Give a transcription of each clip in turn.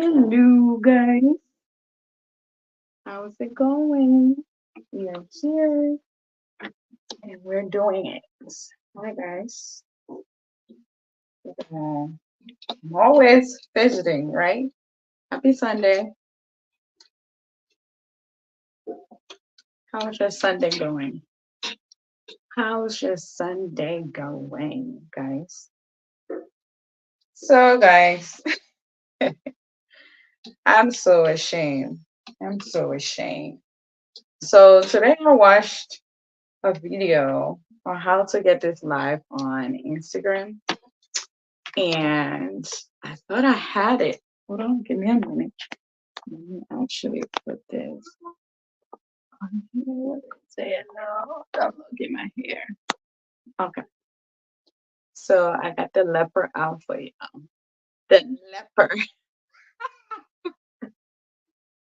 Hello, guys. How's it going? We are here and we're doing it. Hi, guys. I'm always visiting, right? Happy Sunday. How's your Sunday going? How's your Sunday going, guys? So, guys, I'm so ashamed. I'm so ashamed. So, today I watched a video on how to get this live on Instagram. And I thought I had it. Hold on, give me a minute. Let me actually put this on here. What is it? No, I'm looking my hair. Okay, so I got the leopard out for you. The leopard.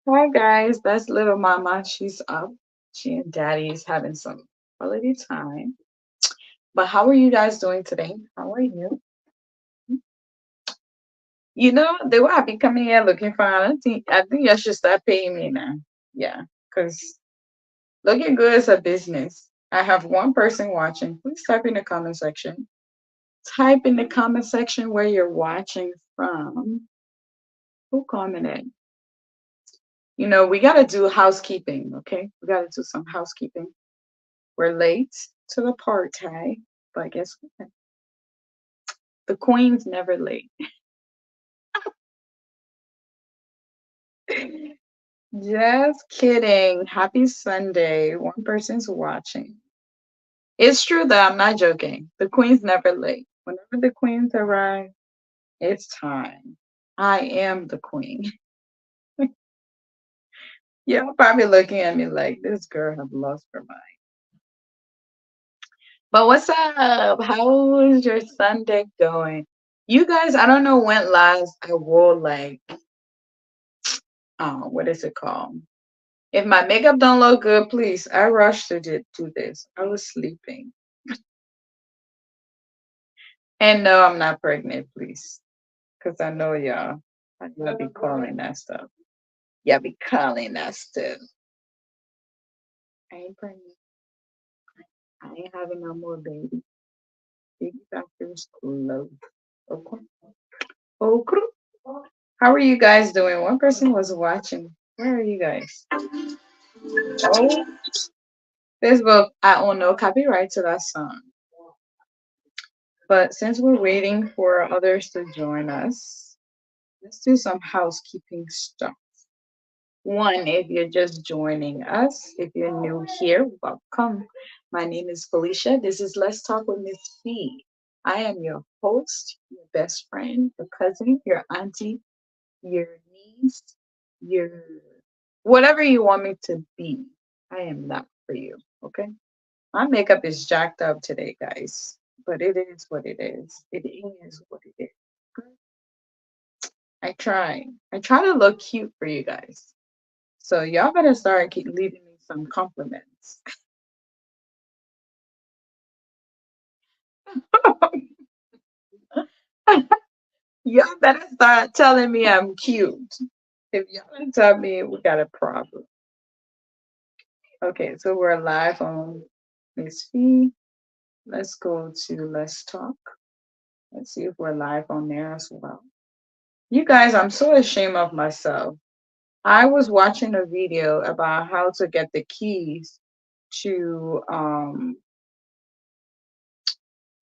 Hi guys, that's little mama. She's up. She and daddy is having some quality time. But how are you guys doing today? How are you? You know, the way I've been coming here looking for, I think I should start paying me now. Yeah, because looking good is a business. I have one person watching. Please type in the comment section. Type in the comment section where you're watching from. Who commented? You know, we got to do housekeeping, okay? We got to do some housekeeping. We're late to the party, but guess what? The queen's never late. Just kidding. Happy Sunday. One person's watching. It's true that I'm not joking. The queen's never late. Whenever the queens arrive, it's time. I am the queen. You're probably looking at me like this girl have lost her mind. But what's up? How is your Sunday going? You guys, I don't know when last I wore like what is it called? If my makeup don't look good, please. I rushed to do this. I was sleeping. And no, I'm not pregnant, please. Because I know y'all be calling that stuff. Y'all be calling that stuff. I ain't pregnant. I ain't having no more baby. Baby doctor's closed. Okay. Okay. How are you guys doing? One person was watching. Where are you guys? Oh, Facebook. I own no copyright to that song. But since we're waiting for others to join us, let's do some housekeeping stuff. One, if you're just joining us, if you're new here, welcome. My name is Felicia. This is Let's Talk with Miss Fee. I am your host, your best friend, your cousin, your auntie, your niece, your whatever you want me to be. I am that for you. Okay. My makeup is jacked up today, guys. But it is what it is. It is what it is. Okay? I try. I try to look cute for you guys. So y'all better start keep leaving me some compliments. Y'all better start telling me I'm cute. If y'all don't tell me, we got a problem. Okay, so we're live on Miss Fee. Let's go to Let's Talk. Let's see if we're live on there as well. You guys, I'm so ashamed of myself. I was watching a video about how to get the keys to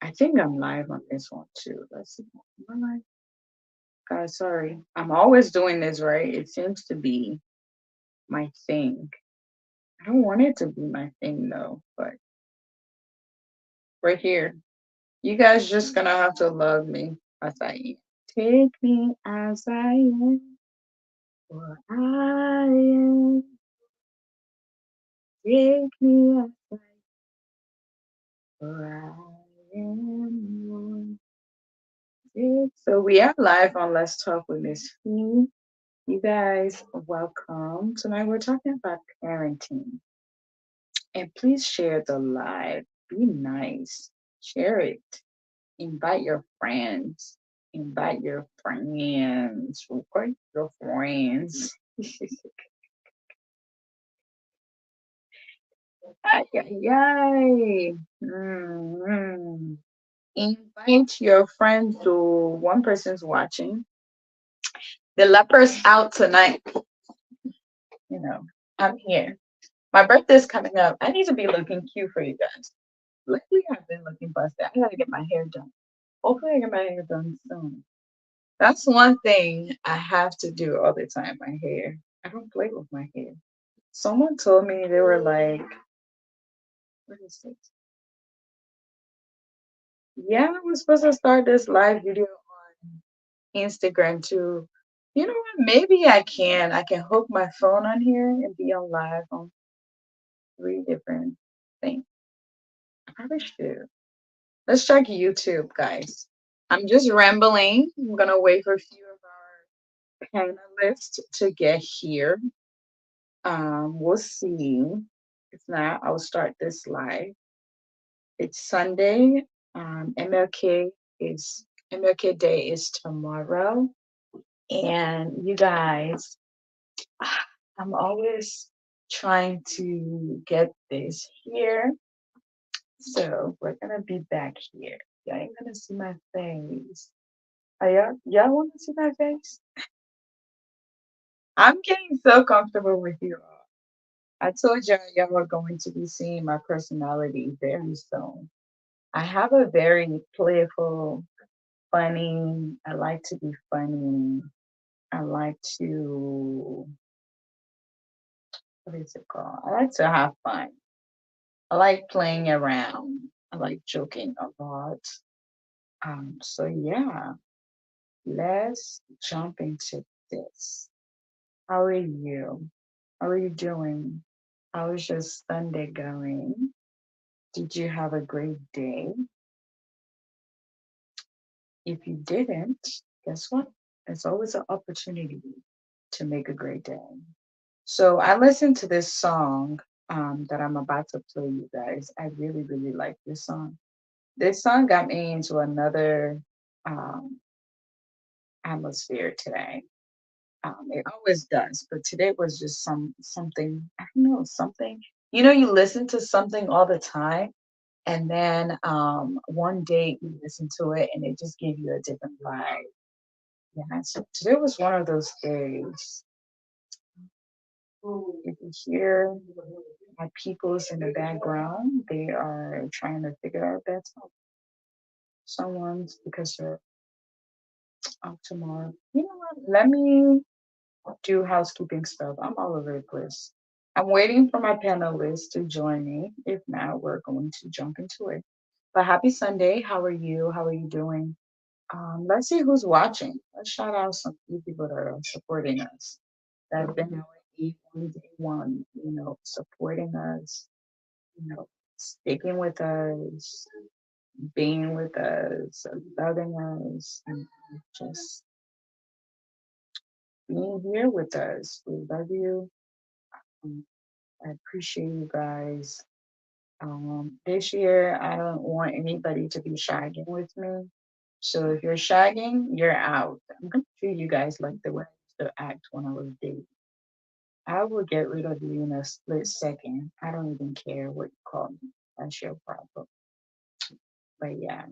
I think I'm live on this one too. Let's see. Am I live? Guys, sorry. I'm always doing this, right? It seems to be my thing. I don't want it to be my thing though, but we're here. You guys just gonna have to love me as I am. Take me as I am, for I am. Take me as I am, for I am one. So we are live on Let's Talk with Miss Fee. You guys, welcome. Tonight we're talking about parenting. And please share the live. Be nice. Share it. Invite your friends. Invite your friends. Record your friends. Ay, ay, ay. Mm. Invite your friends to one person's watching. The leper's out tonight. You know, I'm here. My birthday's coming up. I need to be looking cute for you guys. Lately, I've been looking busted. I gotta get my hair done. Hopefully, I get my hair done soon. That's one thing I have to do all the time. My hair. I don't play with my hair. Someone told me they were like, what is it? Yeah, we're supposed to start this live video on Instagram too. You know what? Maybe I can. I can hook my phone on here and be on live on three different things. I probably should. Let's check YouTube, guys. I'm just rambling. I'm gonna wait for a few of our panelists to get here. We'll see. If not, I'll start this live. It's Sunday. MLK is MLK Day is tomorrow, and you guys, I'm always trying to get this here. So we're gonna be back here. Y'all ain't gonna see my face. Are y'all want to see my face? I'm getting so comfortable with you all. I told y'all were going to be seeing my personality very soon. I have a very playful, funny. I like to be funny. I like to, what is it called? I like to have fun. I like playing around. I like joking a lot. So yeah, let's jump into this. How are you? How are you doing? How is your Sunday going? Did you have a great day? If you didn't, guess what? It's always an opportunity to make a great day. So I listened to this song that I'm about to play you guys. I really, really like this song. This song got me into another um, atmosphere today. It always does, but today was just something. I don't know, something. You know, you listen to something all the time, and then one day you listen to it, and it just gave you a different vibe. Yeah, so today was one of those days. If you hear my peoples in the background, they are trying to figure out that someone's because they're out tomorrow. You know what? Let me do housekeeping stuff. I'm all over the place. I'm waiting for my panelists to join me. If not, we're going to jump into it. But happy Sunday. How are you? How are you doing? Let's see who's watching. Let's shout out some few people that are supporting us. That have been our E1 day one, supporting us, sticking with us, being with us, loving us, and just being here with us. We love you. Um, I appreciate you guys. This year, I don't want anybody to be shagging with me. So if you're shagging, you're out. I'm gonna treat you guys like the way I used to act when I was dating. I will get rid of you in a split second. I don't even care what you call me. That's your problem. But yeah,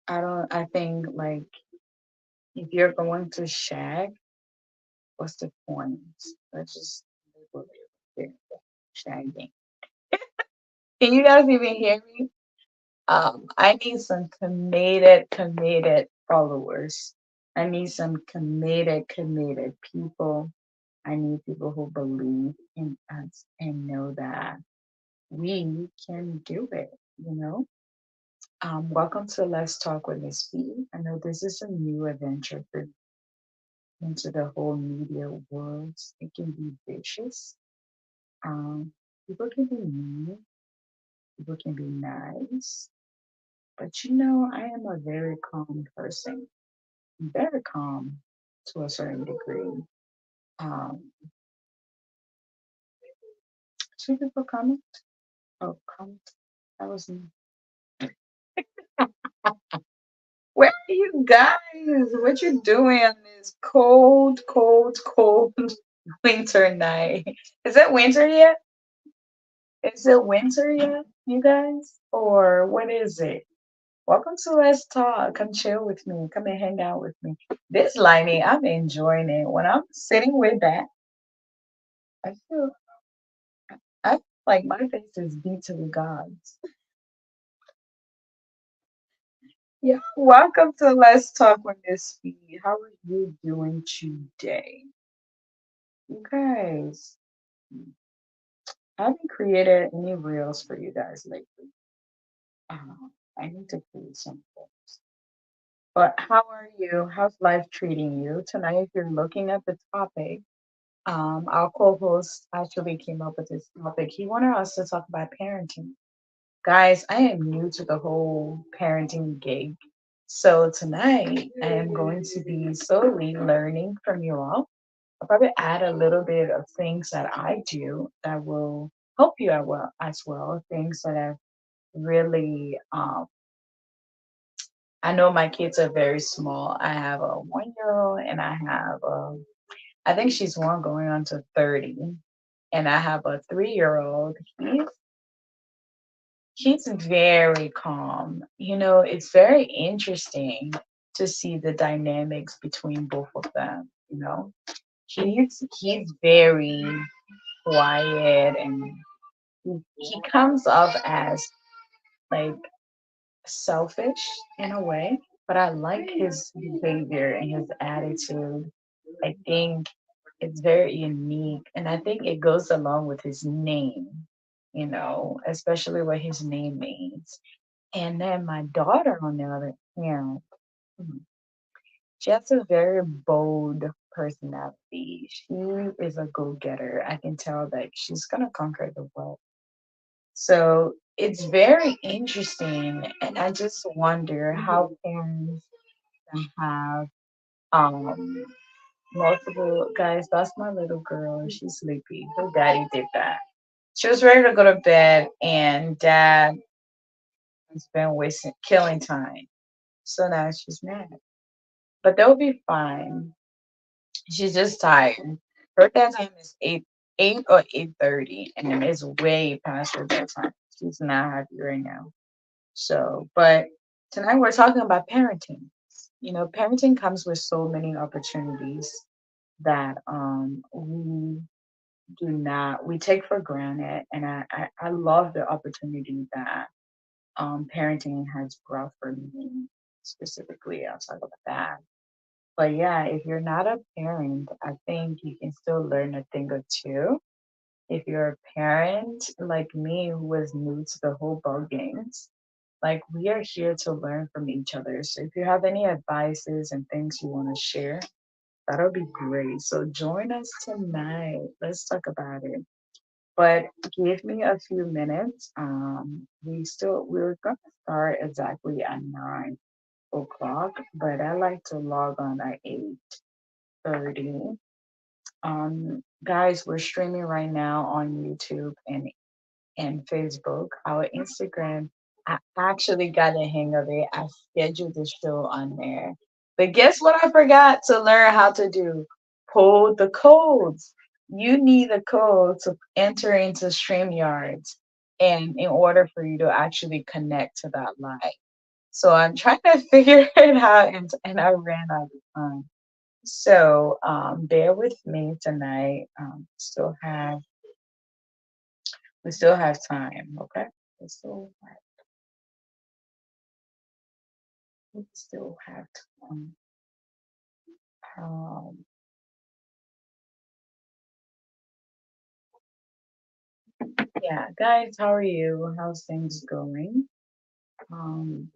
I think like if you're going to shag, what's the point? Let's just label it shagging. Can you guys even hear me? I need some committed followers. I need some committed people. I need people who believe in us and know that we can do it, you know? Welcome to Let's Talk with Miss B. I know this is a new adventure for into the whole media world. It can be vicious. Um, People can be mean, people can be nice, but I am a very calm person. I'm very calm to a certain degree. Um, Two people comment. Oh, comment. That was me. Guys, what you doing on this cold, cold, cold winter night? Is it winter yet? Is it winter yet, you guys? Or what is it? Welcome to Let's Talk. Come chill with me. Come and hang out with me. This lighting, I'm enjoying it. When I'm sitting with that, I feel I feel like my face is beat to the gods. Yeah, welcome to Let's Talk with Miss Fee. How are you doing today? You guys, I haven't created any reels for you guys lately. I need to create some things. But how are you? How's life treating you? Tonight, if you're looking at the topic, our co-host actually came up with this topic. He wanted us to talk about parenting. Guys, I am new to the whole parenting gig. So tonight I am going to be solely learning from you all. I'll probably add a little bit of things that I do that will help you out well as well. Things that have really I know my kids are very small. I have a 1 year old and I think she's one going on to 30. And I have a 3 year old. He's very calm. It's very interesting to see the dynamics between both of them, He's very quiet and he comes off as like selfish in a way, but I like his behavior and his attitude. I think it's very unique and I think it goes along with his name, especially what his name means. And then my daughter, on the other hand, hmm, she has a very bold personality. She is a go-getter. I can tell that she's gonna conquer the world. So it's very interesting, and I just wonder how parents can have um multiple guys. That's my little girl. She's sleepy. Her daddy did that. She was ready to go to bed, and dad has been wasting killing time. So now she's mad. But they'll be fine. She's just tired. Her bedtime is 8 or 8:30, and it's way past her bedtime. She's not happy right now. So, but tonight we're talking about parenting. Parenting comes with so many opportunities that we take for granted, and I love the opportunity that parenting has brought for me specifically. I'll talk about that. But yeah, if you're not a parent, I think you can still learn a thing or two. If you're a parent like me who was new to the whole ball games, like we are here to learn from each other. So if you have any advices and things you want to share, that'll be great. So join us tonight. Let's talk about it. But give me a few minutes. We're gonna start exactly at 9 o'clock, but I like to log on at 8:30. Guys, we're streaming right now on YouTube and Facebook. Our Instagram, I actually got the hang of it. I scheduled the show on there. But guess what I forgot to learn how to do? Pull the codes. You need a code to enter into StreamYards and in order for you to actually connect to that live. So I'm trying to figure it out and I ran out of time. So bear with me tonight. We still have time, okay? We still have, we still have time. Um, yeah, guys, how are you? How's things going? Um,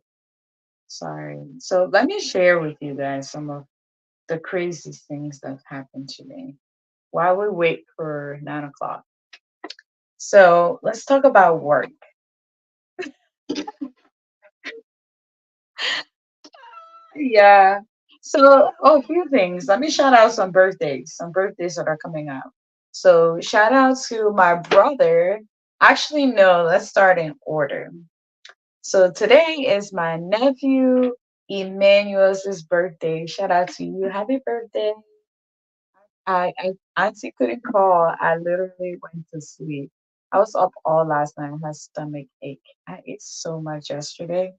sorry. So let me share with you guys some of the crazy things that happened to me while we wait for 9 o'clock. So let's talk about work. Yeah. So, a few things. Let me shout out some birthdays that are coming up. So, shout out to my brother. Actually, no, let's start in order. So, today is my nephew Emmanuel's birthday. Shout out to you. Happy birthday. I Auntie couldn't call. I literally went to sleep. I was up all last night. I had stomach ache. I ate so much yesterday.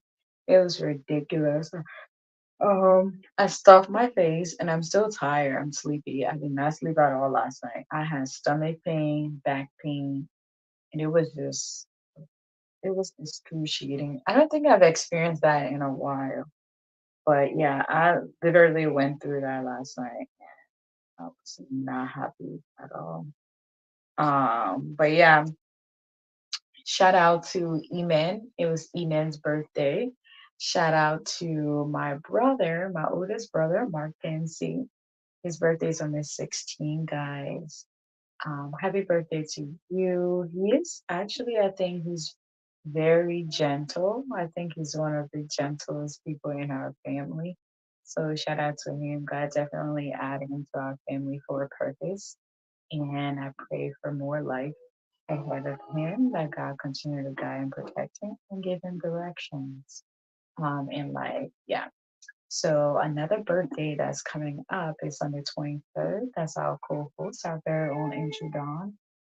It was ridiculous. I stuffed my face and I'm still tired. I'm sleepy. I did not sleep at all last night. I had stomach pain, back pain, and it was excruciating. I don't think I've experienced that in a while. But yeah, I literally went through that last night. I was not happy at all. But yeah, shout out to Eman. It was Eman's birthday. Shout out to my brother, my oldest brother, Mark Fancy. His birthday's on the 16th, guys. Happy birthday to you. He is actually, I think he's very gentle. I think he's one of the gentlest people in our family. So shout out to him. God definitely added him to our family for a purpose. And I pray for more life ahead of him, that God continue to guide and protect him and give him directions in life. Yeah. So another birthday that's coming up is on the 23rd. That's our co-host, our very own Andrew Dawn.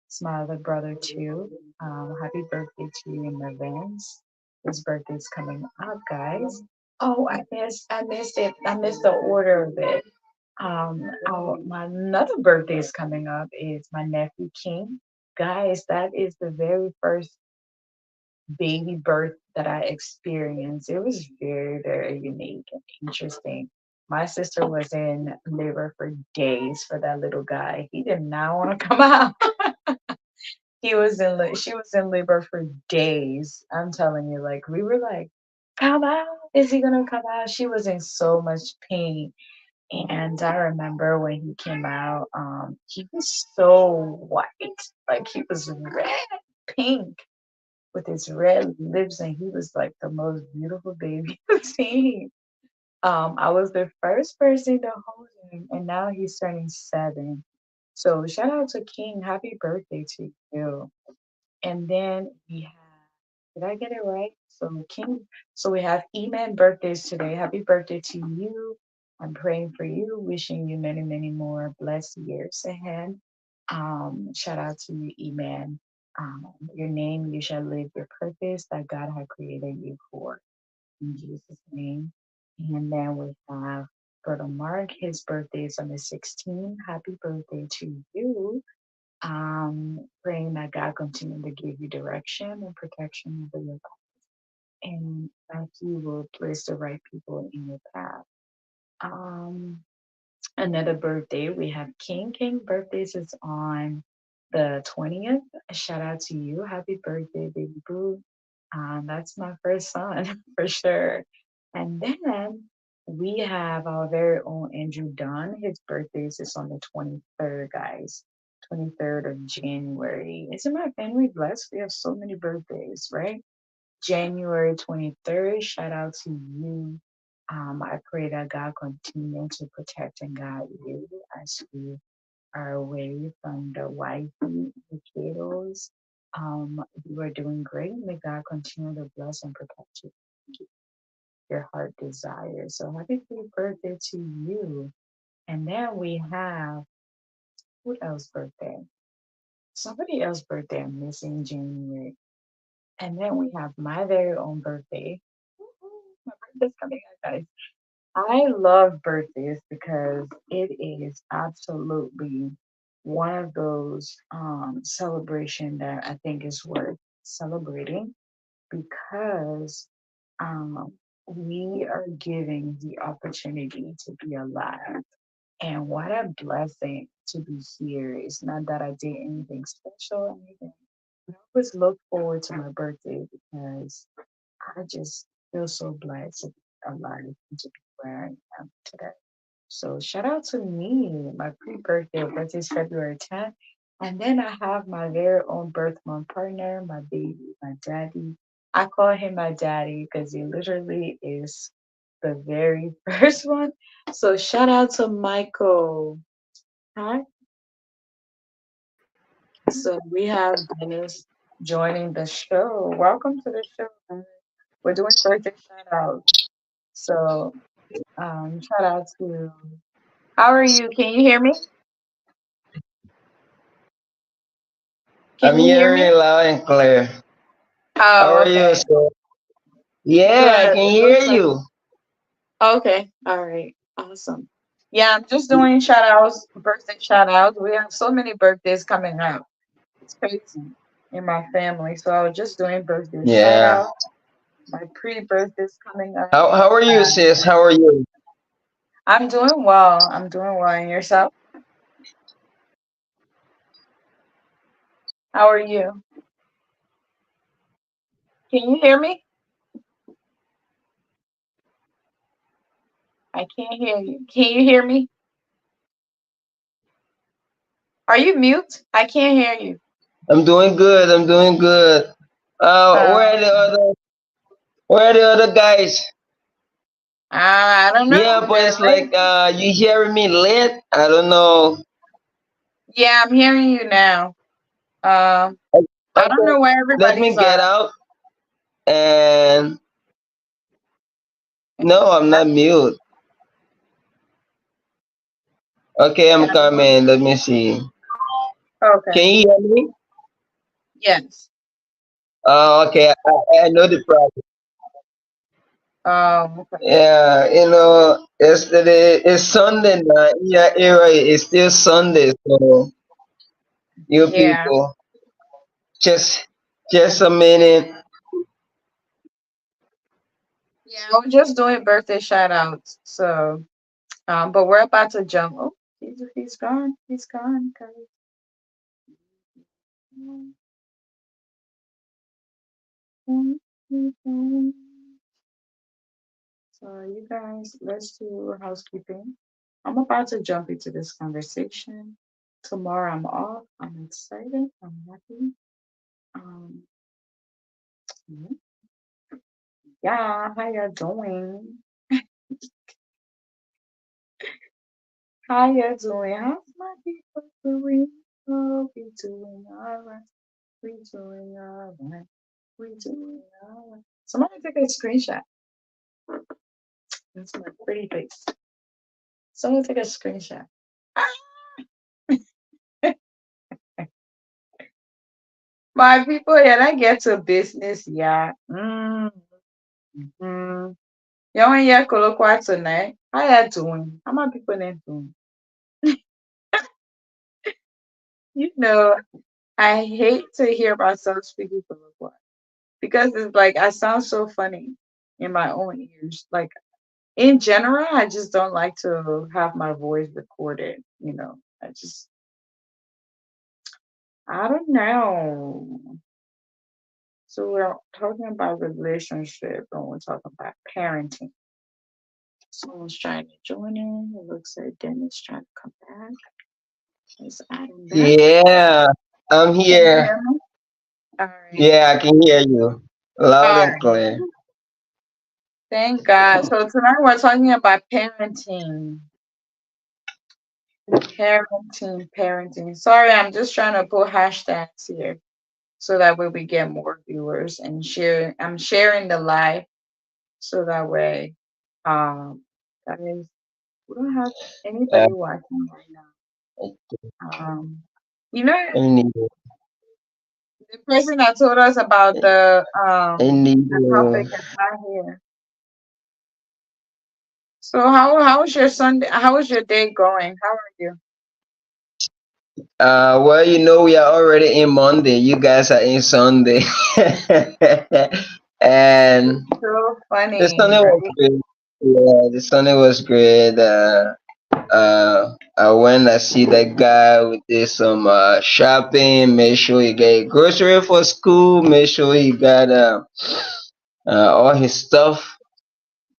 It's my other brother too. Happy birthday to you in advance. His birthday's coming up, guys. Oh, I missed it. I missed the order of it. My another birthday is coming up is my nephew King. Guys, that is the very first baby birth that I experienced. It was very, very unique and interesting. My sister was in labor for days for that little guy. He did not want to come out. She was in labor for days. I'm telling you, like we were like, come out. Is he gonna come out? She was in so much pain. And I remember when he came out, he was so white. Like he was red, pink with his red lips, and he was like the most beautiful baby I've seen. I was the first person to hold him, and now he's turning 7. So shout out to King, happy birthday to you. And then we have, did I get it right? So King, so we have Eman birthdays today. Happy birthday to you. I'm praying for you, wishing you many, many more blessed years ahead. Shout out to you, Eman. Your name, you shall live your purpose that God had created you for. In Jesus' name. And then we have Brother Mark. His birthday is on the 16th. Happy birthday to you. Praying that God continue to give you direction and protection over your life, and that He will place the right people in your path. Um, Another birthday, we have King. King birthdays is on the 20th. Shout out to you. Happy birthday, baby boo. That's my first son for sure. And then we have our very own Andrew Dunn. His birthdays is on the 23rd, guys. 23rd of January. Isn't my family blessed? We have so many birthdays, right? January 23rd. Shout out to you. I pray that God continue to protect and guide you as you are away from the wifey, the kiddos. You are doing great. May God continue to bless and protect you. Keep your heart desire. So happy birthday to you. And then we have who else birthday? Somebody else birthday I'm missing January. And then we have my very own birthday. My birthday's coming up, guys. I love birthdays because it is absolutely one of those celebration that I think is worth celebrating because um, we are giving the opportunity to be alive. And what a blessing to be here. It's not that I did anything special or anything. I always look forward to my birthday because I just feel so blessed to be alive and to be where I am today. So shout out to me. My pre-birthday birthday is February 10th. And then I have my very own birth month partner, my baby, my daddy. I call him my daddy because he literally is the very first one. So shout out to Michael. Hi. So we have Dennis joining the show. Welcome to the show, guys. We're doing birthday shout out. So shout out to. How are you? Can you hear me? I'm Can you hear hearing me? you loud and clear. How Oh, are you, okay. sir? Yeah, I Good. can It hear looks like you. okay. All right. Awesome. Yeah, I'm just doing shout outs, birthday shout outs. We have so many birthdays coming up. It's crazy in my family. So I was just doing birthday shout Yeah. out. My pre-birthday's coming up. How are you, sis? How are you? I'm doing well. I'm doing well. And yourself? How are you? Can you hear me? I can't hear you. Can you hear me? Are you mute? I can't hear you. I'm doing good. I'm doing good. Uh, Where are the other guys? I don't Yeah, know. but They're it's like late. you hearing me late? I don't know. Yeah, I'm hearing you now. Um, I don't Okay, know where let me everybody's get out. And no, I'm not mute. Okay, I'm coming. Let me see. Okay. Can you hear me? Yes. Okay, I know the problem. Okay. Yeah, yesterday is Sunday now. Yeah, era is still Sunday, so you Yeah. people just just a minute. Yeah, I was just doing birthday shout outs. So, but we're about to jump. Oh, he's gone. He's gone. So, you guys, let's do housekeeping. I'm about to jump into this conversation. Tomorrow I'm off. I'm excited. I'm happy. Um, yeah, how you doing? How you doing? How's my people doing? Oh, we doing all right. We doing all right. We doing all right. Somebody take a screenshot. That's my pretty face. Someone take a screenshot. My people, yeah, I get to business, yeah. Mm-hmm. You want to colloquy tonight? How you doing? How my people name doing? You know, I hate to hear myself speaking colloquy because it's like I sound so funny in my own ears. Like in general, I just don't like to have my voice recorded. I don't know. So we're talking about relationship and we're talking about parenting. Someone's trying to join in. It looks like Dennis trying to come back. Let's add him back. Yeah, I'm Can you hear here. me? All right. Yeah, I can hear you loud All and right. clear. Thank God. So tonight we're talking about parenting. Parenting. Sorry, I'm just trying to put hashtags here so that way we get more viewers and share. I'm sharing the live so that way, guys, we don't have Uh, anybody watching right now. You know, I need the person that told us about I need the topic is not here. So how was your Sunday? How was your day going? How are you? well, we are already in Monday. You guys are in Sunday, and So the funny, Sunday was right? great. Yeah, the Sunday was great. I went to see that guy. We did some shopping. Make sure he get grocery for school. Make sure he got all his stuff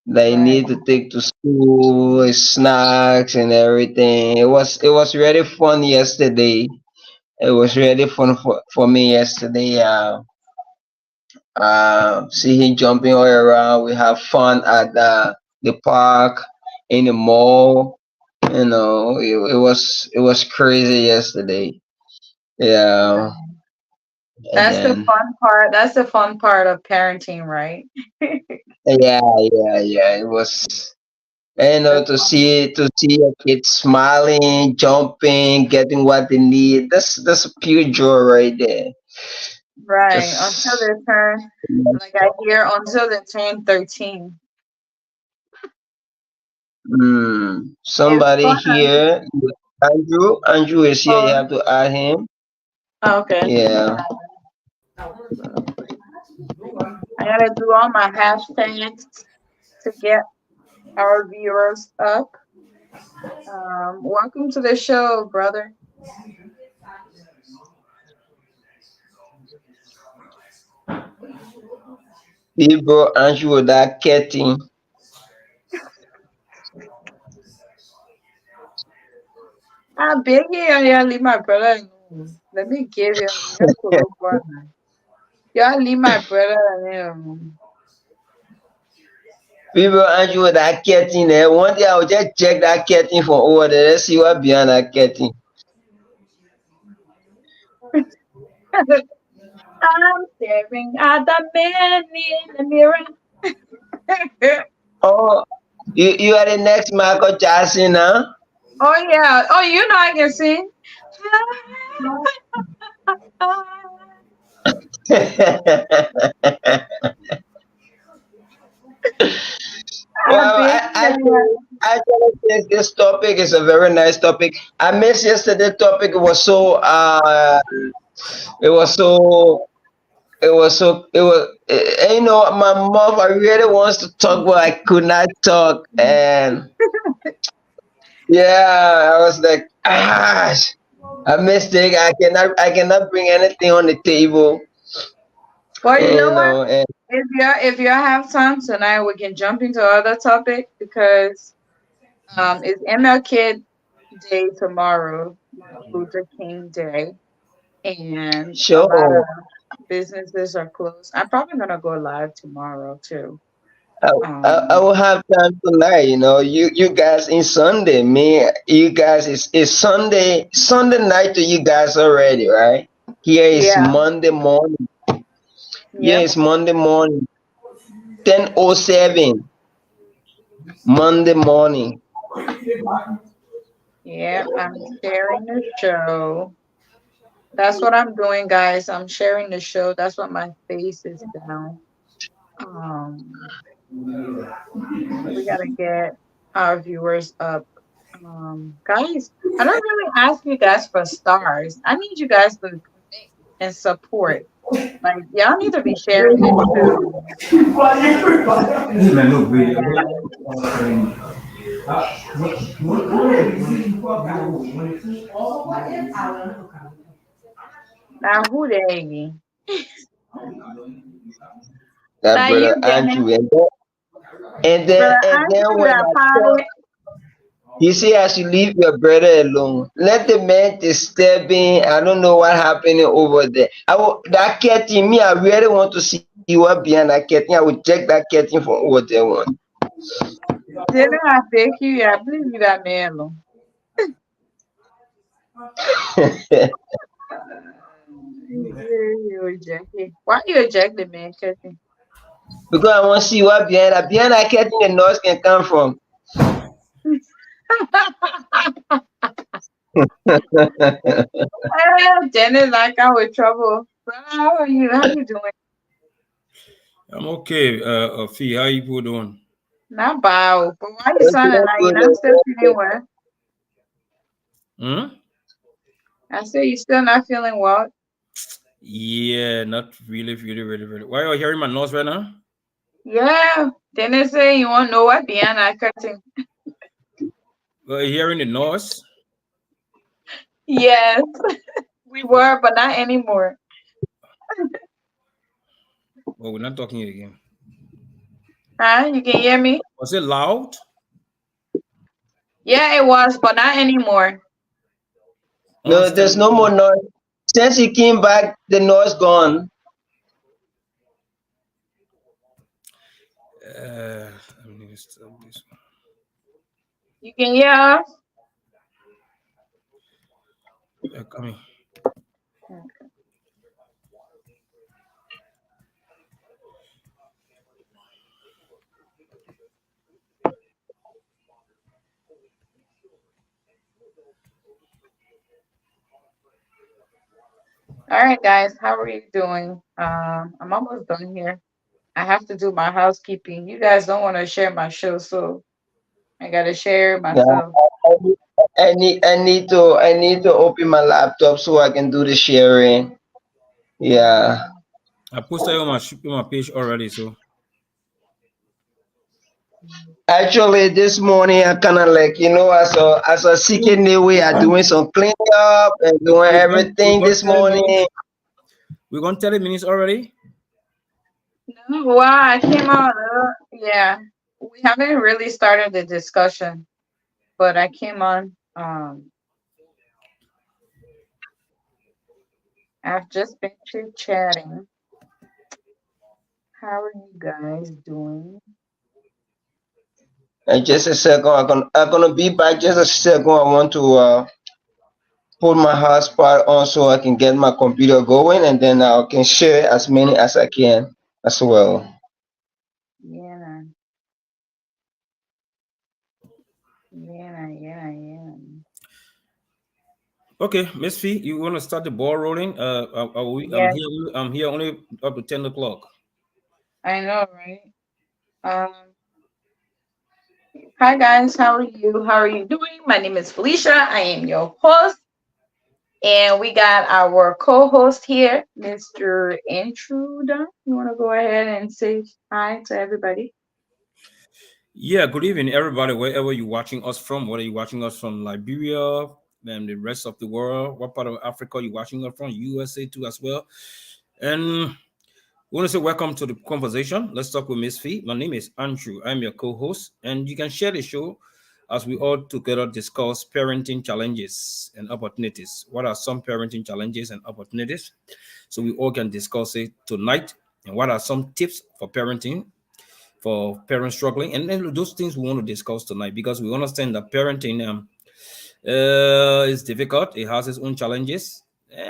that he Right. need to take to school, his snacks and everything. It was really fun yesterday. It was really fun for me yesterday. See him jumping all around. We have fun at the park, in the mall. It was crazy yesterday. Yeah. and That's the then fun part. That's the fun part of parenting, right? yeah, it was. And The to see your kids smiling, jumping, getting what they need. That's a pure joy right there. right. Until Just they turn, like I hear, until they turn 13. It's somebody fun. here. Andrew is here. You Oh, have to add him. okay. Yeah. I gotta do all my hashtags to get our viewers up. Welcome to the show, brother. Hey, bro, Andrew, that catting. I beg you, y'all leave my brother alone. Let me give you a little one. Y'all leave my brother alone. People, Andrew, that catting there. One day I'll just check that catting from over there. Let's see what behind that catting. I'm staring at the man in the mirror. Oh, you are the next Michael Jackson, huh? Oh yeah. Oh, you know I can sing. I Well, beg I think this topic is a very nice topic. I missed yesterday topic. It was so, it was, my mom, I really wants to talk, but I could not talk. And yeah, I was like, I missed it. I cannot bring anything on the table. Well, you And, know what? and If you have time tonight, we can jump into other topic because it's MLK Day tomorrow, Martin Luther King Day, and a lot sure. of businesses are closed. I'm probably gonna go live tomorrow too. I Um, will have time tonight. You guys in Sunday. Me, you guys is Sunday night to you guys already, right? Here is yeah, Monday morning. Here yep, is Monday morning, 10:07. Monday morning. yep. I'm sharing the show. That's what I'm doing, guys. I'm sharing the show. That's what my face is down. Um, we gotta get our viewers up. Guys, I don't really ask you guys for stars. I need you guys to connect and support. Like y'all need to be sharing this show. And now who they? That Now you, brother Dennis, Andrew, and then brother and then Andrew, when that I talk, pilot. he say I should leave your brother alone. Let the man disturbing. I don't know what happening over there. That curtain, me, I really want to see what behind that curtain. I will check that curtain from over there one. Dennis, I beg you, yeah, please leave that man alone. You rejected. Why you reject the man, Catherine? Because I want to see what behind that curtain the noise can come from. Well, Dennis, like I with trouble. Brother, how are you? How you doing? I'm okay, Fee. How you people doing? Not bad. But why you Okay, sounding like you good, know I'm still okay. feeling well? Hmm? I say you still not feeling well. Yeah, not really, really, really, really. Why are you hearing my nose right now? Yeah. Dennis say you want to know what behind that curtain. Are you hearing the noise? Yes, we were, but not anymore. Well, we're not talking again. Huh? You can hear me? Was it loud? Yeah, it was, but not anymore. No, there's no more Understandable. noise. Since he came back, the noise gone. I need to stop this You can hear us? one. Coming. All right, guys, how are you doing? I'm almost done here. I have to do my housekeeping. You guys don't want to share my show, so I gotta share Yeah, myself. I need to open my laptop so I can do the sharing. Yeah. Mhm. I posted on my page already, so Actually, this morning I kind of like, as a seeking the way, I doing some cleaning up and doing we everything gone this 30 minutes. morning. We gone 30 minutes already. No, well, I came out. Yeah, we haven't really started the discussion, but I came on. I've just been chit chatting. How are you guys doing? And just a second, I'm gonna be back. Just a second. I want to put my hotspot on so I can get my computer going, and then I can share as many as I can as well. Yeah, yeah, yeah, yeah. Okay, Miss Fee, you want to start the ball rolling? Yes, I'm here only up to 10 o'clock. I know, right? Um, Hi guys, how are you? How are you doing? My name is Felicia. I am your host, and we got our co-host here, Mr. Intruder. You want to go ahead and say hi to everybody? Yeah, good evening, everybody, wherever you're watching us from, whether you're watching us from Liberia and the rest of the world, what part of Africa you're watching us from, USA too as well. And we want to say welcome to the conversation. Let's talk with Miss Fee. My name is Andrew. I'm your co-host, and you can share the show as we all together discuss parenting challenges and opportunities. What are some parenting challenges and opportunities? So we all can discuss it tonight. And what are some tips for parenting for parents struggling? And then those things we want to discuss tonight because we understand that parenting is difficult. It has its own challenges.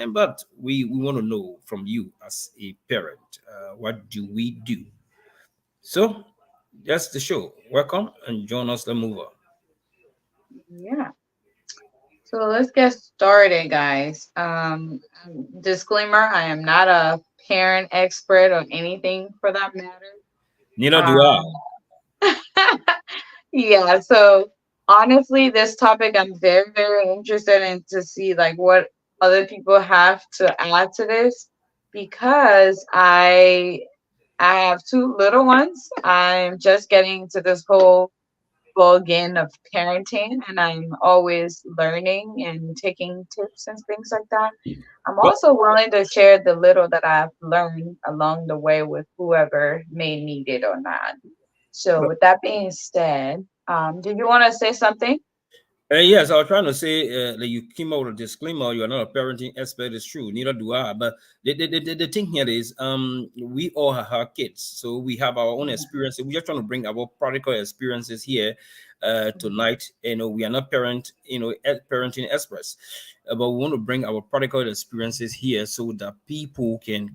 But we want to know from you as a parent, what do we do? So that's the show. Welcome and join us. Let's move on. Yeah. So let's get started, guys. Disclaimer: I am not a parent expert or anything for that matter. Neither do I. Um, yeah. So honestly, this topic I'm very, very interested in to see like what other people have to add to this because I have two little ones. I'm just getting to this whole ball game of parenting, and I'm always learning and taking tips and things like that. I'm Well, also willing to share the little that I've learned along the way with whoever may need it or not. So, well, with that being said, did you want to say something? yes, I was trying to say that you came out with a disclaimer. You are not a parenting expert. It's true. Neither do I. But the thing here is, we all have our kids, so we have our own experiences. We're just trying to bring our practical experiences here tonight. We are not parenting experts, but we want to bring our practical experiences here so that people can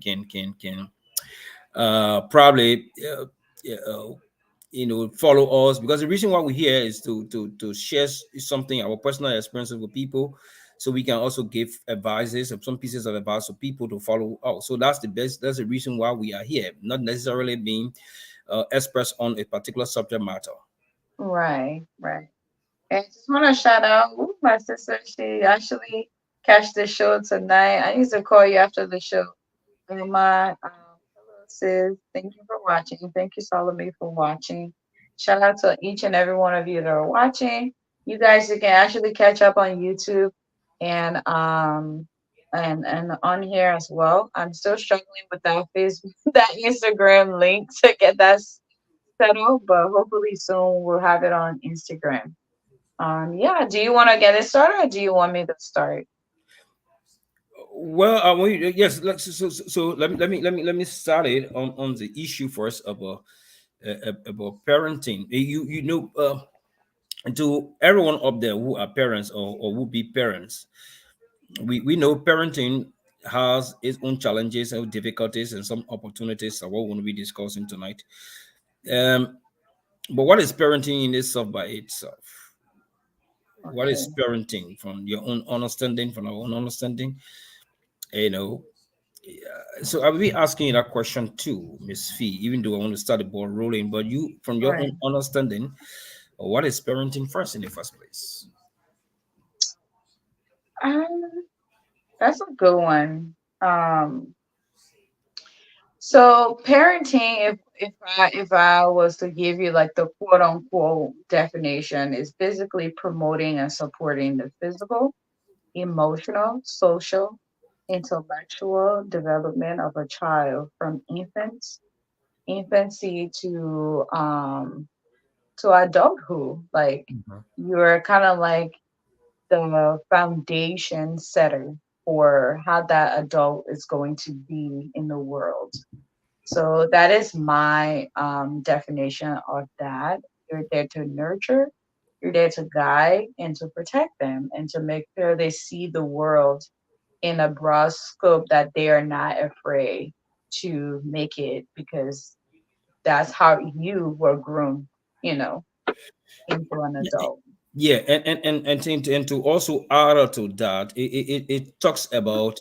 probably follow us, because the reason why we're here is to share something, our personal experiences with people, so we can also give advices of some pieces of advice for people to follow out. So that's the reason why we are here, not necessarily being express on a particular subject matter. Right, right. And I just want to shout out my sister. She actually catch the show tonight. I need to call you after the show. My hello sis. Thank you for watching. Thank you, Salome, for watching. Shout out to each and every one of you that are watching. You can actually catch up on YouTube and on here as well. I'm still struggling with that Facebook that Instagram link to get that settled, but hopefully soon we'll have it on Instagram. Yeah. Do you want to get it started or do you want me to start? Well, yes. So let me start it on the issue first about parenting. To everyone up there who are parents or who be parents, we know parenting has its own challenges and difficulties and some opportunities that we're going to be discussing tonight. Um, but what is parenting in itself by itself? What is Okay. parenting from your own understanding, from our own understanding? You know, So I will be asking you that question too, Miss Fee, even though I want to start the ball rolling. But you, from your Right. own understanding, what is parenting first in the first place? Um, that's a good one. So parenting, if I was to give you like the quote unquote definition, is physically promoting and supporting the physical, emotional, social, intellectual development of a child from infancy to adulthood. Like Mhm. you're kind of like the foundation setter for how that adult is going to be in the world. So that is my definition of that. You're there to nurture, you're there to guide and to protect them and to make sure they see the world in a broad scope that they are not afraid to make it because that's how you were groomed, you know, into an adult. Yeah, and to also add to that, it talks about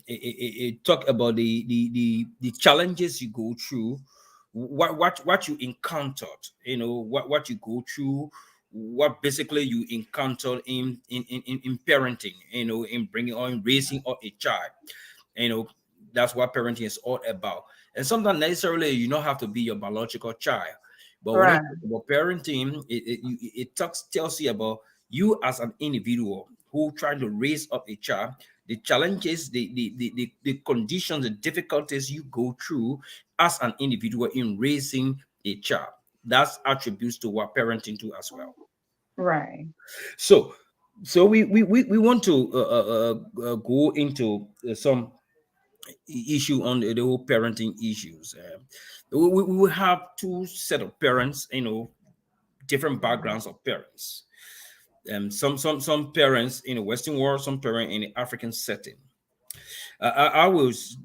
it talk about the challenges you go through, what you encountered, what you go through, what basically you encountered in parenting, in bringing on raising up a child, you know that's what parenting is all about. And sometimes necessarily you don't have to be your biological child, but when you Right, talk about parenting, it tells you about you as an individual who trying to raise up a child, the challenges, the conditions, the difficulties you go through as an individual in raising a child. That's attributes to what parenting do as well. right. So, we want to go into some issue on the whole parenting issues. We will have two set of parents, different backgrounds of parents. Some parents in the Western world, some parents in the African setting. I was,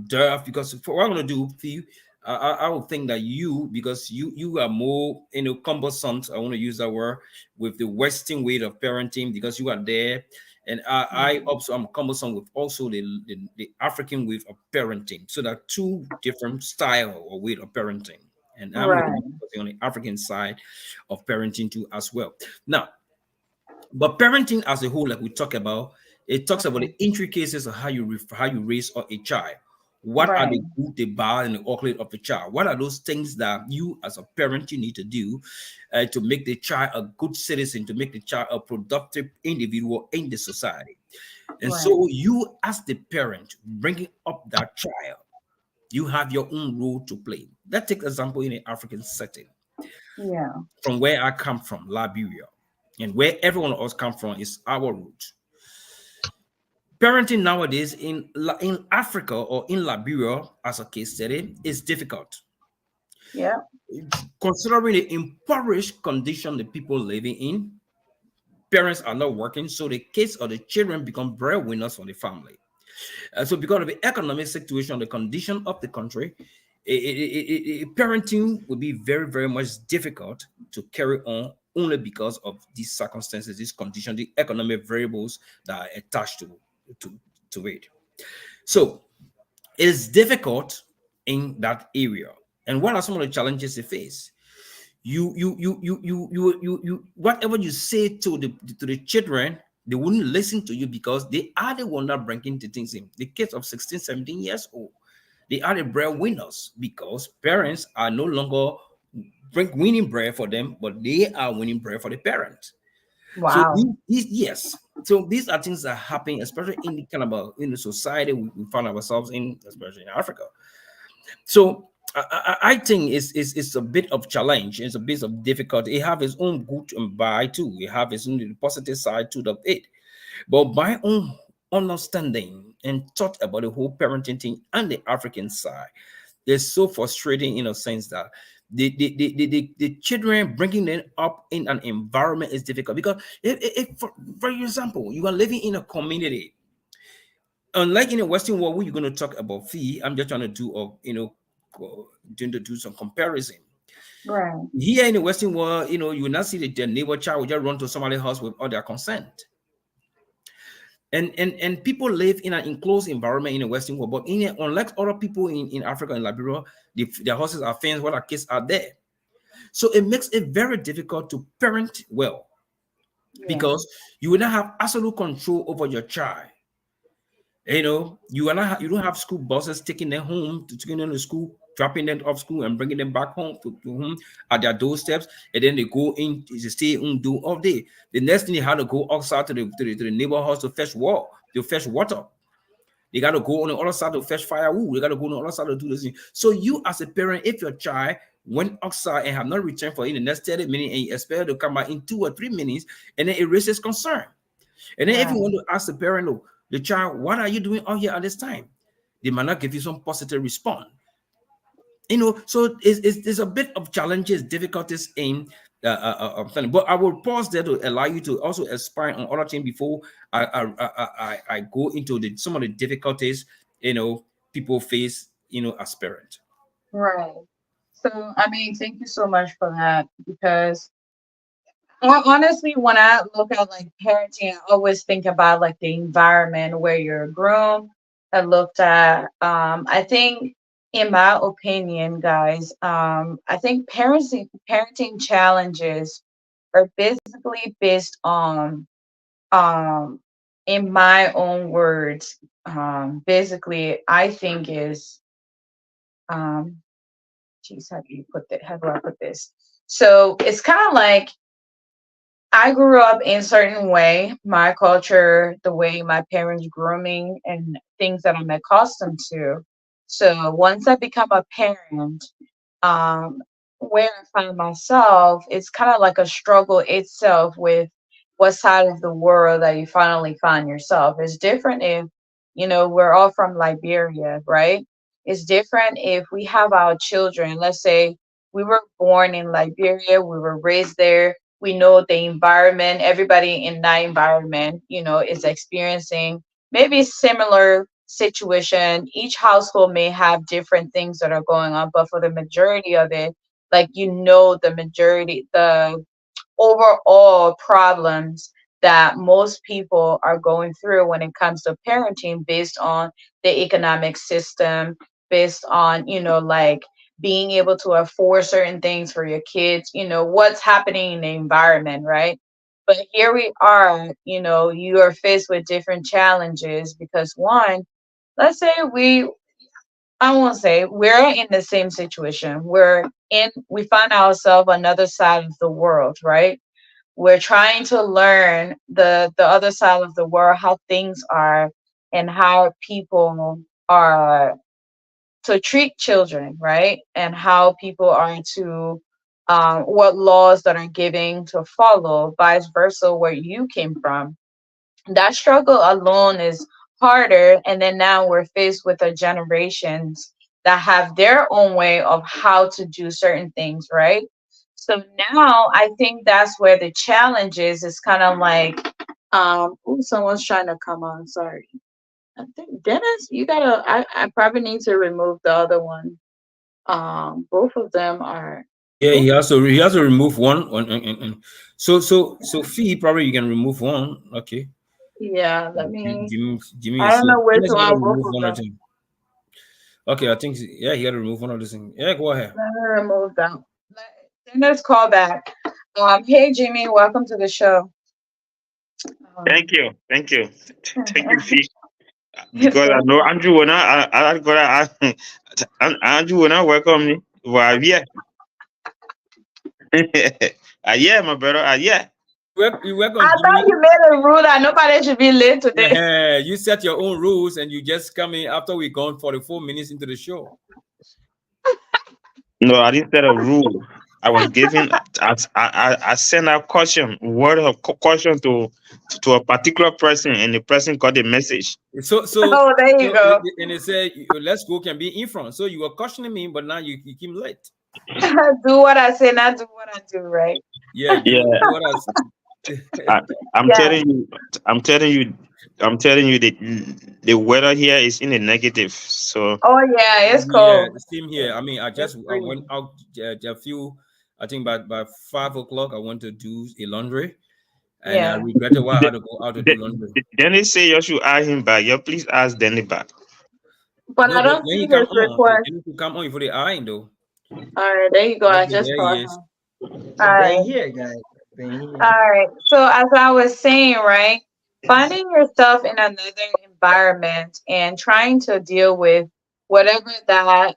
delve because for what I'm gonna do for you, I would think that you, because you are more, cumbersome. I want to use that word with the Western way of parenting because you are there, and I Mhm. also am cumbersome with also the African way of parenting. So there are two different style or way of parenting, and I'm going to be Right. focusing on the African side of parenting too as well. Now, but parenting as a whole, like we talk about, it talks about the intricacies of how you raise a child. What are Right. the good, the bad, and the ugly of the child? What are those things that you, as a parent, you need to do to make the child a good citizen, to make the child a productive individual in the society? And Right. so, you, as the parent, bringing up that child, you have your own role to play. Let's take example in an African setting. Yeah. From where I come from, Liberia, and where everyone of us come from is our root. Parenting nowadays in Africa or in Liberia, as a case study, is difficult. Yeah. Considering the impoverished condition the people living in, parents are not working, so the kids or the children become breadwinners for the family. So because of the economic situation, the condition of the country, parenting will be very, very much difficult to carry on only because of these circumstances, these conditions, the economic variables that are attached to, to it. So it is difficult in that area. And what are some of the challenges they face? Whatever you say to the children, they wouldn't listen to you because they are the one that bringing the things in. The kids of 16, 17 years old, they are the breadwinners because parents are no longer bring winning bread for them, but they are winning bread for the parents. So Wow. yes, so these are things that happen, especially in the kind of in the society we find ourselves in, especially in Africa. So I think it's a bit of challenge. It's a bit of difficulty. It have its own good and bad too. It have its own positive side to the it. But my own understanding and thought about the whole parenting thing and the African side, they're so frustrating in a sense that the children bringing them up in an environment is difficult because if for example you are living in a community, unlike in the Western world where you're going to talk about fee, I'm just trying to do a doing to do some comparison. Right. Here in the Western world, you will not see that their neighbor child will just run to somebody's house with all their consent. And people live in an enclosed environment in the Western world, but unlike other people in Africa and Liberia, their houses are fenced while our kids are there. So it makes it very difficult to parent well, Yeah. because you will not have absolute control over your child. You don't have school buses taking them home, taking them to school, dropping them off school, and bringing them back home to home at their doorsteps, and then they go in to stay in do all day. The next thing, they have to go outside to the neighbor house to fetch water. They got to go on the other side to fetch firewood. They got to go on the other side to do this thing. So you, as a parent, if your child went outside and have not returned for in the next 30 minutes, and you expect to come back in 2 or 3 minutes, and then it raises concern. And then if you want to ask the parent, "Look, the child, what are you doing out here at this time?" They might not give you some positive response. So it's a bit of challenges, difficulties in planning. But I will pause there to allow you to also expand on other things before I go into some of the difficulties people face as parents. Right. So, I mean, thank you so much for that, because honestly, when I look at like parenting, I always think about like the environment where you're grown. I looked at, I think, in my opinion, guys, I think parenting challenges are basically based on, um, in my own words, basically, I think is, um, geez, how do I put this? So it's kind of like, I grew up in a certain way, my culture, the way my parents grew me, and things that I'm accustomed to. So once I become a parent, um, where I find myself, it's kind of like a struggle itself with what side of the world that you finally find yourself. It's different if, we're all from Liberia, right? It's different if we have our children. Let's say we were born in Liberia, we were raised there, we know the environment, everybody in that environment, is experiencing maybe similar situation. Each household may have different things that are going on, but for the majority of it, like, the overall problems that most people are going through when it comes to parenting, based on the economic system, based on, like, being able to afford certain things for your kids, what's happening in the environment, right? But here we are, you are faced with different challenges because, one, let's say I won't say we're in the same situation. We find ourselves another side of the world, right? We're trying to learn the other side of the world, how things are, and how people are to treat children, right? And how people are to, what laws that are given to follow, vice versa, where you came from. That struggle alone is harder. And then now we're faced with a generations that have their own way of how to do certain things, right? So now I think that's where the challenge is kind of like, someone's trying to come on, sorry. I think Dennis, I probably need to remove the other one. Both of them are. Yeah, Oh, he has to remove one. So Fee, probably you can remove one. Okay. yeah, Give me a I don't sec. know where Dennis to got to on both remove of one of them. them. Okay, I think yeah, he got to remove one of this thing. Yeah, go ahead. Let me remove them. Dennis, call back. Hey Jimmy, welcome to the show. Um, Thank you. Thank you. Thank you, Fee. Because I know Andrew will not, Andrew will not welcome me. Well, yeah. Yeah, my brother. Yeah. You work I on thought Jimmy. you made a rule that nobody should be late today. You set your own rules and you just come in after we gone 44 minutes into the show. No, I didn't set a rule. I was giving, I sent out caution, word of caution to a particular person, and the person got the message. So Oh, there you go. and they said let's go can be in front. So you were cautioning me, but now you came late. Do what I say, not do what I do, right? Yeah, Yeah, do what I said. I, I'm Yeah. telling you, I'm telling you, I'm telling you that the weather here is in the negative. So Oh yeah, it's Yeah, cold. same here. I mean, It's I free. went out a few. I think by 5 o'clock, I went to do a laundry, and I Yeah. regretted why I had to go out to do laundry. Danny say you should add him back. Yeah, please ask Danny back. But No, I but don't when see he come his on, request. he need to come on for the iron though. All right, there you go. I Okay, just there saw he him. is. All Been right. here, guys. Been here. All right. So as I was saying, right, finding yourself in another environment and trying to deal with whatever that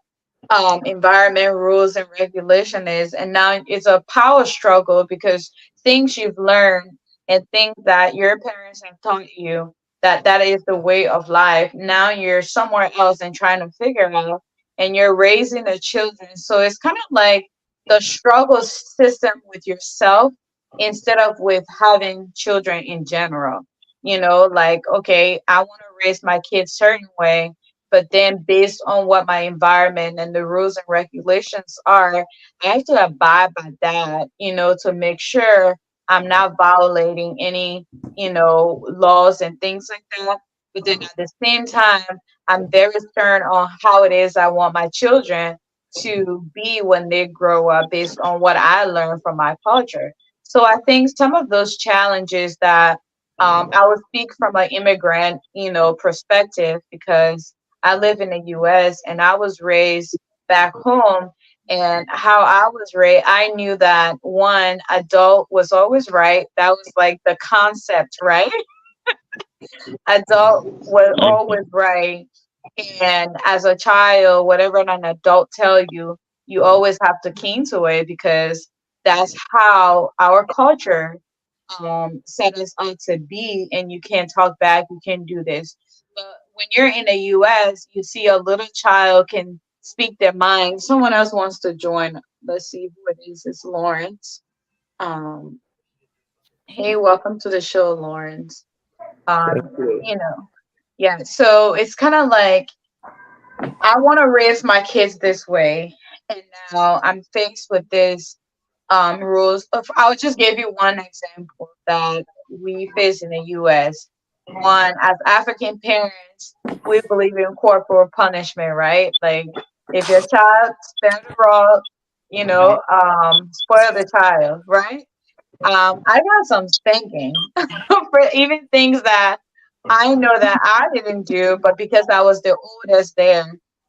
environment rules and regulation is, and now it's a power struggle because things you've learned and things that your parents have taught you that that is the way of life. Now you're somewhere else and trying to figure it out, and you're raising the children. So it's kind of like the struggle system with yourself instead of with having children in general. You know, like, okay, I want to raise my kids certain way, but then based on what my environment and the rules and regulations are, I have to abide by that, you know, to make sure I'm not violating any, you know, laws and things like that. But then at the same time, I'm very stern on how it is I want my children to be when they grow up based on what I learned from my culture. So I think some of those challenges that I would speak from an immigrant, you know, perspective because I live in the US and I was raised back home. And how I was raised, I knew that one adult was always right. That was like the concept, right? Adult was always right. And as a child, whatever an adult tell you, you always have to keen to it because that's how our culture set us up to be. And you can't talk back, you can't do this. But when you're in the US, you see a little child can speak their mind. Someone else wants to join. Let's see who it is. It's Lawrence. Um, hey, welcome to the show, Lawrence. Thank you. You know, yeah. So it's kind of like I want to raise my kids this way, and now I'm faced with this rules of. I'll just give you one example that we face in the U.S. One, as African parents, we believe in corporal punishment, right? Like if your child spends the wrong, you know, spoil the child, right? I got some spanking for even things that I know that I didn't do, but because I was the oldest there,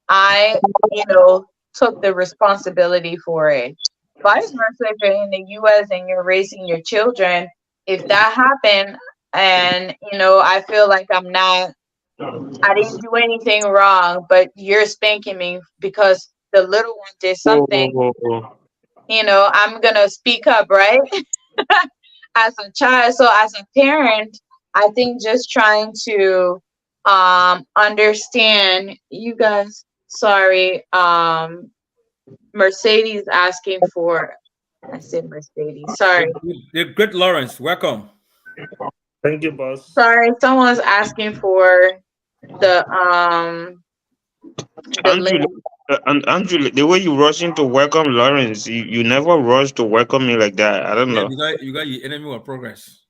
I, you know, took the responsibility for it. Vice versa, if you're in the US and you're raising your children, if that happened and, you know, I feel like I didn't do anything wrong, but you're spanking me because the little one did Oh, something, oh, oh. you know, I'm gonna speak up, right? As a child. So as a parent, I think just trying to understand you guys. Sorry, Mercedes asking for. I said Mercedes. Sorry, The great Lawrence, welcome. Thank you, boss. sorry. Someone's asking for the Andrew, link. and Andrew, the way you rushing to welcome Lawrence, you never rush to welcome me like that. I don't Yeah, know. you got your enemy of progress.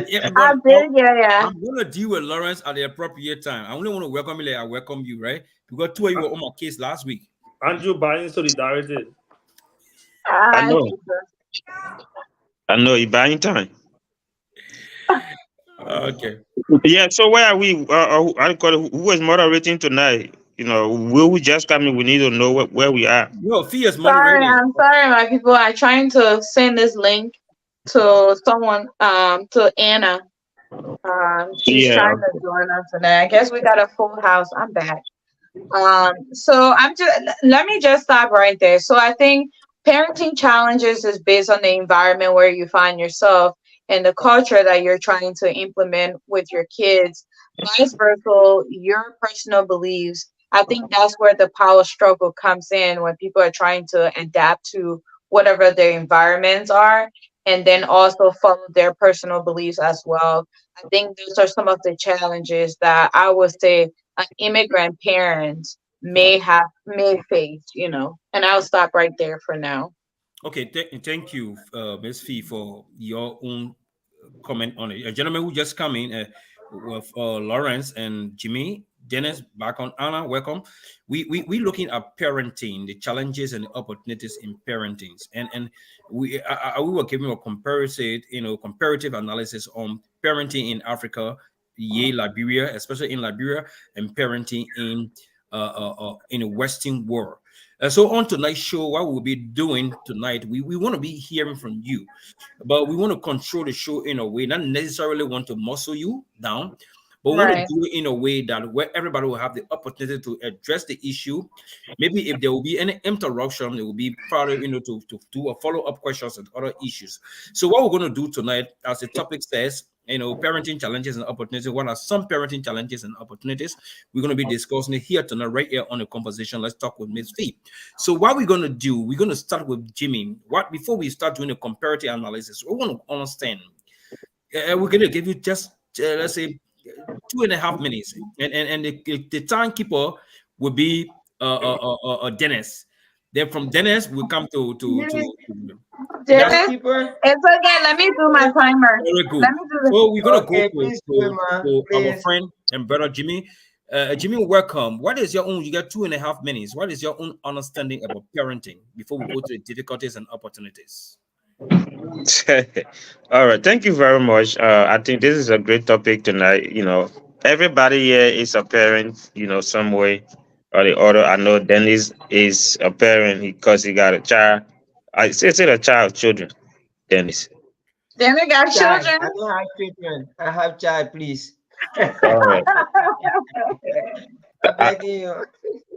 Yeah, I but did, yeah, yeah. I'm gonna deal with Lawrence at the appropriate time. I only want to welcome you like I welcome you, right? Because two of you were on my case last week. Andrew buying solidarity. I know. Jesus. I know. You buying time. Okay. Yeah. So where are we? I call it, who is moderating tonight? You know, will we just come in? We need to know where we are. Yo, Fee is Sorry, moderating. I'm sorry, my people. I'm trying to send this link to someone, to Anna. She's Yeah. trying to join us today. I guess we got a full house. I'm back. So I'm just let me just stop right there. So I think parenting challenges is based on the environment where you find yourself and the culture that you're trying to implement with your kids. Vice versa, your personal beliefs. I think that's where the power struggle comes in when people are trying to adapt to whatever their environments are and then also follow their personal beliefs as well. I think those are some of the challenges that I would say immigrant parents may face, you know. And I'll stop right there for now. Okay, thank you, Miss Fee, for your own comment on it. A gentleman who just come in with Lawrence and Jimmy, Dennis, back on Anna, welcome. We looking at parenting, the challenges and the opportunities in parenting, and we were giving a comparative analysis on parenting in Africa, Liberia, especially in Liberia, and parenting in the Western world. So on tonight's show, what we'll be doing tonight, we want to be hearing from you, but we want to control the show in a way, not necessarily want to muscle you down, but we want to Right. do it in a way that where everybody will have the opportunity to address the issue. Maybe if there will be any interruption, it will be probably to do a follow-up questions and other issues. So what we're going to do tonight, as the topic says, parenting challenges and opportunities. What are some parenting challenges and opportunities? We're going to be discussing it here tonight, right here on the conversation. Let's talk with Ms. V. So what we're going to do, we're going to start with Jimmy. What before we start doing a comparative analysis, we want to understand. We're going to give you just let's say 2.5 minutes, and the timekeeper will be Dennis. Then from Dennis, we'll come to Dennis, Timekeeper. it's okay. Let me do my timer. very good. Let me do the. So we're gonna Okay, go please do it, man. to our Please. friend and brother Jimmy. Jimmy, welcome. What is your own? You got 2.5 minutes. What is your own understanding about parenting before we go to the difficulties and opportunities? All right, thank you very much. I think this is a great topic tonight. Everybody here is a parent, some way or the other. I know Dennis is a parent because he got a child. I say a child, children. Dennis. Dennis got Child. children. I don't have children. I have child, please. All right. I'm I, begging you.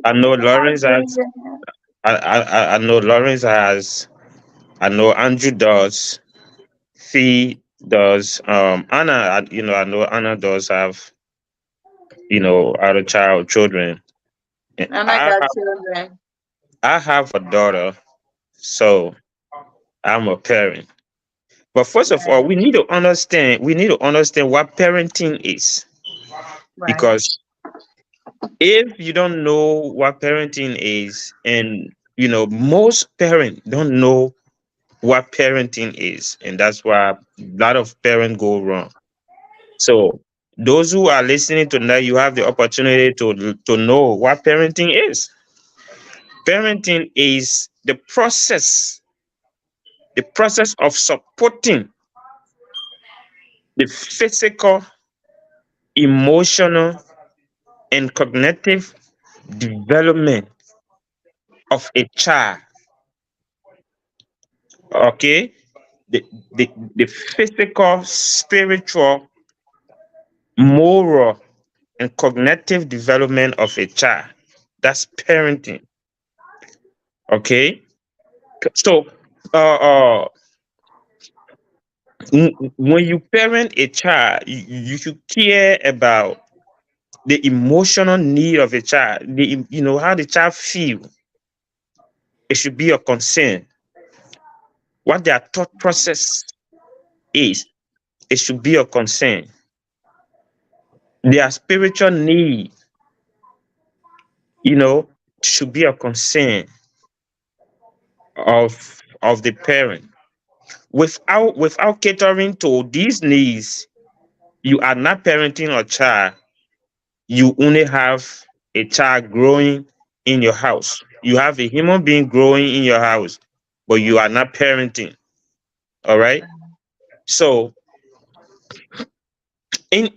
I know Lawrence has. I know Lawrence has. I know Andrew does. Fee does. Anna. I know Anna does have. Other children. And And I got children. I have a daughter, so I'm a parent. But first of all, we need to understand. We need to understand what parenting is, Right. because if you don't know what parenting is, and most parents don't know what parenting is, and that's why a lot of parents go wrong. So those who are listening tonight, you have the opportunity to know what parenting is. Parenting is the process of supporting the physical, emotional, and cognitive development of a child. Okay, the physical, spiritual, moral, and cognitive development of a child. That's parenting. Okay, so uh, when you parent a child, you should care about the emotional need of a child. How the child feel. It should be a concern. What their thought process is, it should be a concern. Their spiritual need, should be a concern of the parent. Without catering to these needs, you are not parenting a child. You only have a child growing in your house. You have a human being growing in your house, but you are not parenting. All right. So in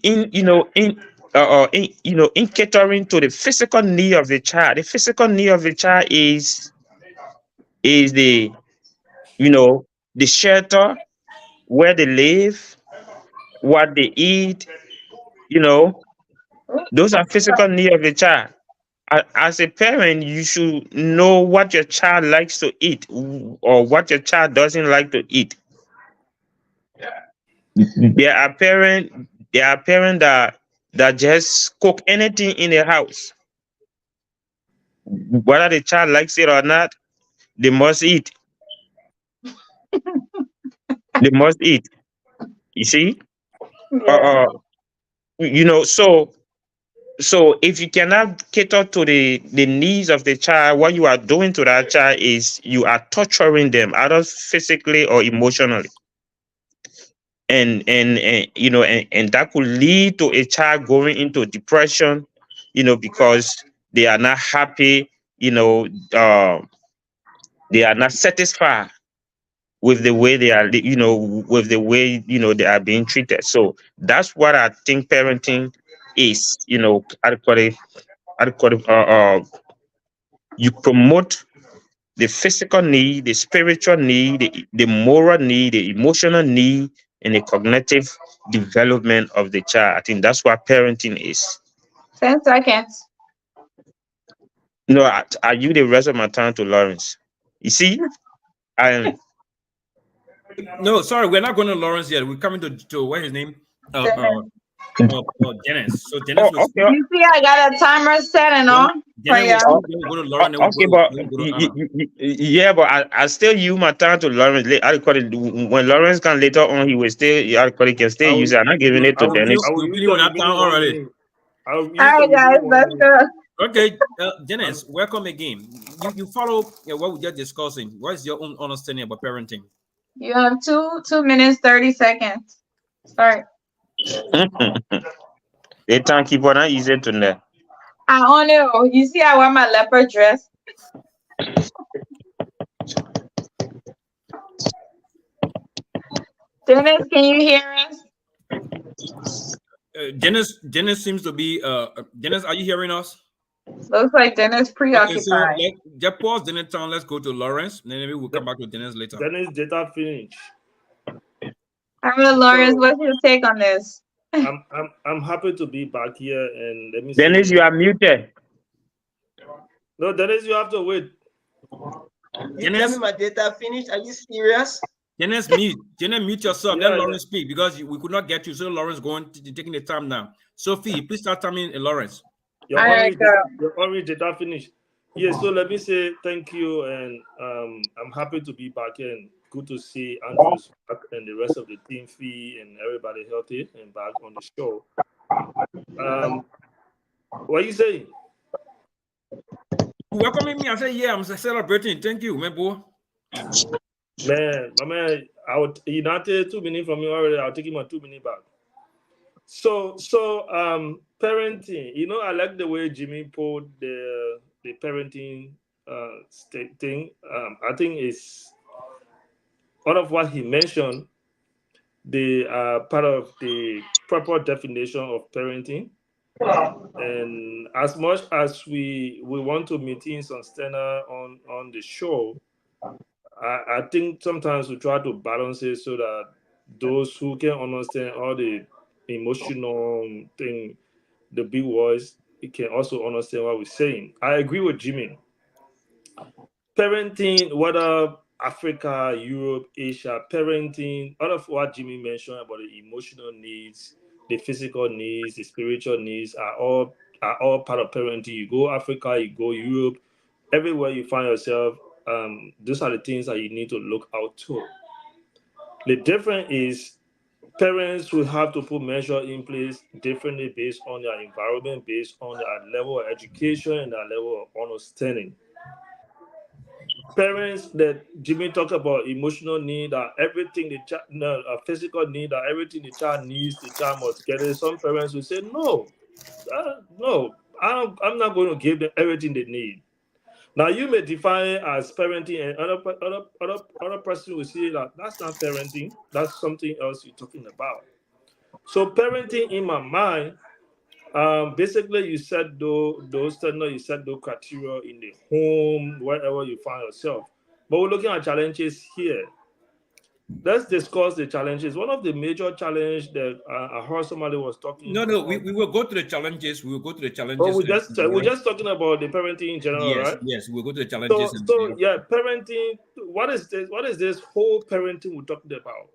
catering to the physical need of the child, the physical need of the child is the shelter, where they live, what they eat. Those are physical need of the child. As a parent, you should know what your child likes to eat or what your child doesn't like to eat. There are parents. There are parents that just cook anything in the house, whether the child likes it or not. They must eat. They must eat. You see, Yeah. uh, so if you cannot cater to the needs of the child, what you are doing to that child is you are torturing them, either physically or emotionally, and that could lead to a child going into depression, because they are not happy, they are not satisfied with the way they are, with the way, they are being treated. So that's what I think parenting is, I call it, you promote the physical need, the spiritual need, the moral need, the emotional need, and the cognitive development of the child. I think that's what parenting is. 10 seconds. No, I use the rest of my time to Lawrence. You see, I No, sorry, we're not going to Lawrence yet. We're coming to what his name? Dennis. So Dennis was. okay. You see, I got a timer set and all. Dennis was going to go to Lawrence. Okay, but yeah, but I still use my time to Lawrence. I call it when Lawrence can later on. He will still. I call it can still use it. I'm not giving it to Dennis. Already. All right, guys, let's go. Okay, Dennis, welcome again. You follow what we just discussing. What is your own understanding about parenting? You have 2 minutes 30 seconds. Start. They can't keep on easy to know. I don't know. You see, I wear my leopard dress. Dennis, can you hear us? Dennis seems to be. Dennis, are you hearing us? Looks like Dennis preoccupied. Okay, so just pause Dennis town. Let's go to Lawrence. Then maybe we'll come back to Dennis later. Dennis data finish. All right, Lawrence, what's your take on this? I'm happy to be back here, and let me. Dennis, you are muted. No, Dennis, you have to wait. You tell me my data finished? Are you serious? Dennis, mute yourself. Yeah, Let Lawrence speak because we could not get you. So Lawrence taking the time now. Sophie, please start timing Lawrence. Your orange data finished. Yeah, so let me say thank you, and I'm happy to be back here, and good to see Andrews back and the rest of the team, Fee, and everybody healthy and back on the show. What are you saying? You welcoming me? I say, yeah, I'm celebrating. Thank you, man, boy. Man, my man, you not take 2 minutes from me already. I'll take him my 2 minutes back. So parenting. I like the way Jimmy put the parenting thing. I think it's part of what he mentioned. The part of the proper definition of parenting. And as much as we want to maintain some standard on the show, I think sometimes we try to balance it so that those who can understand all the emotional thing, the big words, it can also understand what we're saying. I agree with Jimmy. Parenting, whether Africa, Europe, Asia, parenting, all of what Jimmy mentioned about the emotional needs, the physical needs, the spiritual needs are all part of parenting. You go Africa, you go Europe, everywhere you find yourself, those are the things that you need to look out to. The difference is parents will have to put measures in place differently based on their environment, based on their level of education and their level of understanding. Parents that Jimmy talked about emotional need, that everything the child, physical need, that everything the child needs, the child must get it. Some parents will say, no, I'm not going to give them everything they need. Now you may define it as parenting, and other person will say that that's not parenting. That's something else you're talking about. So parenting, in my mind, basically you set those standards, you set those criteria in the home, wherever you find yourself. But we're looking at challenges here. Let's discuss the challenges. One of the major challenges that I heard somebody was talking about. No, we will go to the challenges. We will go to the challenges. Oh, we're just talking about the parenting in general, right? Yes, we'll go to the challenges. So yeah, parenting. What is this whole parenting we're talking about?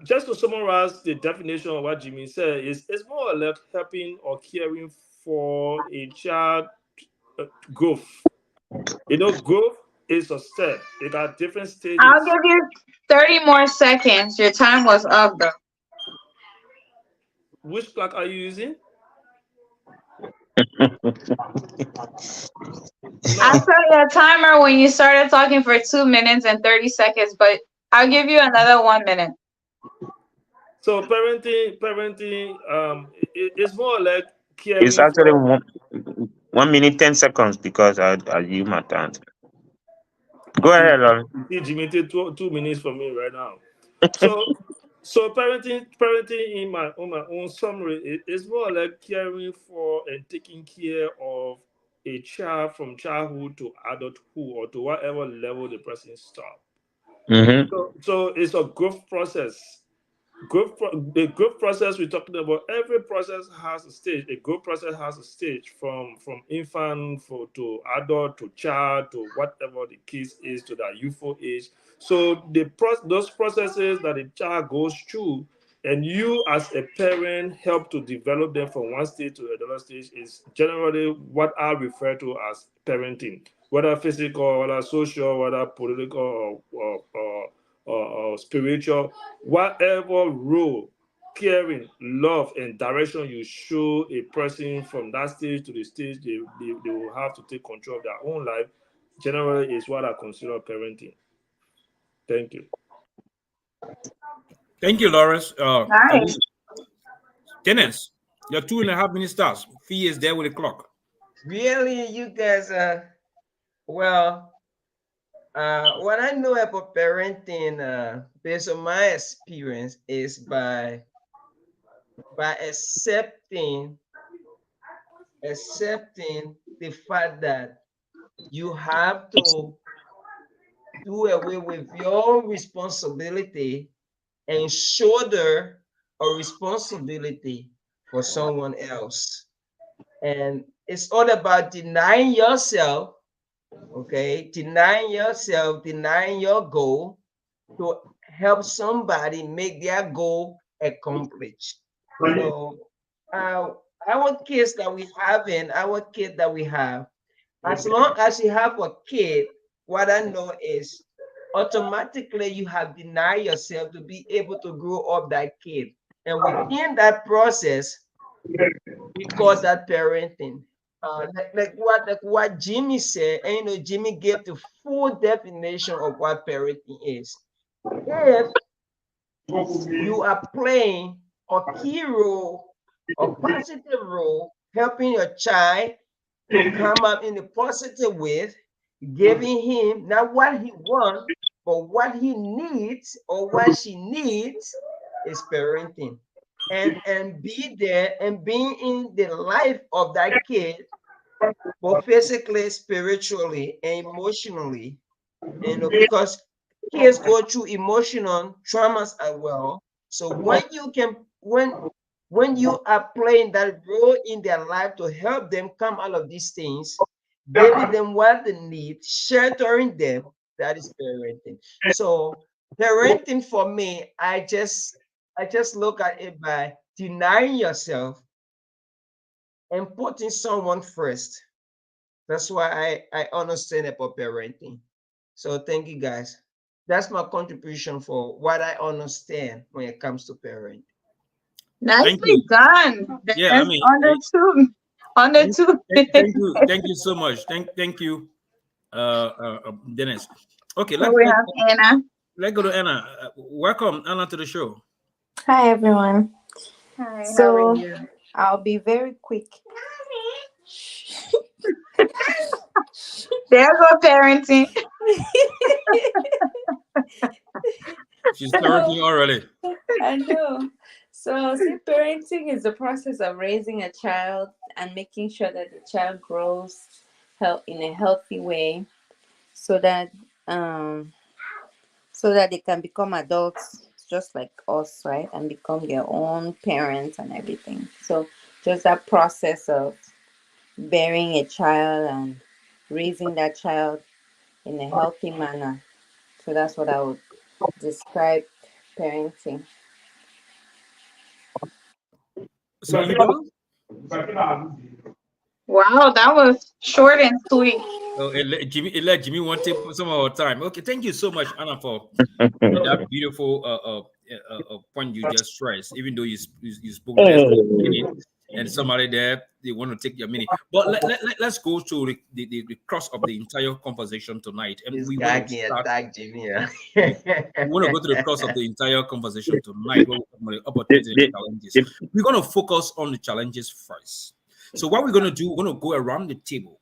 Just to summarize the definition of what Jimmy said, it's more or less helping or caring for a child growth. Growth is a step. It got different stages. I'll give you 30 more seconds. Your time was up, though. Which clock are you using? I set your timer when you started talking for 2 minutes and 30 seconds, but I'll give you another 1 minute. So parenting, it's more like caring It's actually for 1 minute 10 seconds because I use my time. Go ahead, Lauren. Jimmy take 2 minutes for me right now. So parenting in my own summary is more like caring for and taking care of a child from childhood to adulthood or to whatever level the person stop. Mm-hmm. So it's a growth process. The growth process we're talking about, every process has a stage. A growth process has a stage from infant to adult to child to whatever the case is to that youthful age. So those processes that the child goes through, and you as a parent help to develop them from one stage to another stage, is generally what I refer to as parenting, whether physical, whether social, whether political, or spiritual, whatever role, caring, love, and direction you show a person from that stage to the stage they will have to take control of their own life, generally is what I consider parenting. Thank you. Thank you, Lawrence. Nice. Dennis, your 2.5 minute starts. Fee is there with the clock. Really, you guys well, what I know about parenting, based on my experience, is by accepting the fact that you have to do away with your responsibility and shoulder a responsibility for someone else. And it's all about denying yourself, okay? Denying yourself, denying your goal to help somebody make their goal accomplished. So, our kids that we have, as long as you have a kid, what I know is automatically you have denied yourself to be able to grow up that kid. And within that process, we call that parenting. Like what Jimmy said, and Jimmy gave the full definition of what parenting is. If you are playing a key role, a positive role, helping your child to come up in a positive way, giving him not what he wants, but what he needs or what she needs, is parenting. And be there and being in the life of that kid, both physically, spiritually, and emotionally. Because kids go through emotional traumas as well. So when you are playing that role in their life to help them come out of these things, giving them what they need, sheltering them, that is parenting. So parenting for me, I just look at it by denying yourself and putting someone first. That's why I understand about parenting. So thank you guys. That's my contribution for what I understand when it comes to parenting. Thank Nicely you. done. Yeah, I That's mean, under two. Under two. thank you so much. Thank you, Dennis. Okay, So we have Anna. let's go to Anna. Welcome, Anna, to the show. Hi everyone. Hi, how are So you? I'll be very quick. There go parenting. She's parenting already. I know. So see, parenting is the process of raising a child and making sure that the child grows in a healthy way, so that they can become adults just like us, right? And become their own parents and everything. So just that process of bearing a child and raising that child in a healthy manner. So that's what I would describe parenting. So you done? Wow, that was short and sweet. Oh, it let Jimmy want to take some of our time. Okay, thank you so much, Anna, for that beautiful point you just stressed. Even though you spoke less than a minute, and somebody there they want to take your minute. But let's go to the cross of the entire conversation tonight, and This we guy want to can start. attack Jimmy. Huh? We want to go to the cross of the entire conversation tonight. Where we talk about the opportunities and challenges. We're going to focus on the challenges first. So what we're gonna do, we're gonna go around the table.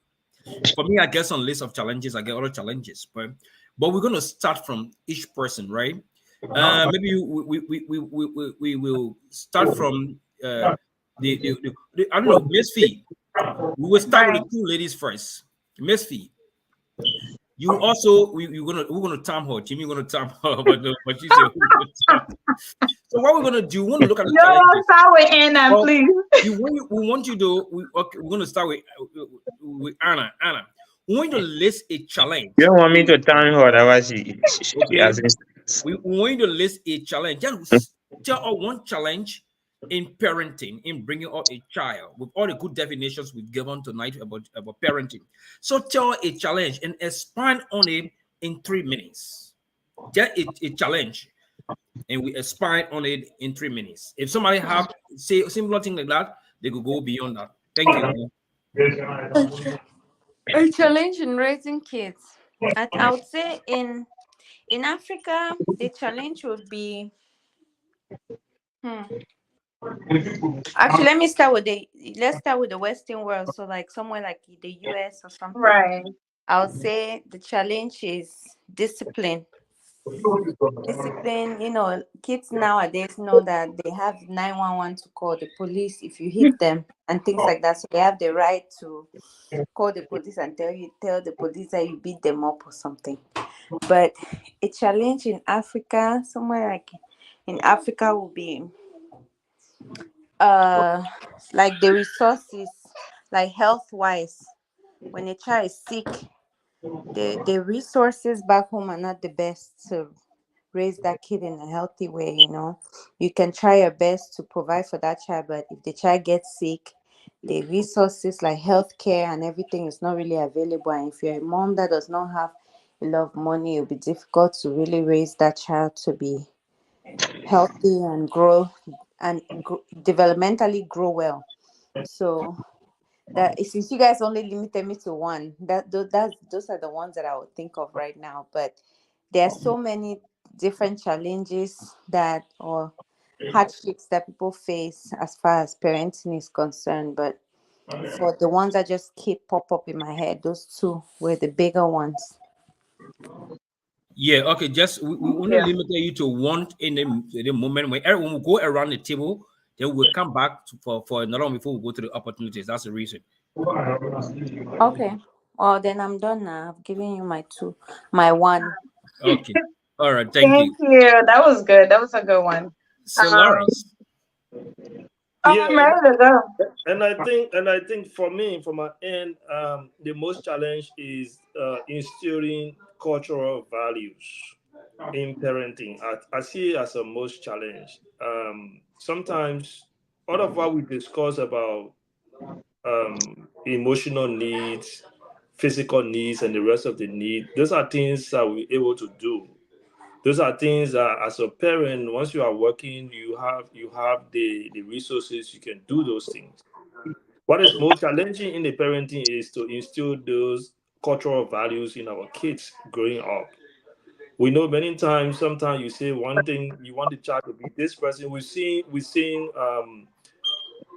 For me, I get some list of challenges. I get other challenges, but we're gonna start from each person, right? Maybe we will start from I don't know, Miss Fee. We will start with Right. the two ladies first. Miss Fee, you also we're gonna time her. Jimmy gonna time her, but she said we're gonna time. So what we're gonna do? We want to look at the No, challenges. start with Anna, Well, please. we want you to. Okay, we're gonna start with Anna. Anna, we want you to list a challenge. You don't want me to thank her. That was she Okay, hasn't. we want you to list a challenge. Just tell us one challenge in parenting, in bringing up a child, with all the good definitions we've given tonight about parenting. So tell a challenge and expand on it in 3 minutes. Just a challenge, and we expand on it in 3 minutes. If somebody have say a similar thing like that, they could go beyond that. Thank you. A challenge in raising kids. I would say in Africa, the challenge would be. Actually, let's start with the Western world. So like somewhere like the US or something. Right. I would say the challenge is discipline. Discipline, kids nowadays know that they have 911 to call the police if you hit them and things like that. So they have the right to call the police and tell the police that you beat them up or something. But a challenge in Africa, somewhere like in Africa, will be like the resources, like health wise. When a child is sick, the resources back home are not the best to raise that kid in a healthy way. You can try your best to provide for that child, but if the child gets sick, the resources like healthcare and everything is not really available. And if you're a mom that does not have a lot of money, it'll be difficult to really raise that child to be healthy and grow and developmentally grow well. So that since you guys only limited me to one, those are the ones that I would think of right now. But there are so many different challenges or hardships that people face as far as parenting is concerned. But for the ones that just keep pop up in my head, those two were the bigger ones. Yeah, okay. Just we only Yeah. limited you to one in the moment when everyone will go around the table, then we'll come back for another one before we go to the opportunities. That's the reason. Okay. Well, then I'm done now. I've given you my one. Okay. All right. Thank Thank you. you. That was good. That was a good one. So Lawrence. Yeah, I'm ready to go. and I think for me, from my end, the most challenge is instilling cultural values in parenting. I see it as a most challenge. Sometimes all of what we discuss about emotional needs, physical needs, and the rest of the need, those are things that we're able to do. Those are things that as a parent, once you are working, you have the resources, you can do those things. What is most challenging in the parenting is to instill those cultural values in our kids growing up. We know many times, sometimes you say one thing, you want the child to be this person. We've seen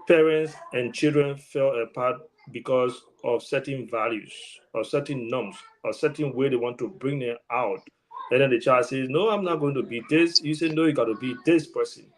parents and children fell apart because of certain values or certain norms or certain way they want to bring them out. And then the child says, "No, I'm not going to be this." You say, "No, you got to be this person."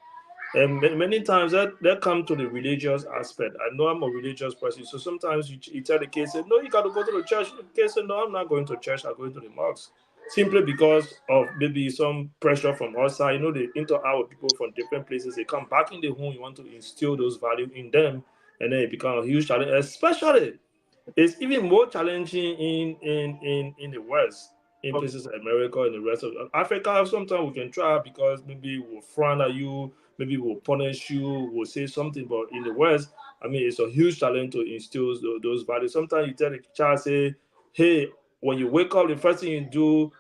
And many times that come to the religious aspect. I know I'm a religious person, so sometimes you tell the kids, say, "No, you got to go to the church." The kids say, "No, I'm not going to church. I'm going to the mosque." Simply because of maybe some pressure from outside. They interact with people from different places. They come back in the home. You want to instill those values in them, and then it becomes a huge challenge. Especially, it's even more challenging in the West, in places like America and the rest of Africa. Sometimes we can try because maybe we'll frown at you, maybe we'll punish you, we'll say something. But in the West, I mean, it's a huge challenge to instill those values. Sometimes you tell the child, say, "Hey, when you wake up, the first thing you do,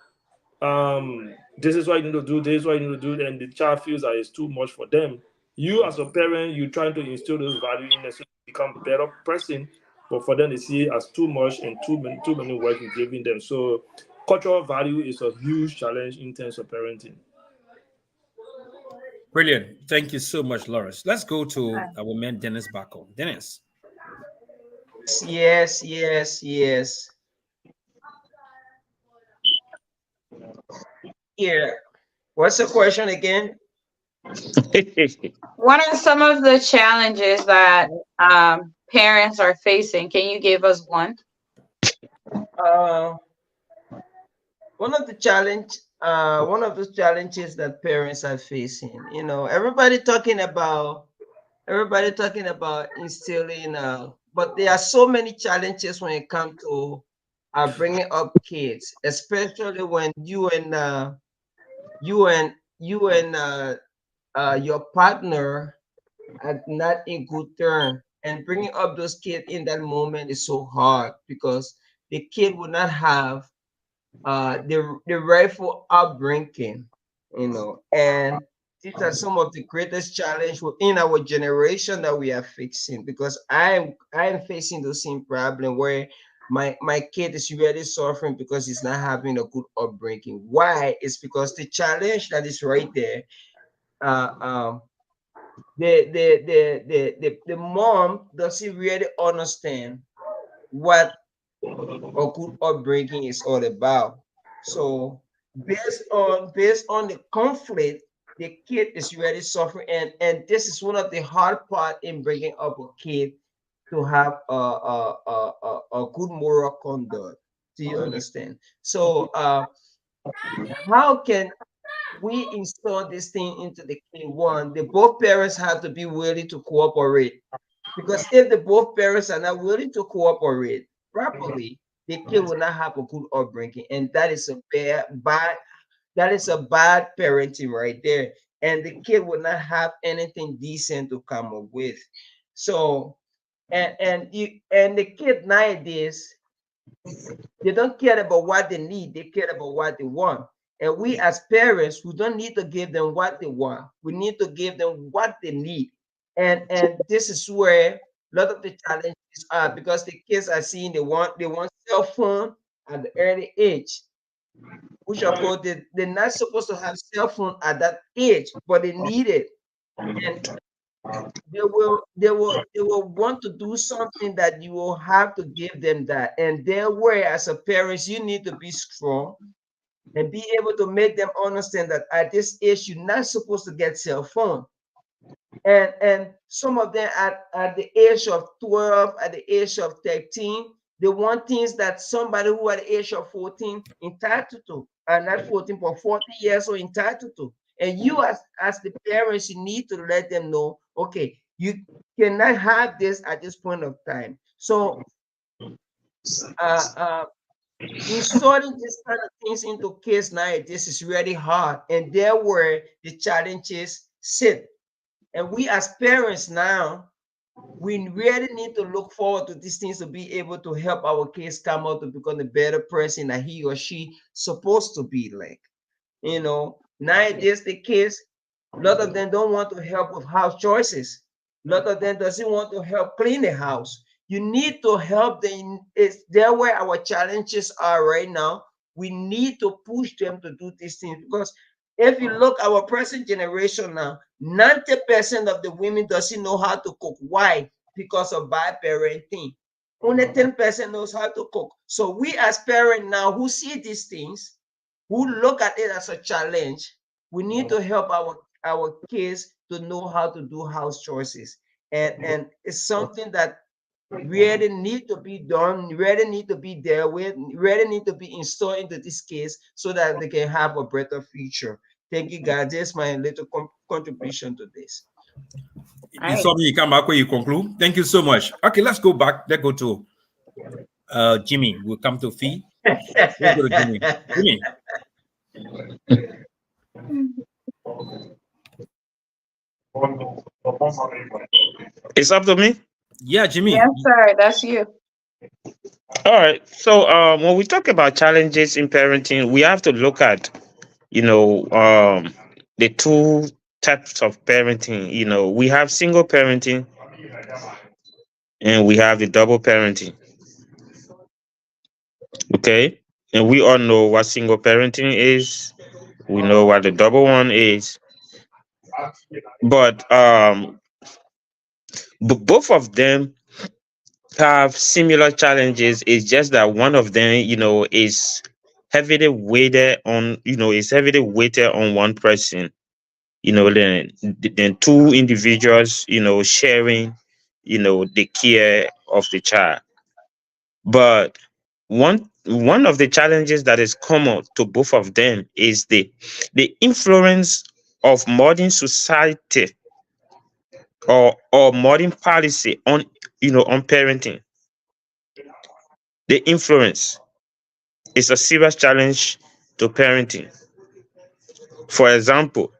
this is what you need to do, this is what you need to do," and the child feels that it's too much for them. You as a parent, you're trying to instill those values in them so they become a better person, but for them they see it as too much and too many work you're giving them. So cultural value is a huge challenge in terms of parenting. Brilliant. Thank you so much, Lawrence. Let's go to our man Dennis Backo. Dennis. Yes, yes, yes. Here, what's the question again? What are some of the challenges that parents are facing? Can you give us one? Uh, one of the one of the challenges that parents are facing. You know, everybody talking about instilling. But there are so many challenges when it comes to bringing up kids, especially when you and your partner are not in good term, and bringing up those kids in that moment is so hard because the kid will not have the rightful upbringing, you know, and these are some of the greatest challenge within our generation that we are fixing, because I am facing the same problem where my kid is really suffering because he's not having a good upbringing. Why? It's because the challenge that is right there. Uh, um, the mom doesn't really understand what a good upbringing is all about. So based on the conflict, the kid is really suffering, and this is one of the hard part in bringing up a kid to have a good moral conduct. Do you understand? So how can we install this thing into the kid? One, the both parents have to be willing to cooperate, because if the both parents are not willing to cooperate properly, the kid will not have a good upbringing, and that is a bad parenting right there. And the kid will not have anything decent to come up with. So, and the kid nowadays, they don't care about what they need, they care about what they want. And we as parents, we don't need to give them what they want. We need to give them what they need. And this is where a lot of the challenges are, because the kids are seeing they want cell phone at the early age, which of course they're not supposed to have cell phone at that age, but they need it. And they will want to do something that you will have to give them that. And there where as a parent you need to be strong and be able to make them understand that at this age you're not supposed to get cell phone. And some of them at the age of 12, at the age of 13, they want things that somebody who at the age of 14 entitled to, and not 14 but 40 years old entitled to. And you as the parents, you need to let them know, okay, you cannot have this at this point of time. So uh, uh, installing this kind of things into kids nowadays is really hard, and there where the challenges sit. And we as parents now, we really need to look forward to these things to be able to help our kids come out to become the better person that he or she supposed to be like. You know, nowadays the kids, a lot of them don't want to help with house choices. A lot of them doesn't want to help clean the house. You need to help them. It's there where our challenges are right now. We need to push them to do these things, because if you look our present generation now, 90% of the women doesn't know how to cook. Why? Because of bad parenting. Only 10% knows how to cook. So we as parents now who see these things, who look at it as a challenge, we need to help our kids to know how to do house choices. And it's something that really need to be done, really need to be there with, really need to be installed into this case so that they can have a better future. Thank you, guys. That's my little contribution to this. It's something you come back when you conclude. Thank you so much. Okay, let's go back. Let's go to Jimmy. We'll come to Fee. Let's go to Jimmy. Jimmy. It's up to me. Yeah, Jimmy. Yes, sir. That's you. All right. So when we talk about challenges in parenting, we have to look at, the two types of parenting. We have single parenting and we have the double parenting. Okay. And we all know what single parenting is. We know what the double one is. But both of them have similar challenges. It's just that one of them, is heavily weighted on, one person, than two individuals, sharing, the care of the child. But one of the challenges that is common to both of them is the influence of modern society or modern policy on, on parenting. The influence is a serious challenge to parenting. For example,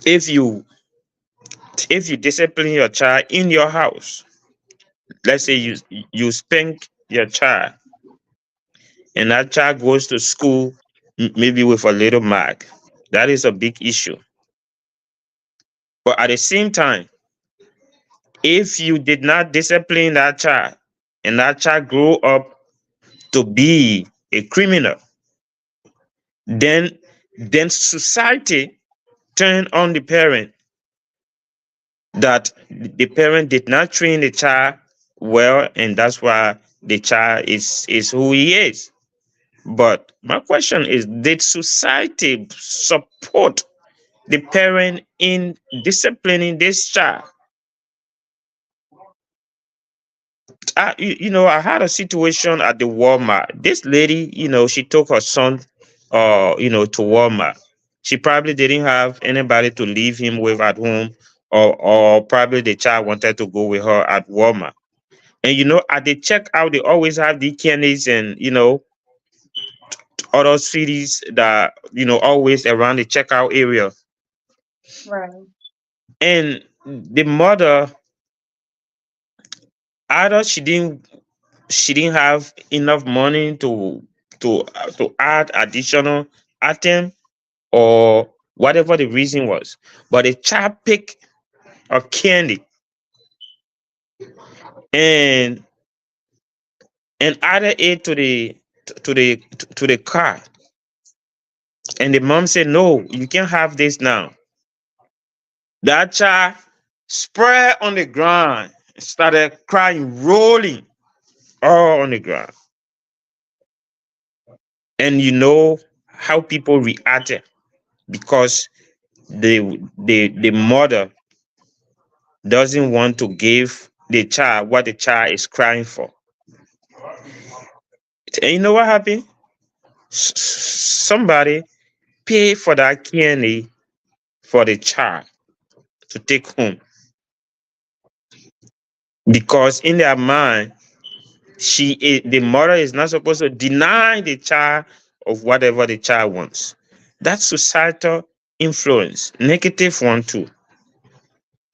if you discipline your child in your house, let's say you spank your child, and that child goes to school maybe with a little mark, that is a big issue. But at the same time, if you did not discipline that child and that child grew up to be a criminal, then society turn on the parent that the parent did not train the child well, and that's why the child is who he is. But my question is, did society support the parent in disciplining this child? I had a situation at the Walmart. This lady, she took her son, to Walmart. She probably didn't have anybody to leave him with at home, or probably the child wanted to go with her at Walmart. And at the checkout, they always have the candies and other cities that always around the checkout area. Right. And the mother, either she didn't have enough money to add additional item, or whatever the reason was, but the child picked a candy and added it to the cart. And the mom said, "No, you can't have this now." That child spread on the ground, started crying, rolling all on the ground. And you know how people reacted, because the mother doesn't want to give the child what the child is crying for. And you know what happened? Somebody paid for that candy for the child to take home, because in their mind, the mother is not supposed to deny the child of whatever the child wants. That's societal influence, negative one too.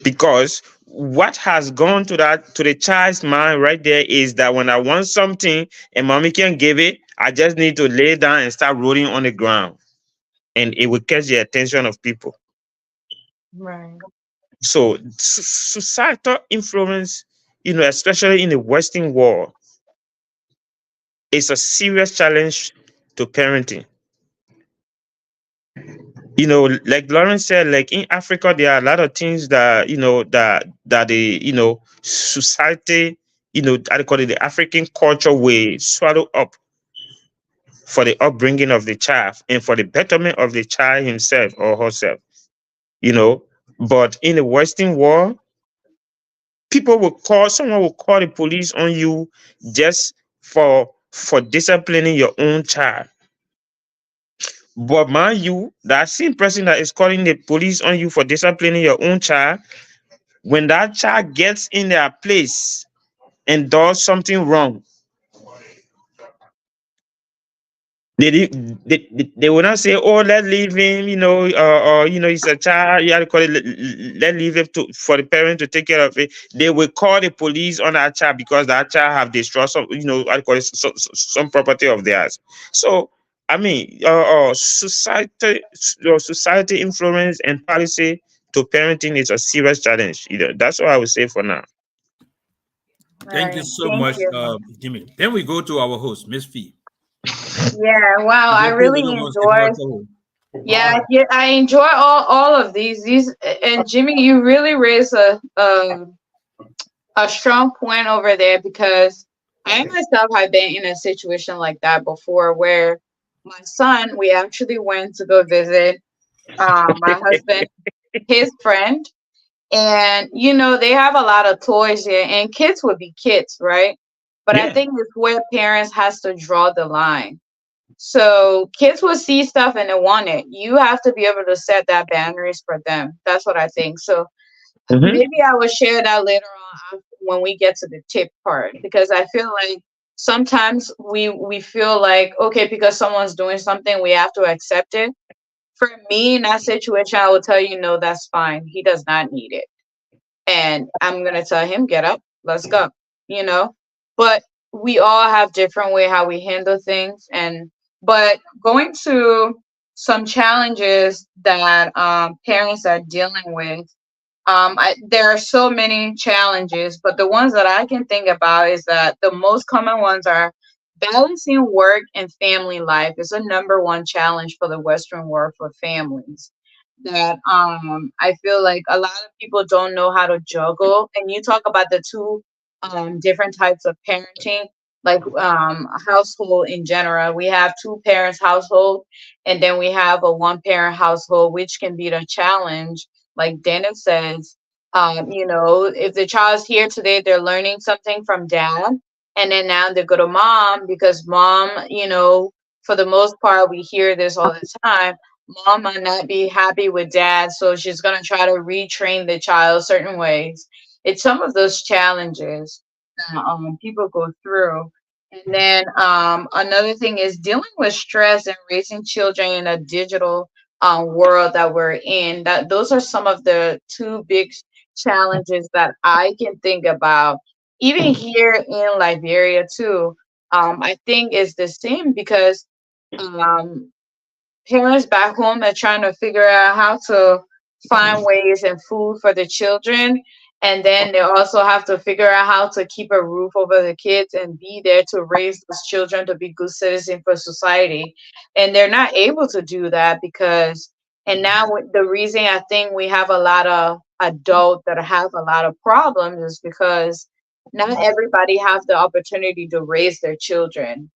Because what has gone to the child's mind right there is that when I want something and mommy can't give it, I just need to lay down and start rolling on the ground, and it will catch the attention of people. Right. So societal influence, especially in the Western world, is a serious challenge to parenting. Like Lawrence said, like in Africa, there are a lot of things that that the society, I call it the African culture, will swallow up for the upbringing of the child and for the betterment of the child himself or herself. But in the Western world, someone will call the police on you just for disciplining your own child. But mind you, that same person that is calling the police on you for disciplining your own child, when that child gets in their place and does something wrong, they will not say, "Oh, let's leave him," or he's a child. You have to call it. Let leave it for the parent to take care of it. They will call the police on that child because that child have destroyed some, I call it some property of theirs. So, I mean, society influence and policy to parenting is a serious challenge. That's what I would say for now. Thank you Right. so Thank much, you. Jimmy. Then we go to our host, Miss Fee. Yeah. Wow. I really enjoy. Yeah, yeah, I enjoy all of these. And Jimmy, you really raise a a strong point over there because I myself have been in a situation like that before where my son, we actually went to go visit my husband, his friend, and they have a lot of toys here, and kids would be kids, right? But I Yeah. think it's where parents has to draw the line. So kids will see stuff and they want it. You have to be able to set that boundaries for them. That's what I think. So Mhm. maybe I will share that later on when we get to the tip part because I feel like sometimes we feel like okay because someone's doing something we have to accept it. For me in that situation, I will tell you no, that's fine. He does not need it, and I'm gonna tell him get up, let's go. You know, but we all have different way how we handle things, and but going to some challenges that parents are dealing with there are so many challenges, but the ones that I can think about is that the most common ones are balancing work and family life is a number one challenge for the Western world for families. That I feel like a lot of people don't know how to juggle. And you talk about the two different types of parenting, like household in general. We have two parents household, and then we have a one parent household, which can be the challenge like Dennis says, if the child's here today, they're learning something from dad, and then now they go to mom because mom, for the most part, we hear this all the time. Mom might not be happy with dad, so she's gonna try to retrain the child certain ways. It's some of those challenges that people go through. And then another thing is dealing with stress and raising children in a digital world that we're in. That those are some of the two big challenges that I can think about. Even here in Liberia too, I think it's the same because um, parents back home are trying to figure out how to find ways and food for the children, and then they also have to figure out how to keep a roof over the kids and be there to raise those children to be good citizens for society, and they're not able to do that because and now the reason I think we have a lot of adults that have a lot of problems is because not everybody have the opportunity to raise their children.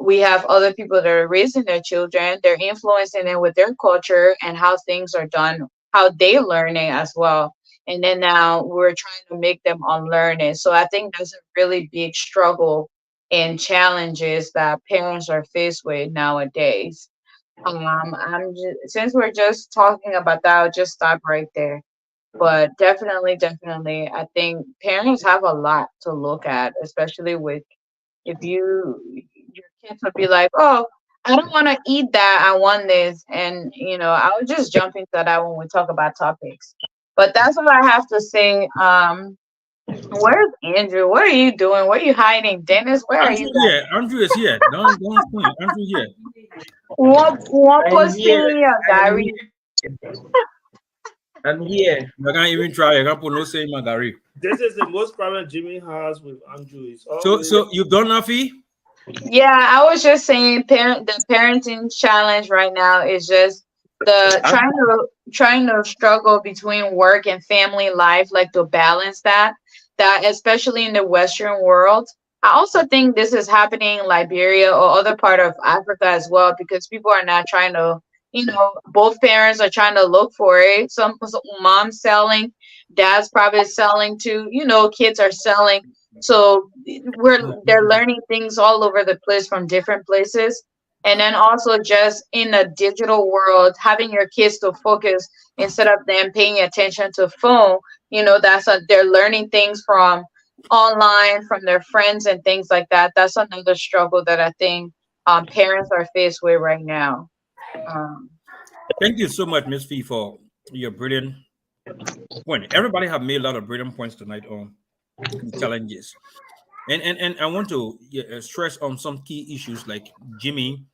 We have other people that are raising their children, they're influencing them with their culture and how things are done, how they learning as well. And then now we're trying to make them unlearn it. So I think that's a really big struggle and challenges that parents are faced with nowadays. Since we're just talking about that, I'll just stop right there. But definitely, I think parents have a lot to look at, especially with if your kids would be like, "Oh, I don't want to eat that. I want this," and I'll just jump into that when we talk about topics. But that's what I have to say. Where's Andrew? What are you doing? Where are you hiding? Dennis, where are Andrew you guys? here. Andrew is here. Don't point. Andrew here. One I'm here. posting your I'm Gary. here. I'm here. I can't even try. I can't put no say Magari. This is the most problem Jimmy has with Andrew. Is So always so you've done Nafi? Yeah, I was just saying the parenting challenge right now is just the I- trying to struggle between work and family life, like to balance that especially in the Western world. I also think this is happening in Liberia or other part of Africa as well because people are not trying to, both parents are trying to look for it. Some mom's selling, dad's probably selling too, kids are selling. So they're learning things all over the place from different places. And then also just in a digital world, having your kids to focus instead of them paying attention to phone, they're learning things from online, from their friends and things like that. That's another struggle that I think parents are faced with right now. Um, Thank you so much, Miss Fee, for your brilliant point. Everybody have made a lot of brilliant points tonight on the challenges. And I want to stress on some key issues like Jimmy,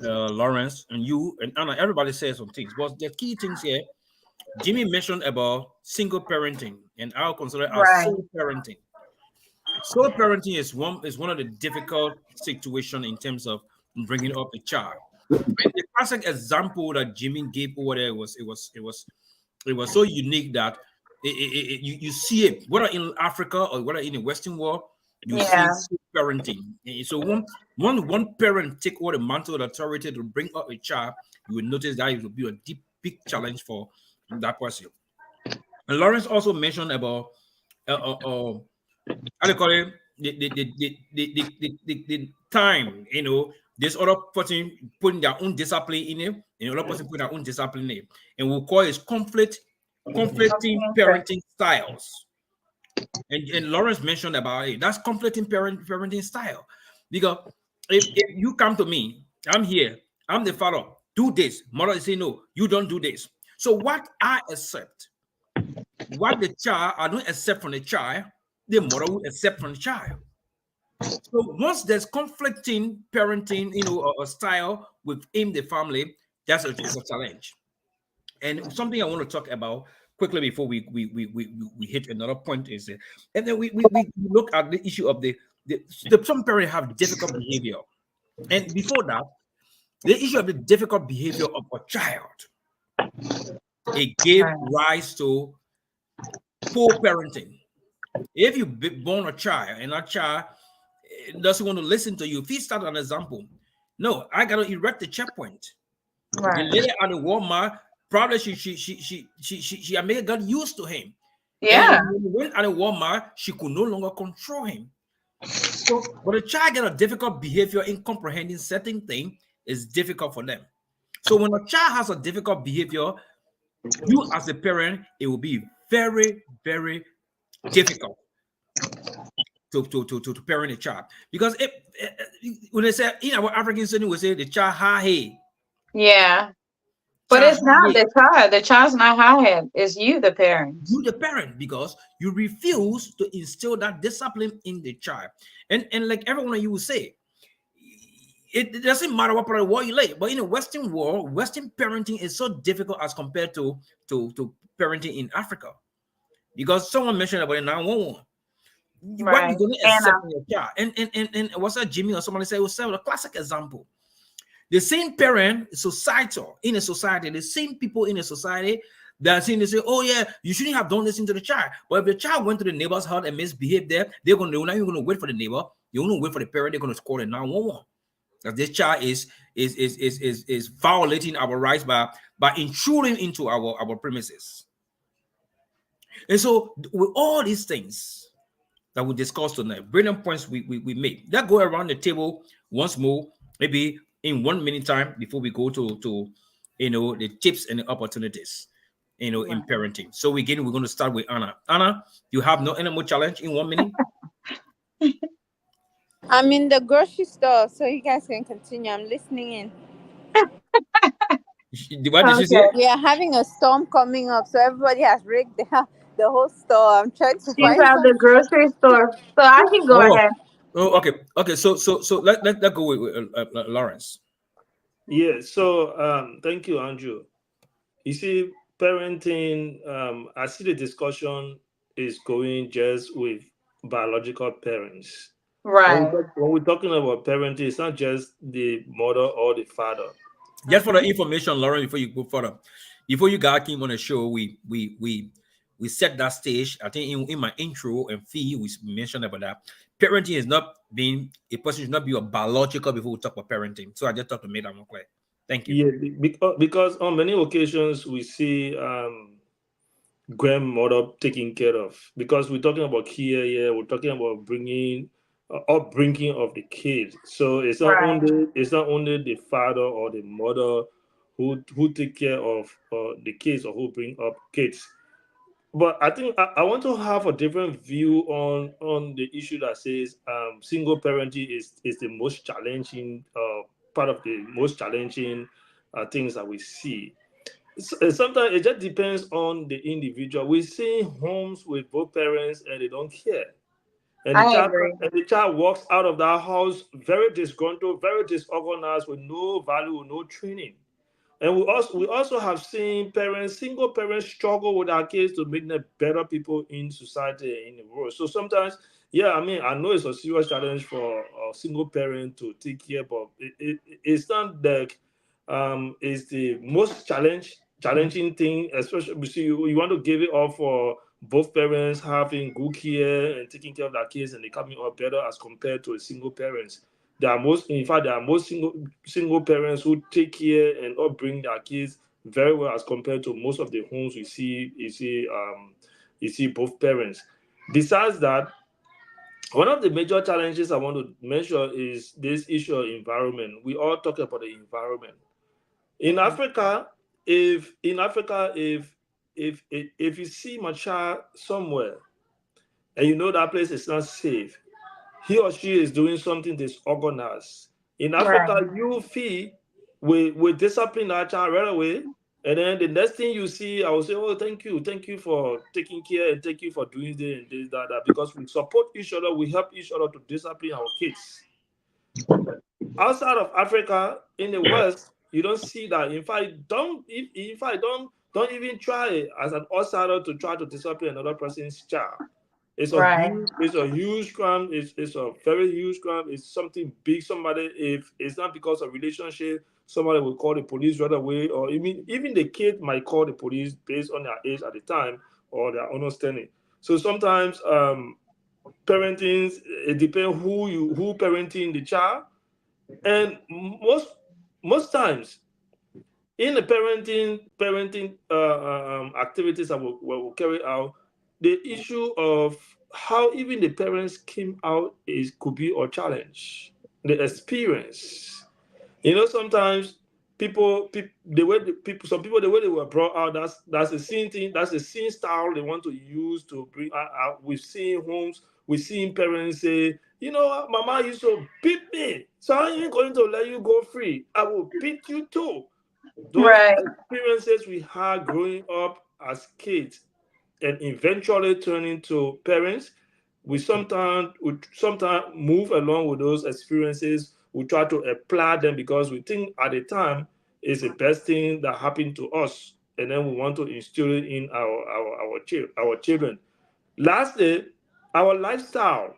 Lawrence, and you and Anna. Everybody says some things, but the key things here. Jimmy mentioned about single parenting, and I'll consider it as right. sole parenting. Sole parenting is one of the difficult situation in terms of bringing up a child. And the classic example that Jimmy gave over there was it was so unique that You see it whether in Africa or whether in the Western world. You see Yeah. parenting. So one parent take all the mantle of authority to bring up a child, you will notice that it will be a deep big challenge for that person. And Lawrence also mentioned about how do you call it, the time, this other person putting their own discipline in it, and the other person putting their own discipline in it, and we'll call it conflicting Okay. parenting styles. And Lawrence mentioned about it. That's conflicting parenting style. Because if you come to me, I'm here, I'm the father, do this. Mother is saying, no, you don't do this. So what I accept, what the child, I don't accept from the child, the mother will accept from the child. So once there's conflicting parenting, a style within the family, it's a challenge. And something I want to talk about quickly before we hit another point is, and then we look at the issue of the some parents have difficult behavior, and before that, the issue of the difficult behavior of a child, it gave Right. rise to poor parenting. If you born a child and that child doesn't want to listen to you, if he start an example, no, I gotta erect the checkpoint. The Right. lady at the Walmart, probably she may got used to him. Yeah. And when he went at the Walmart, she could no longer control him. So, but a child get a difficult behavior in comprehending certain things is difficult for them. So when a child has a difficult behavior, you as a parent, it will be very, very difficult to parent a child. Because when they say in our African setting, we say the child high head. Yeah. But Child it's not high head. the child. The child's not high head. It's you, the parent. You the parent, because you refuse to instill that discipline in the child. And like everyone of you will say, it doesn't matter what part of the world you live, but in the Western world, Western parenting is so difficult as compared to parenting in Africa. Because someone mentioned about it 911. What Right. you're going to Anna. accept in your child. And what's that, Jimmy or somebody say, was a classic example. The same parent, societal, in a society, the same people in a society that are saying, they say, oh yeah, you shouldn't have done this into the child. But if the child went to the neighbor's house and misbehaved there, they're not even going to wait for the neighbor. They're going to wait for the parent. They're going to call the 911. That this child is violating our rights by intruding into our premises. And so with all these things that we discussed tonight, brilliant points we made, that go around the table once more, maybe in 1 minute time before we go to the tips and the opportunities in parenting. So we're going to start with Anna. Anna, you have no animal challenge in 1 minute? I'm in the grocery store, so you guys can continue. I'm listening in. What did you say? We are having a storm coming up, so everybody has rigged the whole store. I'm trying to She's find at the grocery store. So I can go ahead. Oh, okay. So let go with Lawrence. Yeah. So thank you, Andrew. You see, parenting. I see the discussion is going just with biological parents. Right. When we're talking about parenting, it's not just the mother or the father. Just for the information, Lauren, before you go further, before you guys came on the show, we set that stage. I think in my intro and fee, we mentioned about that. Parenting is not being a person should not be a biological before we talk about parenting. So I just thought to make that more clear. Thank you. Yeah, because on many occasions we see grandmother taking care of, because we're talking about care here, we're talking about bringing upbringing of the kids. So it's not Right. only the father or the mother who take care of the kids or who bring up kids. But I think I want to have a different view on the issue that says single parenting is the most challenging part of the most challenging things that we see. Sometimes it just depends on the individual. We see homes with both parents and they don't care, and I agree. the child walks out of that house very disgruntled, very disorganized, with no value, no training. And we also have seen single parents struggle with our kids to make them better people in society and in the world. So sometimes, yeah, I mean, I know it's a serious challenge for a single parent to take care, but it's not like it's the most challenging thing, especially you want to give it up both parents having good care and taking care of their kids, and they coming up better as compared to a single parents. In fact, there are most single parents who take care and upbring their kids very well as compared to most of the homes we see. You see both parents. Besides that, one of the major challenges I want to mention is this issue of environment. We all talk about the environment. In Africa, if you see my child somewhere and you know that place is not safe, he or she is doing something disorganized. In Africa, you feel we discipline that child right away. And then the next thing you see, I will say, oh, thank you for taking care and thank you for doing this and this, that, because we support each other, we help each other to discipline our kids. Outside of Africa, in the West, you don't see that. In fact, don't even try as an outsider to try to discipline another person's child. It's a huge crime. It's a very huge crime. It's something big. Somebody, if it's not because of relationship, somebody will call the police right away, or even the kid might call the police based on their age at the time or their understanding. So sometimes parenting, it depends who parenting the child, and most times in the parenting activities that we'll carry out, the issue of how even the parents came out could be a challenge. The experience, sometimes some people the way they were brought out, that's the same thing, that's the same style they want to use to bring out. We've seen homes, we've seen parents say, you know what, mama used to beat me, so I ain't going to let you go free. I will beat you too. Those experiences we had growing up as kids and eventually turning to parents, we sometimes move along with those experiences. We try to apply them because we think at the time it's the best thing that happened to us, and then we want to instill it in our children. Lastly, our lifestyle.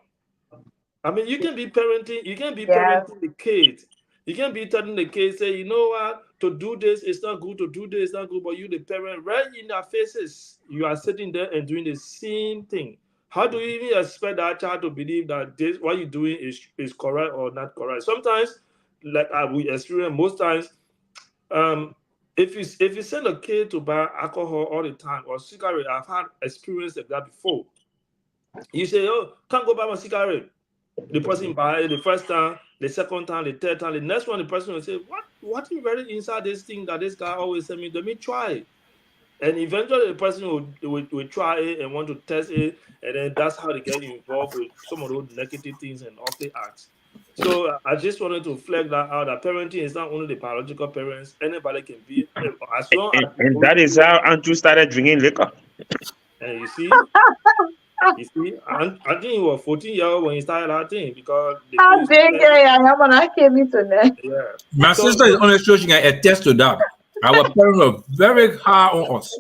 I mean, you can be parenting the kids. You can be telling the kids, say, you know what, to do this, it's not good, to do this, it's not good, but you, the parent, right in their faces, you are sitting there and doing the same thing. How do you even expect that child to believe that this, what you're doing is correct or not correct? Sometimes, like we experience most times, if you send a kid to buy alcohol all the time or cigarette, I've had experience like that before. You say, oh, can't go buy my cigarette. The person buy it the first time, the second time, the third time, the next one, the person will say, what is really inside this thing that this guy always send me? Let me try it. And eventually the person will try it and want to test it, and then that's how they get involved with some of those negative things and off the acts. So I just wanted to flag that out, that parenting is not only the biological parents, anybody can be, as long as And that is how Andrew started drinking liquor. and you see, I think he was 14 years when he started that thing because How big I am when I came into that. yeah. My sister is on the show. She can attest to that. Our parents were very hard on us.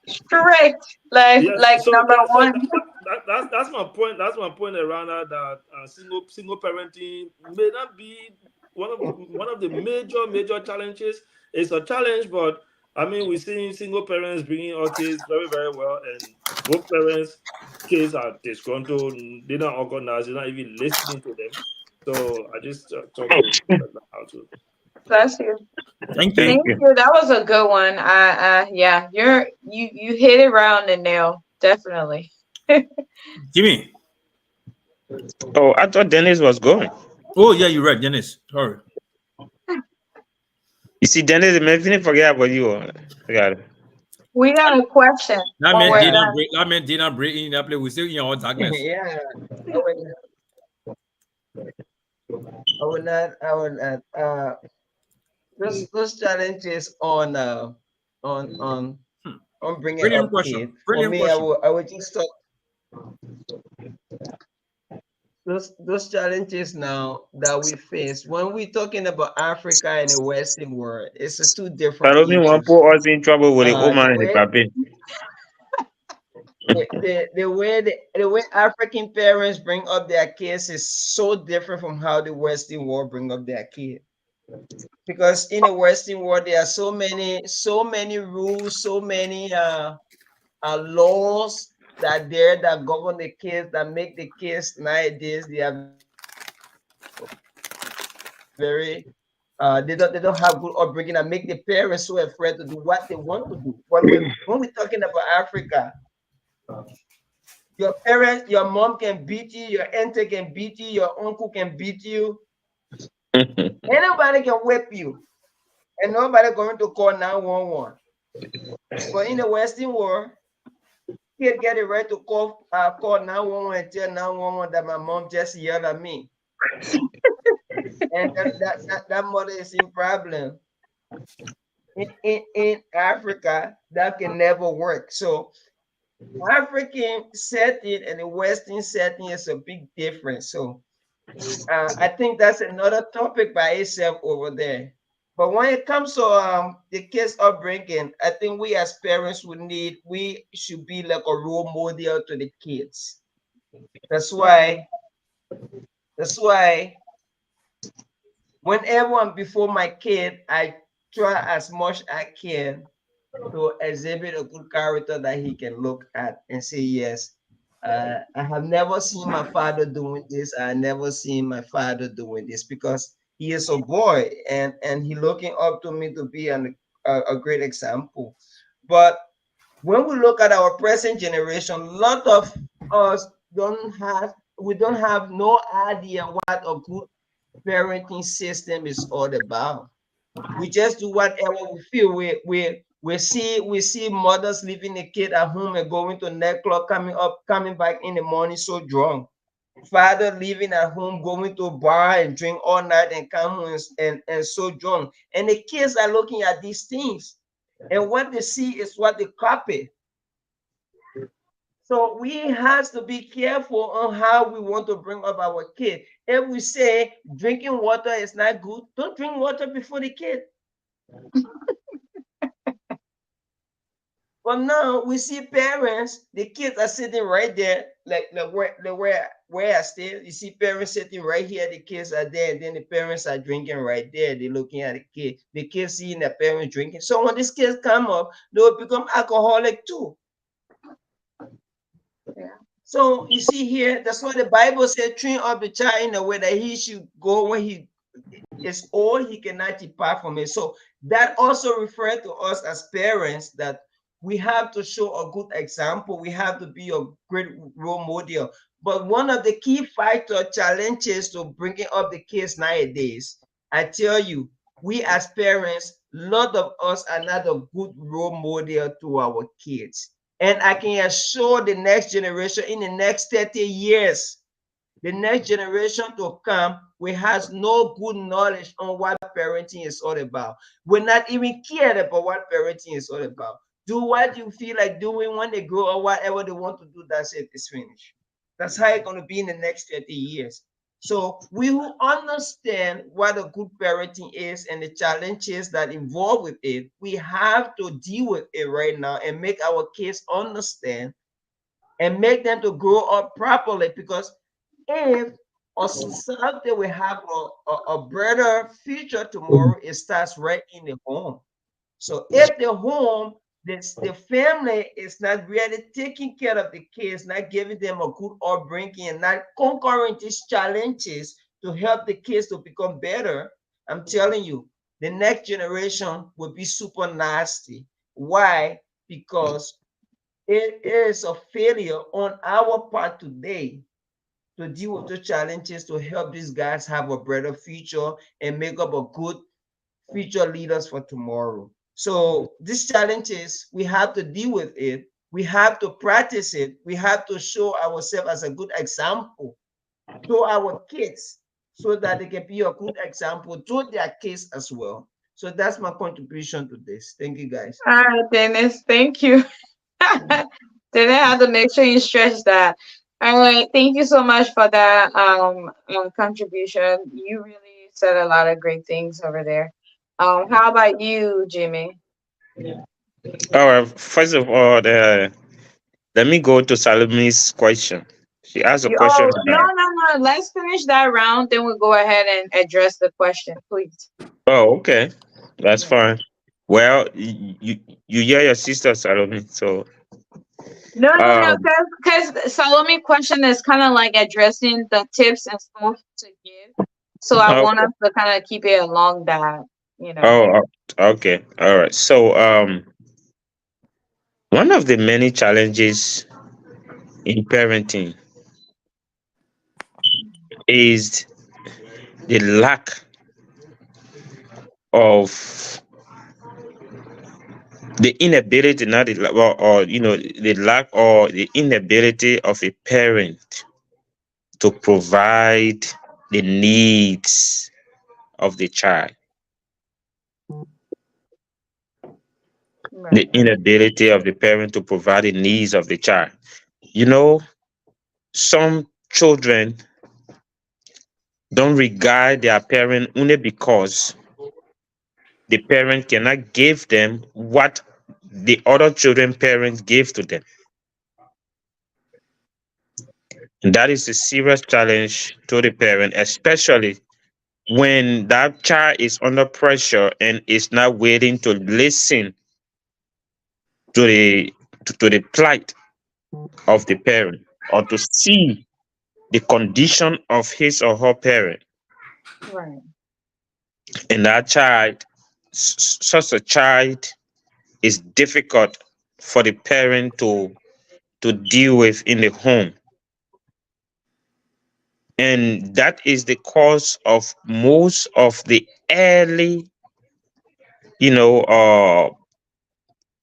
Strict, number one. That's my point. That's my point around that single parenting may not be one of the major challenges. It's a challenge, but I mean, we're seeing single parents bringing our kids very, very well, and both parents' kids are disgruntled. They're not organized. They're not even listening to them. So I just thought to how to. Bless you. Thank you. Thank you. That was a good one. Yeah, you hit it round the nail, definitely. Jimmy. Oh, I thought Dennis was going. Oh yeah, you're right, Dennis. Sorry. You see, Dennis, didn't forget about you. I got it. We got a question. That meant dinner break in that place. We still in our darkness. Yeah. I would not. Those challenges on bringing Brilliant up question. kids. Brilliant For me, question. I would just talk those challenges now that we face when we're talking about Africa and the Western world. It's two different I don't want to put us in trouble with the old man and the campaign. The way African parents bring up their kids is so different from how the Western world bring up their kids. Because in the Western world, there are so many rules, so many laws that there that govern the kids, that make the kids nowadays. They are very they don't have good upbringing and make the parents so afraid to do what they want to do. When we're talking about Africa, your parents, your mom can beat you, your auntie can beat you, your uncle can beat you, anybody can whip you, and nobody going to call 911. But in the Western world, kid get it right to call 911 and tell 911 that my mom just yelled at me. And that mother is in problem. In Africa, that can never work. So African setting and the Western setting is a big difference. So I think that's another topic by itself over there. But when it comes to the kids upbringing, I think we as parents we should be like a role model to the kids. That's why whenever I'm before my kid, I try as much I can to exhibit a good character that he can look at and say, yes, I have never seen my father doing this. I never seen my father doing this, because he is a boy and he looking up to me to be a great example. But when we look at our present generation, a lot of us don't have no idea what a good parenting system is all about. We just do whatever we feel. We see mothers leaving a kid at home and going to nightclub, coming back in the morning so drunk. Father leaving at home, going to a bar and drink all night and come home and so drunk. And the kids are looking at these things, and what they see is what they copy. So we have to be careful on how we want to bring up our kid. If we say drinking water is not good, don't drink water before the kid. But now we see parents, the kids are sitting right there, like where I stay. You see parents sitting right here, the kids are there, and then the parents are drinking right there. They're looking at the kid. The kids seeing the parents drinking. So when these kids come up, they will become alcoholic too. Yeah. So you see here, that's why the Bible said, train up the child in a way that he should go when he is old, he cannot depart from it. So that also refers to us as parents, that we have to show a good example. We have to be a great role model. But one of the key factor challenges to bringing up the kids nowadays, I tell you, we as parents, a lot of us are not a good role model to our kids. And I can assure the next generation, in the next 30 years, the next generation to come, we has no good knowledge on what parenting is all about. We're not even cared about what parenting is all about. Do what you feel like doing when they grow or whatever they want to do, that's it, it's finished. That's how it's going to be in the next 30 years. So we who understand what a good parenting is and the challenges that involve with it, we have to deal with it right now and make our kids understand and make them to grow up properly. Because if a society will have a brighter future tomorrow, it starts right in the home. So if the home, the family is not really taking care of the kids, not giving them a good upbringing, and not conquering these challenges to help the kids to become better, I'm telling you, the next generation will be super nasty. Why? Because it is a failure on our part today to deal with the challenges to help these guys have a better future and make up a good future leaders for tomorrow. So these challenges, we have to deal with it. We have to practice it. We have to show ourselves as a good example to our kids so that they can be a good example to their kids as well. So that's my contribution to this. Thank you, guys. All right, Dennis, thank you. Then I have to make sure you stretch that. All right, thank you so much for that contribution. You really said a lot of great things over there. How about you, Jimmy? All right. First of all, let me go to Salome's question. She asked a question Oh, no, about. no, no. Let's finish that round, then we'll go ahead and address the question, please. Oh, okay, that's Yeah. fine. Well, you hear your sister, Salome. So No, Um, because Salome question is kind of like addressing the tips and stuff to give. So I want okay. us to kind of keep it along that, you know. Oh, okay. All right. So, one of the many challenges in parenting is the lack of the inability, not the, or the lack or the inability of a parent to provide the needs of the child. The Right. inability of the parent to provide the needs of the child. You know, some children don't regard their parent only because the parent cannot give them what the other children parents gave to them. And that is a serious challenge to the parent, especially when that child is under pressure and is not willing to listen to the plight of the parent, or to see the condition of his or her parent. Right. And that child, such a child, is difficult for the parent to deal with in the home. And that is the cause of most of the early,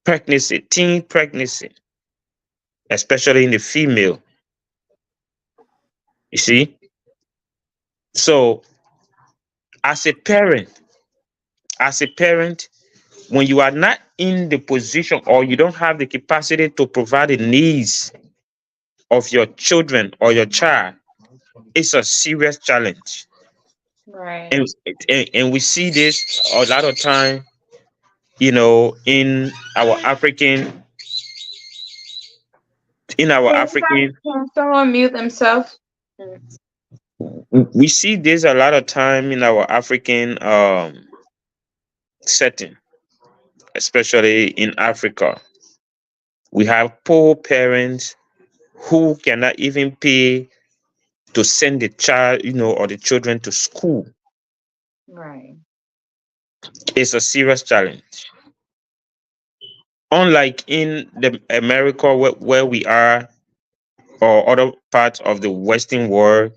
pregnancy, teen pregnancy, especially in the female. You see? So, as a parent, as a parent, when you are not in the position or you don't have the capacity to provide the needs of your children or your child, it's a serious challenge. Right. And we see this a lot of time, in our African, in our African, Can someone mute themselves? we see this a lot of time in our African setting, especially in Africa. We have poor parents who cannot even pay to send the child, or the children to school. Right. It's a serious challenge. Unlike in the America where we are, or other parts of the Western world,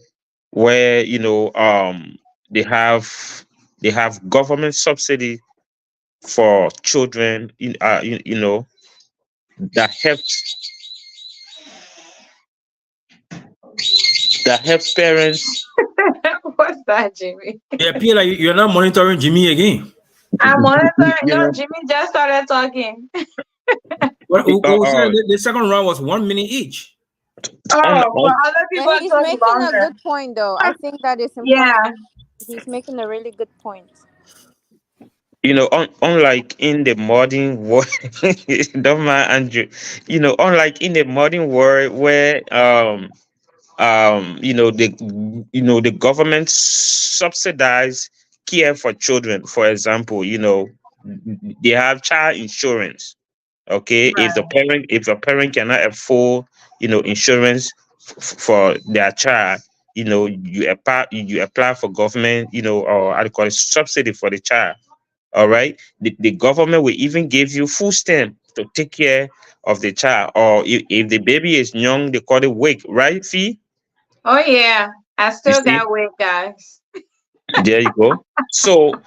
where they have government subsidy for children, that helps parents. What's that, Jimmy? Yeah, appear like you're not monitoring Jimmy again. I'm monitoring. you No, know Jimmy just started talking. What was that? uh, The second round was 1 minute each. on, Oh, on but other people But he's took making a longer. good point, though. I think that is Yeah. important. He's making a really good point. unlike in the modern world, don't mind Andrew, unlike in the modern world where the government subsidize care for children. For example, they have child insurance. Okay, if the Right. parent cannot afford insurance for their child, you apply for government, or I call it subsidy for the child. All right, the government will even give you full stamp to take care of the child, or if the baby is young, they call it WIC, right? Fee. Oh yeah. I You still see, got weight, guys. there you go. So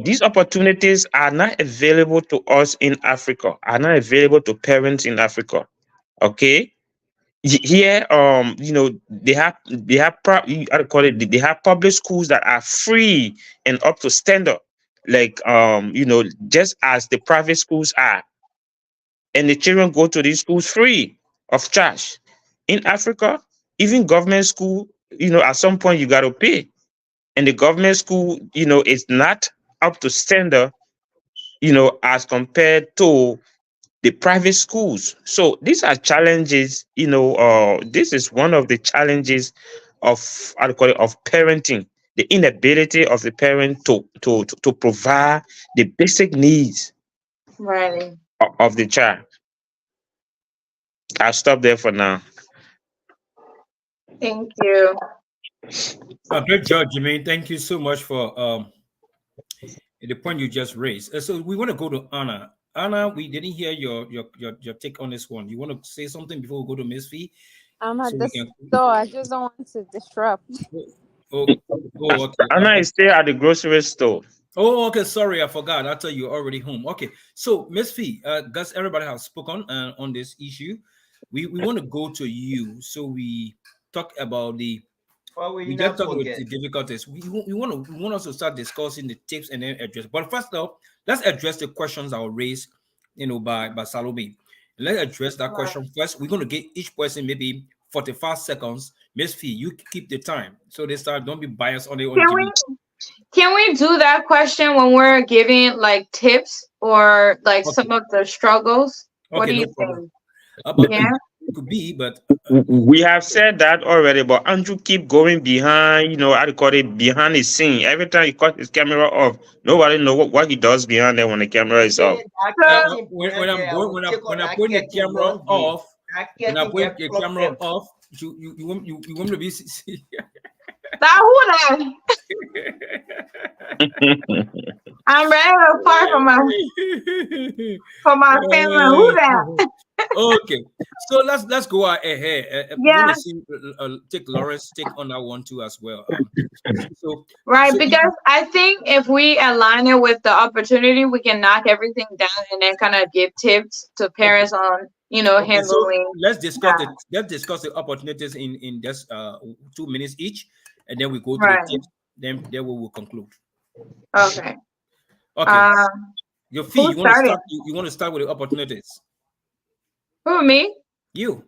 these opportunities are not available to us in Africa, are not available to parents in Africa. Okay. Here, how to call it, they have public schools that are free and up to standard, like just as the private schools are, and the children go to these schools free of charge. In Africa, even government school, at some point you got to pay, and the government school, is not up to standard, as compared to the private schools. So these are challenges, this is one of the challenges of, how to call it, of parenting, the inability of the parent to provide the basic needs Right. of the child. I'll stop there for now. Thank you. Great job, Jimmy. Thank you so much for the point you just raised. So we want to go to Anna. Anna, we didn't hear your take on this one. You want to say something before we go to Miss Fee? I'm at So the we can. store. I just don't want to disrupt. Oh, oh, okay. Anna is still at the grocery store. Oh, okay. Sorry, I forgot. I thought you were already home. Okay. So, Miss Fee, guys, everybody has spoken on this issue. We want to go to you. So we talk about What will we you just not talk about forget? the difficulties. We want us to start discussing the tips and then address. But first off, let's address the questions that were raised, by Salome. Let's address that question first. We're going to get each person maybe 45 seconds. Miss Fee, you keep the time. So they start. Don't be biased on the on Can Jimmy. we do that question when we're giving like tips or like Okay. some of the struggles? What Okay, do no you problem. think? But Yeah. it could be, but We have said that already, but Andrew keep going behind, how to call it, behind the scene. Every time he cut his camera off, nobody know what he does behind there when the camera is off. That So curtain when I'm behind there, I going will when take when out I'm that putting the curtain camera one day. off, That when I curtain put get the plucked camera out. off, you want me to be. now who that? I'm ready to fight for my family. Who that? Okay, so let's go ahead. We want Yeah, to see take Lawrence take on that one too as well. So right. so Because I think if we align it with the opportunity, we can knock everything down and then kind of give tips to okay, parents on, okay. So handling let's that. discuss the opportunities in just 2 minutes each, and then we go to the Right. tips. Then we will conclude. Okay. Okay, Um, your fee. who's You want to starting? start? You want to start with the opportunities? Who, me? You.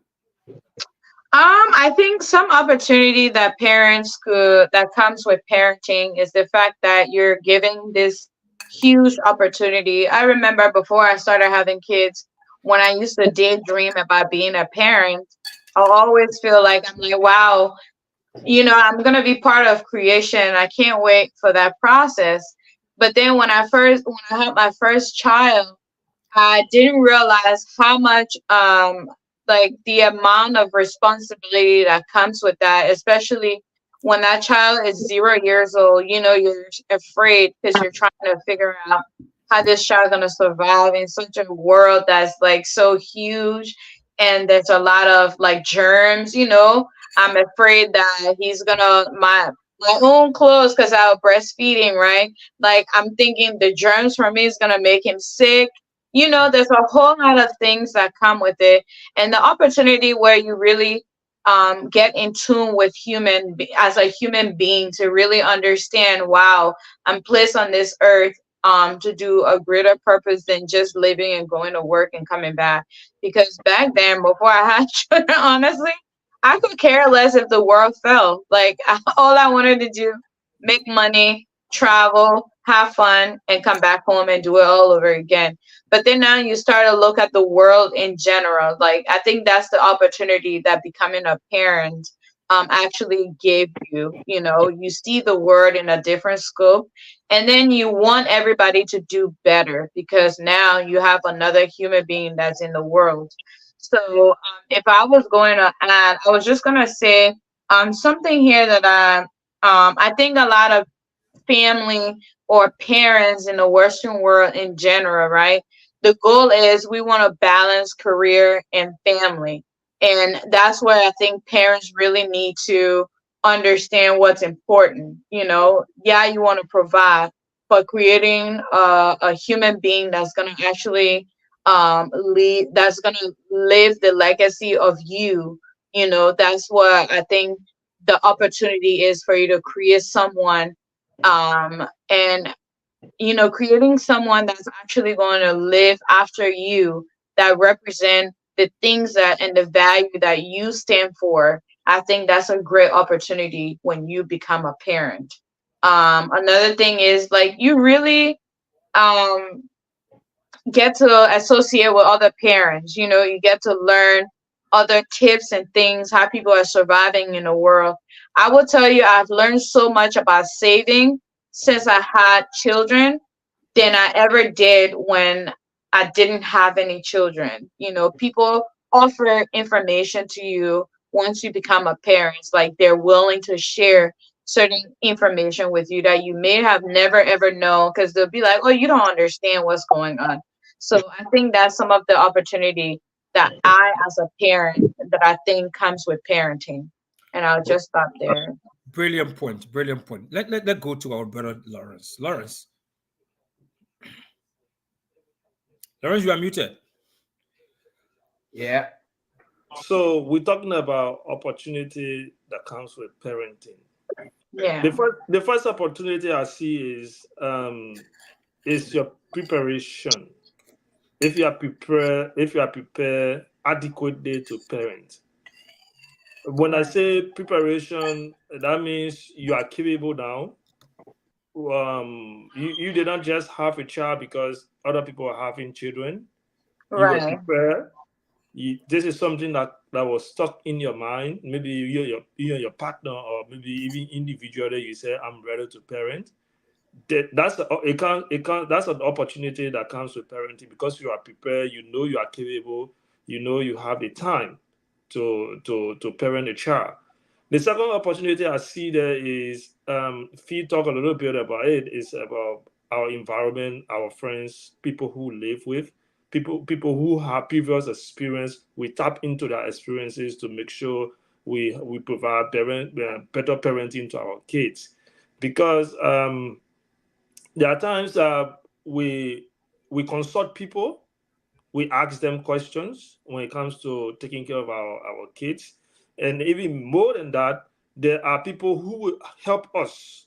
I think some opportunity that parents could that comes with parenting is the fact that you're giving this huge opportunity. I remember before I started having kids, when I used to daydream about being a parent, I always feel like I'm like, wow, I'm gonna be part of creation. I can't wait for that process. But then when I had my first child, I didn't realize how much like the amount of responsibility that comes with that, especially when that child is 0 years old. You're afraid because you're trying to figure out how this child gonna survive in such a world that's like so huge and there's a lot of like germs. I'm afraid that he's gonna my own clothes because I was breastfeeding, right? Like I'm thinking the germs from me is gonna make him sick. There's a whole lot of things that come with it, and the opportunity where you really get in tune with as a human being to really understand, wow, I'm placed on this earth to do a greater purpose than just living and going to work and coming back. Because back then, before I had children, honestly, I could care less if the world fell. Like all I wanted to do, make money, travel, have fun, and come back home and do it all over again. But then now you start to look at the world in general. Like I think that's the opportunity that becoming a parent actually gave you. You see the world in a different scope, and then you want everybody to do better because now you have another human being that's in the world. So if I was going to add, I was just gonna say something here that I think a lot of family or parents in the Western world in general, right? The goal is we want to balance career and family. And that's where I think parents really need to understand what's important. Yeah, you want to provide, but creating a human being that's going to actually that's going to live the legacy of you. That's what I think the opportunity is for you to create someone and creating someone that's actually going to live after you, that represent the things that and the value that you stand for. I think that's a great opportunity when you become a parent. Another thing is like you really um get to associate with other parents. You get to learn other tips and things, how people are surviving in the world. I will tell you, I've learned so much about saving since I had children than I ever did when I didn't have any children. People offer information to you once you become a parent. Like they're willing to share certain information with you that you may have never ever known, because they'll be like, oh, you don't understand what's going on. So I think that's some of the opportunity that I, as a parent, that I think comes with parenting. And I'll just stop there. Brilliant point. Brilliant point. Let go to our brother Lawrence. Lawrence, you are muted. Yeah. So we're talking about opportunity that comes with parenting. Yeah. The first opportunity I see is your preparation. If you are prepared adequately to parent. When I say preparation, that means you are capable now. You did not just have a child because other people are having children. You were Right. prepared. This is something that was stuck in your mind. Maybe you and your partner, or maybe even individually, you say, "I'm ready to parent." That's an opportunity that comes with parenting, because you are prepared. You know you are capable. You know you have the time to parent a child. The second opportunity I see there is, Fee talk a little bit about it, is about our environment, our friends, people who live with, people who have previous experience. We tap into their experiences to make sure we provide better parenting to our kids, because there are times we consult people, we ask them questions when it comes to taking care of our kids. And even more than that, there are people who will help us,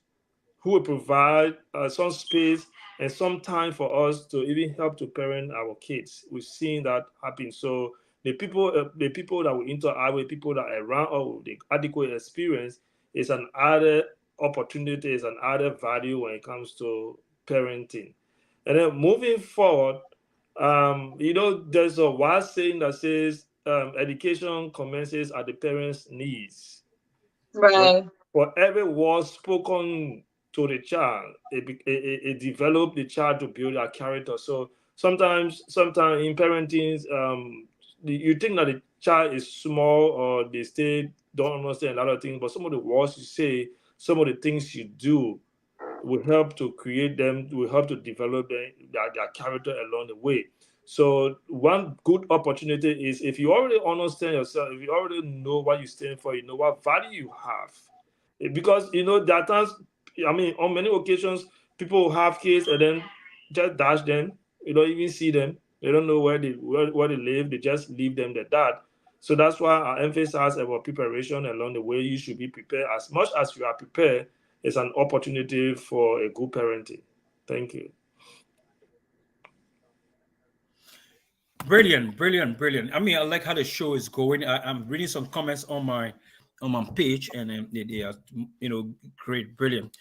who will provide some space and some time for us to even help to parent our kids. We've seen that happen. So the people that we interact with, people that are around us with the adequate experience, is an added opportunity, is an added value when it comes to parenting. And then moving forward, there's a wise saying that says, education commences at the parents' knees. Right. For every word spoken to the child, it developed the child to build their character. So sometimes in parenting, you think that the child is small, or they stay don't understand a lot of things, but some of the words you say, some of the things you do, will help to create them, will help to develop their character along the way. So one good opportunity is, if you already understand yourself, if you already know what you stand for, you know what value you have. Because there are times, on many occasions, people will have kids and then just dash them. You don't even see them. They don't know where they live. They just leave them like that. So that's why I emphasize about preparation along the way. You should be prepared. As much as you are prepared, it's an opportunity for a good parenting. Thank you. Brilliant. I mean, I like how the show is going. I'm reading some comments on my page, and they are great, brilliant.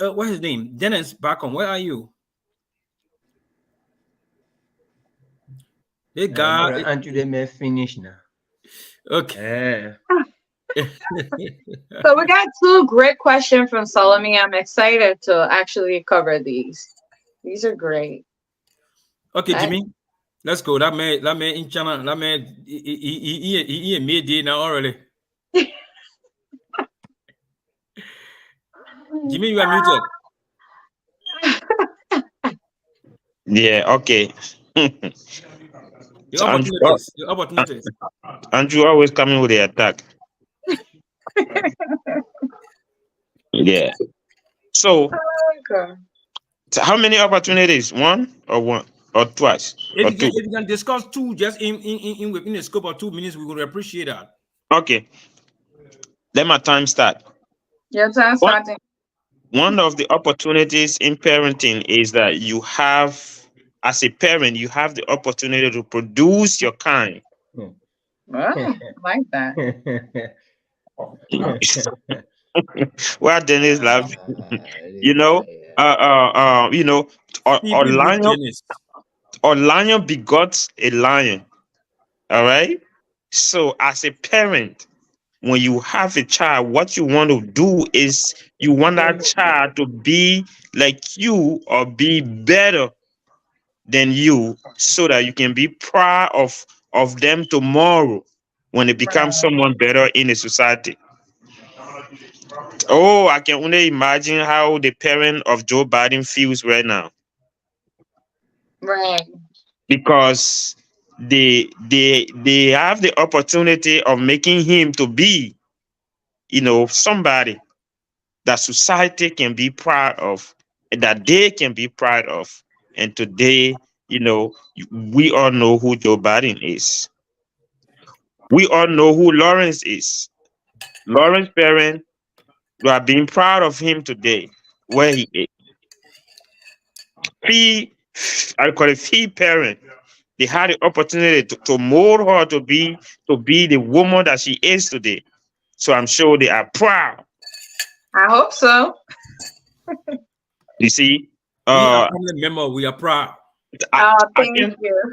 What's his name? Dennis Bacon. Where are you? Hey, guy. Andrew, they may finish now. Okay. So we got two great questions from Salome. I'm excited to actually cover these. These are great. Okay, Jimmy, let's go. That man in China, that man he made it now already. Jimmy, you are muted. Yeah, okay. The opportunities. Andrew always coming with the attack. Yeah. So, how many opportunities? One or twice? If you can discuss two just in within the scope of 2 minutes, we would appreciate that. Okay. Let my time start. Your time starting. One of the opportunities in parenting is that you have, as a parent, you have the opportunity to produce your kind. I like that. Well, Dennis laughing. Lion begot a lion. All right. So, as a parent, when you have a child, what you want to do is you want that child to be like you or be better than you, so that you can be proud of of them tomorrow when they become someone better in the society. Oh, I can only imagine how the parent of Joe Biden feels right now, Right. because they have the opportunity of making him to be, somebody that society can be proud of, and that they can be proud of. And today, we all know who Joe Biden is. We all know who Lawrence is. Lawrence parent, we are being proud of him today, where he is. I call it fee parent. They had the opportunity to mold her to be the woman that she is today. So I'm sure they are proud. I hope so. You see, Me and uh, family member, we are proud. I, Oh, I thank can you.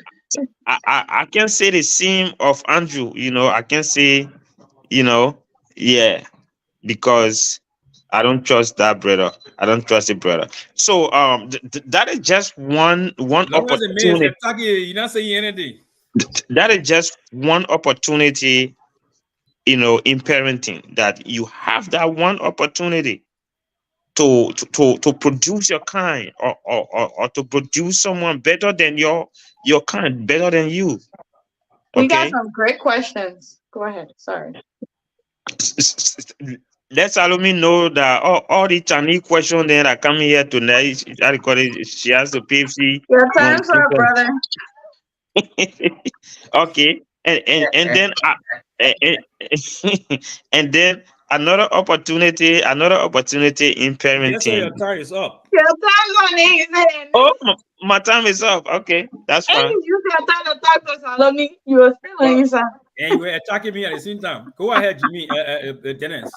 I can say the same of Andrew. I can say, yeah, because I don't trust that brother. I don't trust the brother. So that is just one Lawrence the man is opportunity. attacking you. You're not saying anything. That is just one opportunity, in parenting, that you have that one opportunity to produce your kind, or to produce someone better than your kind, better than you. We got Okay. some great questions. Go ahead. Sorry. Let's allow me know that all the Chinese questions that are coming here tonight, she has to pay fee Your when time's up, brother. okay, and then and, and then another opportunity in Yes, sir, parenting. your time is up. Your time's on easy. Oh, my time is up. Okay, that's And fine. you use your time to talk to Salome. You were still on Well, your side. and you were attacking me at the same time. Go ahead, Jimmy. Dennis.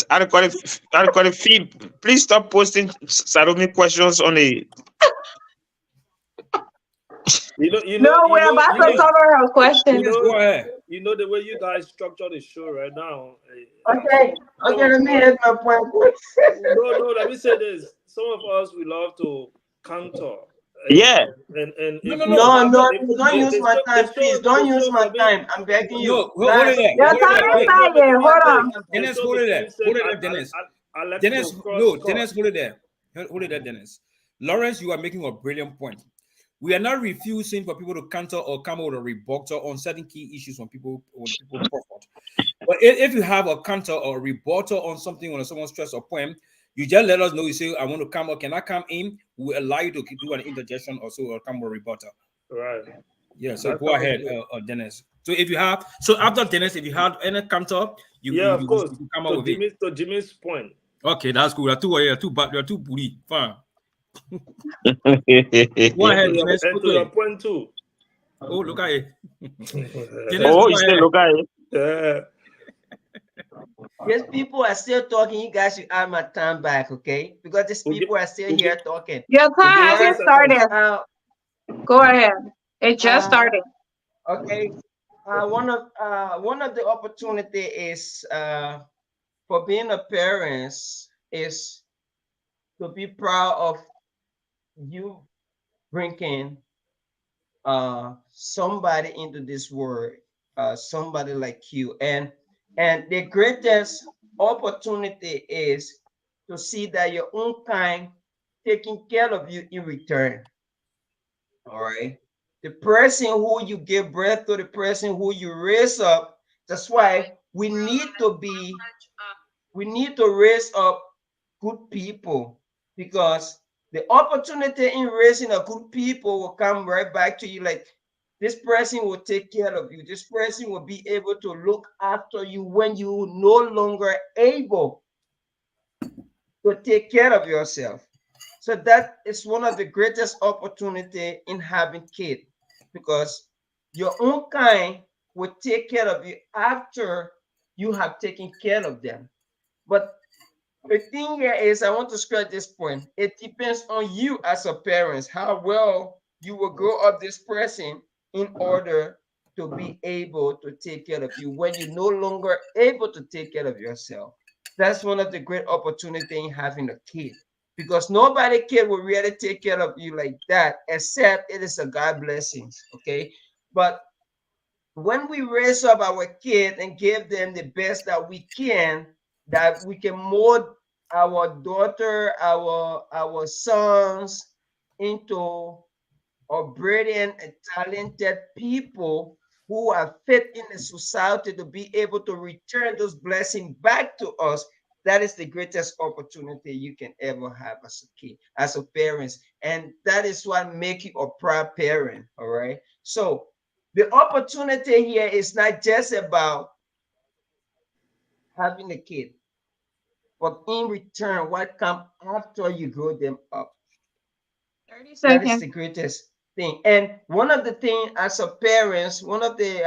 I call it fee. Please stop posting Salome questions on the. You know, you No, know, you we're know, about you to know, cover our you questions. Dennis, know, go ahead. you know the way you guys structure the show right now. Okay, Some okay, of let me us, hit my point. no, let me say this. Some of us we love to counter, and Yeah. and No, if no, you no. No, have no, if don't the, use my time, please. Don't the use show my for me, time. I'm begging you. No, hold it Guys, there. Your Hold it time there. is Wait. the not show yet. making Hold sense. on. The Dennis, show hold it making there. sense. Hold it there, Dennis. I like Dennis, to cross no, talk. Dennis, hold it there. Hold it there, Dennis. Lawrence, you are making a brilliant point. We are not refusing for people to counter or come out with a rebuttal on certain key issues when people profit. But if you have a counter or a rebuttal on something when someone stress or point, you just let us know. You say, I want to come out. Can I come in? We allow you to do an interjection or so or come with a rebuttal. Right. Yeah, so That go sounds ahead, good. Dennis. So if you have, so after Dennis, if you have any counter, Yeah, of course. you come up with it. To Jimmy's point. Okay, that's cool. You're too bully. Fine. Go And ahead, to your Dennis. and to your point too. Oh, look at it. Dennis, Oh, go you say ahead. look at it. Yeah. these people are still talking. You guys should have my time back, okay? Because these We'll people are still we'll here talking. Your we'll time give you 10 hasn't seconds. started. Go ahead. It just started. Okay. One of the opportunity is for being a parent is to be proud of you bringing somebody into this world, somebody like you, and the greatest opportunity is to see that your own kind taking care of you in return. All right. The person who you give breath to, the person who you raise up. That's why we need to raise up good people, because the opportunity in raising a good people will come right back to you. Like, this person will take care of you. This person will be able to look after you when you no longer able to take care of yourself. So that is one of the greatest opportunity in having kids, because your own kind will take care of you after you have taken care of them. But the thing here is, I want to stress this point. It depends on you as a parent, how well you will grow up this person in order to be able to take care of you when you're no longer able to take care of yourself. That's one of the great opportunity in having a kid, because nobody kid will really take care of you like that, except it is a God blessings. Okay, but when we raise up our kids and give them the best that we can mold our daughter, our sons into brilliant and talented people who are fit in the society to be able to return those blessings back to us. That is the greatest opportunity you can ever have as a kid, as a parent. And that is what makes you a proud parent. All right. So the opportunity here is not just about having a kid, but in return, what comes after you grow them up. 30 That is seconds. the greatest thing. And one of the things as a parents, one of the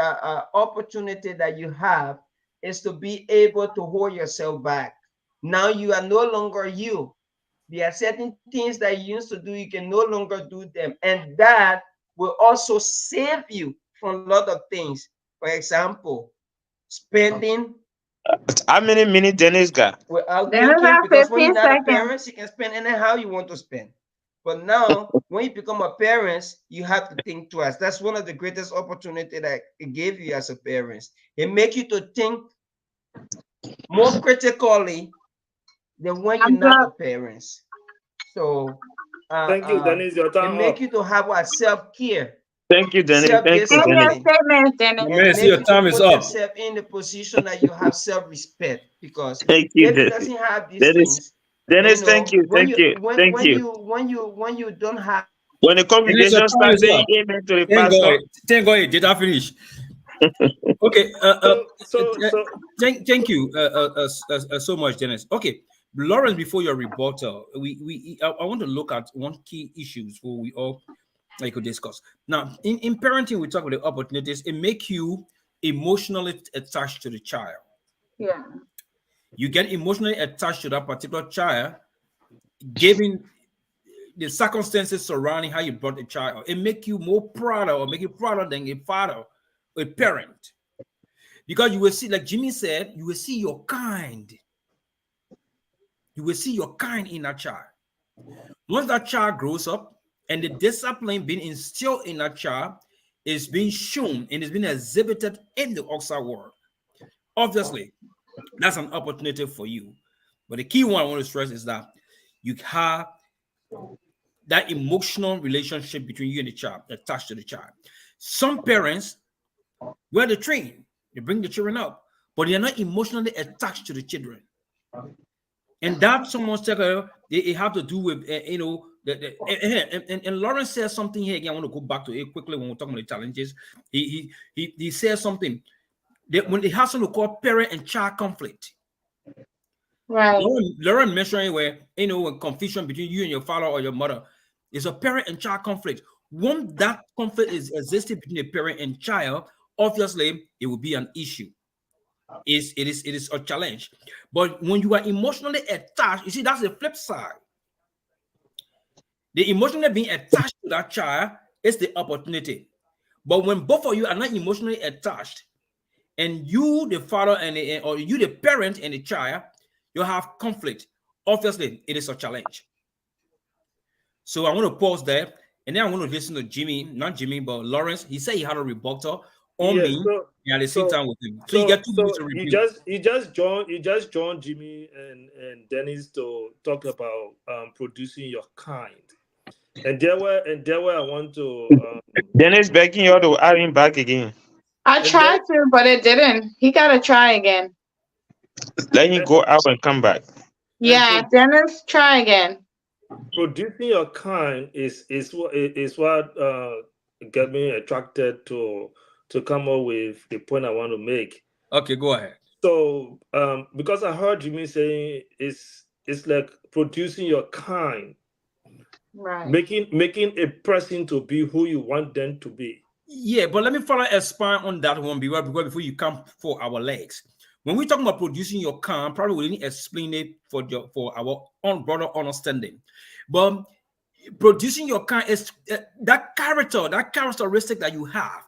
opportunity that you have is to be able to hold yourself back. Now you are no longer you. There are certain things that you used to do, you can no longer do them. And that will also save you from a lot of things. For example, spending How many minutes Dennis got? without Dennis thinking, have because when you're 15 not a seconds. parent, you can spend anyhow you want to spend. But now, when you become a parent, you have to think twice. That's one of the greatest opportunity that it gave you as a parent. It make you to think more critically than when you're Thumbs not a up. parent. So, Thank you, Dennis. Your it time make up. you to have a self-care, Thank you, Dennis. Thank you, End your Dennis. self-discipline, statement, Dennis. My and man, it see make your you to time is put up. yourself in the position that you have self-respect. Because Thank you, if you Dennis. doesn't have these Dennis, things, Dennis, thank you, when thank you, thank you. when you don't have When the Dennis, your congregation time starts is saying up. amen to the Thank pastor, God. Thank God. Did I finish? Okay. Thank you so much, Dennis. Okay, Lawrence. Before your rebuttal, I want to look at one key issues for we all could discuss. Now, in parenting, we talk about the opportunities. It make you emotionally attached to the child. Yeah. You get emotionally attached to that particular child, given the circumstances surrounding how you brought the child. It make you more prouder or make you prouder than a father, a parent. Because you will see, like Jimmy said, you will see your kind. You will see your kind in that child. Once that child grows up and the discipline being instilled in that child is being shown and is being exhibited in the outside world, obviously, that's an opportunity for you. But the key one I want to stress is that you have that emotional relationship between you and the child attached to the child. Some parents, where they train, they bring the children up, but they're not emotionally attached to the children. And that someone's they have to do with and Lawrence says something here again. I want to go back to it quickly when we're talking about the challenges. He says something that when it has to call parent and child conflict. Right. Lauren mentioned where when confusion between you and your father or your mother is a parent and child conflict. When that conflict is existing between a parent and child, obviously it will be an issue. It is a challenge. But when you are emotionally attached, you see, that's the flip side. The emotionally being attached to that child is the opportunity. But when both of you are not emotionally attached, and you, the father, or you, the parent, and the child, you have conflict. Obviously, it is a challenge. So I want to pause there, and then I want to listen to Jimmy, not Jimmy, but Lawrence. He said he had a rebuttal on me, and at the same time with him. So you get 2 minutes to review. you just joined Jimmy and Dennis to talk about producing your kind. And there where I want to Dennis begging you to add him back again. I and tried to, but it didn't. He gotta try again. Let him go out and come back. Yeah, Dennis, try again. producing your kind is what got me attracted to come up with the point I want to make. Okay, go ahead. So because I heard Jimmy saying it's like producing your kind, Right. making a person to be who you want them to be. Yeah, but let me further expand on that one before you come for our legs. When we talk about producing your kind, probably we need to explain it for our own broader understanding. But producing your kind is that characteristic that you have,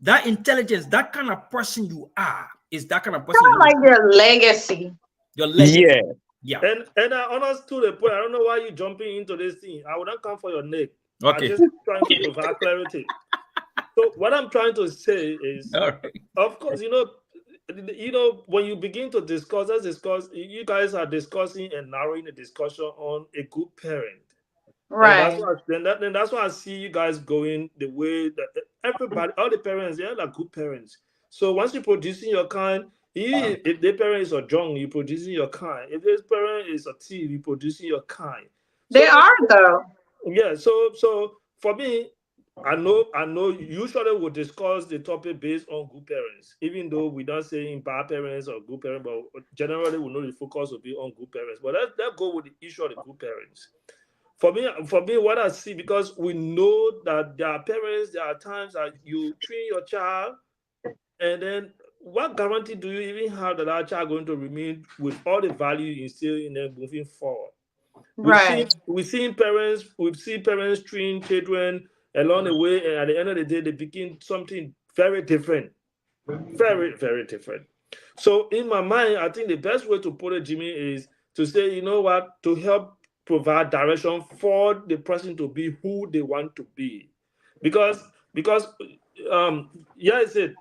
that intelligence, that kind of person you are, is that kind of person. Kind of like your legacy. Your legacy. Yeah. And I understood the point. I don't know why you're jumping into this thing. I would not come for your neck. Okay. I'm just trying to provide clarity. So what I'm trying to say is, All right. of course, when you begin to discuss, let's discuss. You guys are discussing and narrowing the discussion on a good parent. And that's Right. why then that's why I see you guys going the way that everybody, all the parents, they are good parents. So once you're producing your kind, if the parent is a drunk, you're producing your kind. If this parent is a thief, you're producing your kind. They So are though. yeah, so for me, I know usually we'll discuss the topic based on good parents, even though we're not saying bad parents or good parents, but generally we know the focus will be on good parents. But let's go with the issue of the good parents. For me, what I see, because we know that there are parents, there are times that you train your child, and then what guarantee do you even have that our child going to remain with all the value you instill in them moving forward? Right. We've seen parents train children along the way, and at the end of the day, they begin something very different, very very different. So in my mind, I think the best way to put it, Jimmy, is to say, you know what, to help provide direction for the person to be who they want to be, because yeah, I said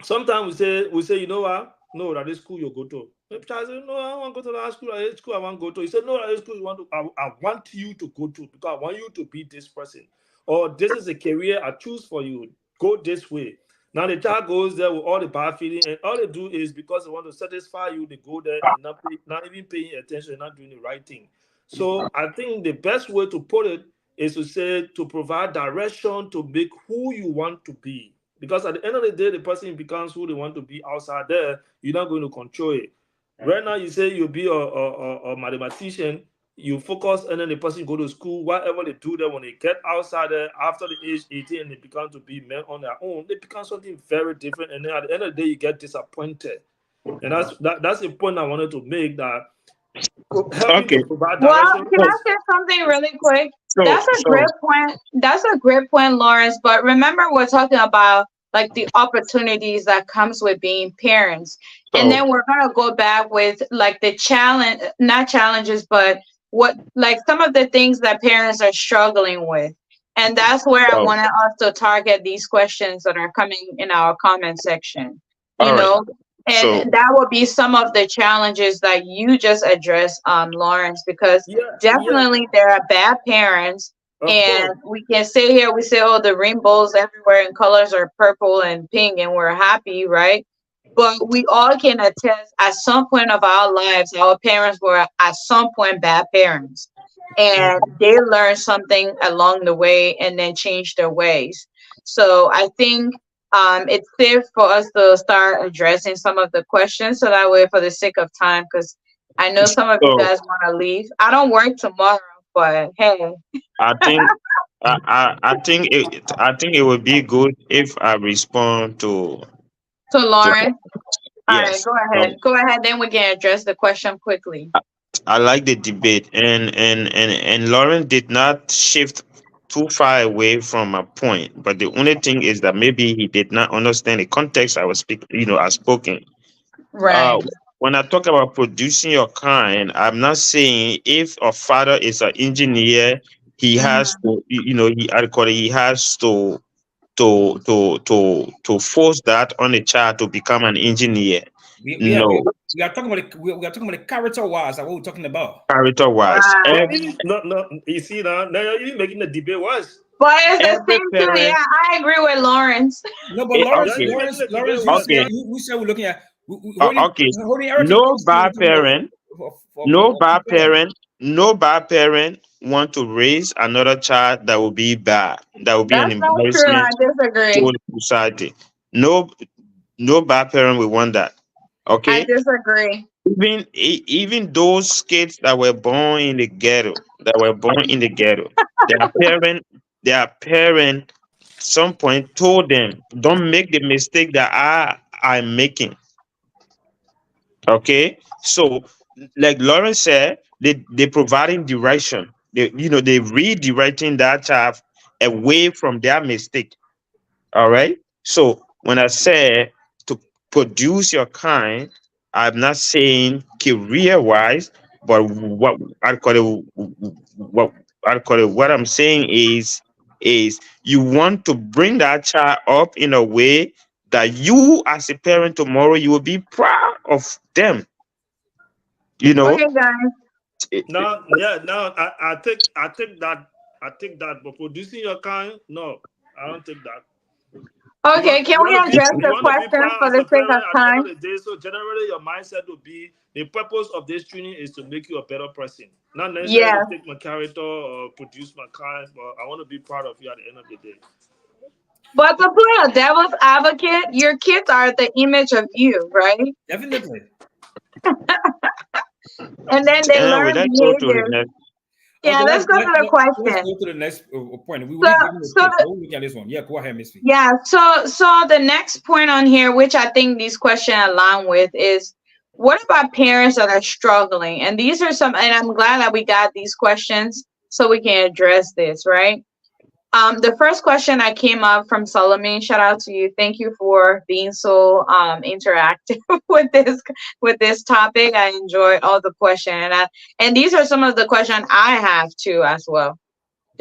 sometimes we say, you know what? No, that is school you go to. The child said, no, I want to go to that school. That is school I want to go to. He said, no, that is school you want to. I want you to go to because I want you to be this person, or this is a career I choose for you. Go this way. Now the child goes there with all the bad feeling, and all they do is because they want to satisfy you, they go there and not even paying attention, not doing the right thing. So I think the best way to put it is to say to provide direction to make who you want to be. Because at the end of the day, the person becomes who they want to be outside there. You're not going to control it. Right now, you say you'll be a mathematician, you focus, and then the person go to school, whatever they do there, when they get outside there, after the age 18, and they become to be men on their own, they become something very different. And then at the end of the day, you get disappointed. And that's the point I wanted to make, that helping Okay. to provide Well, direction. can I say something really quick? So That's a so great point. That's a great point, Lawrence. But remember, we're talking about like the opportunities that comes with being parents, and so then we're gonna go back with like the challenge, not challenges, but what like some of the things that parents are struggling with, and that's where I so want to also target these questions that are coming in our comment section. You all right. know, So and that will be some of the challenges that you just addressed, Lawrence, because Yeah, definitely there are bad parents. of And course. we can say here, we say, oh, the rainbows everywhere and colors are purple and pink, and we're happy, right? But we all can attest at some point of our lives, our parents were at some point bad parents. And they learned something along the way and then changed their ways. So I think it's safe for us to start addressing some of the questions so that way, for the sake of time, because I know some of you so guys want to leave. I don't work tomorrow, but hey, I think I think it would be good if I respond so to Lauren, all right, yes. go So ahead. Go ahead, then we can address the question quickly. I like the debate, and Lauren did not shift too far away from my point. But the only thing is that maybe he did not understand the context I was speaking. I spoken. Uh, Right. when I talk about producing your kind, I'm not saying if a father is an engineer, he has Mm-hmm. to, I call it, he has to force that on a child to become an engineer. We are No, we are talking about we are talking about the character wise. That what we're talking about. character wise, Right. No, no, you see now you're making the debate worse. But it's the every same too. parent. Yeah, I agree with Lawrence. No, but Lawrence, Yeah, Okay, you're making the debate Lawrence, worse. okay, we said we're looking at holding okay. holding everything No close to bad parent, no bad comparing. parent, no bad parent want to raise another child that will be bad, that will be an That's not true. I embarrassment to disagree. the society. No, no bad parent will want that. I Okay, disagree. even those kids that were born in the ghetto, their parent, their parent, some point told them, don't make the mistake that I'm making. Okay, so like Lawrence said, they providing direction. They redirecting that child away from their mistake. All right. So when I say to produce your kind, I'm not saying career wise, but what I call it, what I'm saying is is you want to bring that child up in a way that you as a parent tomorrow you will be proud of them. You know, Okay, guys. Now, yeah, now I take that, but producing your kind, no, I don't take that. Okay, can we address You the want to be question proud for as the a sake of parent at the end time? of the day. So generally, your mindset will be the purpose of this training is to make you a better person, not necessarily Yes. to take my character or produce my kind, but I want to be proud of you at the end of the day. But to play a devil's advocate, your kids are the image of you, right? Definitely. And then they anyway, learn let's go to the behavior. next. Yeah, Okay, let's go to the let's question. go to the next point. We So, will give so you the, we'll look at this one. Yeah, go ahead, Miss V. yeah, so the next point on here, which I think these questions align with, is what about parents that are struggling? And these are some, and I'm glad that we got these questions so we can address this, right? The first question I came up from Solomon. Shout out to you. Thank you for being so interactive with this topic. I enjoyed all the questions, and these are some of the questions I have too as well.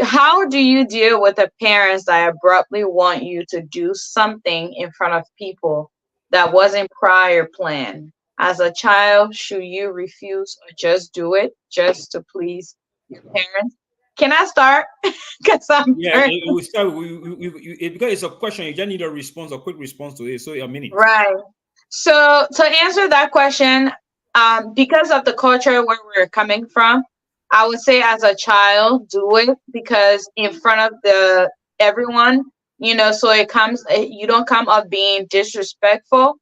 How do you deal with the parents that abruptly want you to do something in front of people that wasn't prior planned? As a child, should you refuse or just do it just to please your parents? Can I start? Because I'm Yeah, we start. Because it's a question, you just need a response, a quick response to it. So a minute. right. So to answer that question, because of the culture where we're coming from, I would say as a child, do it because in front of the everyone, so it comes, you don't come up being disrespectful.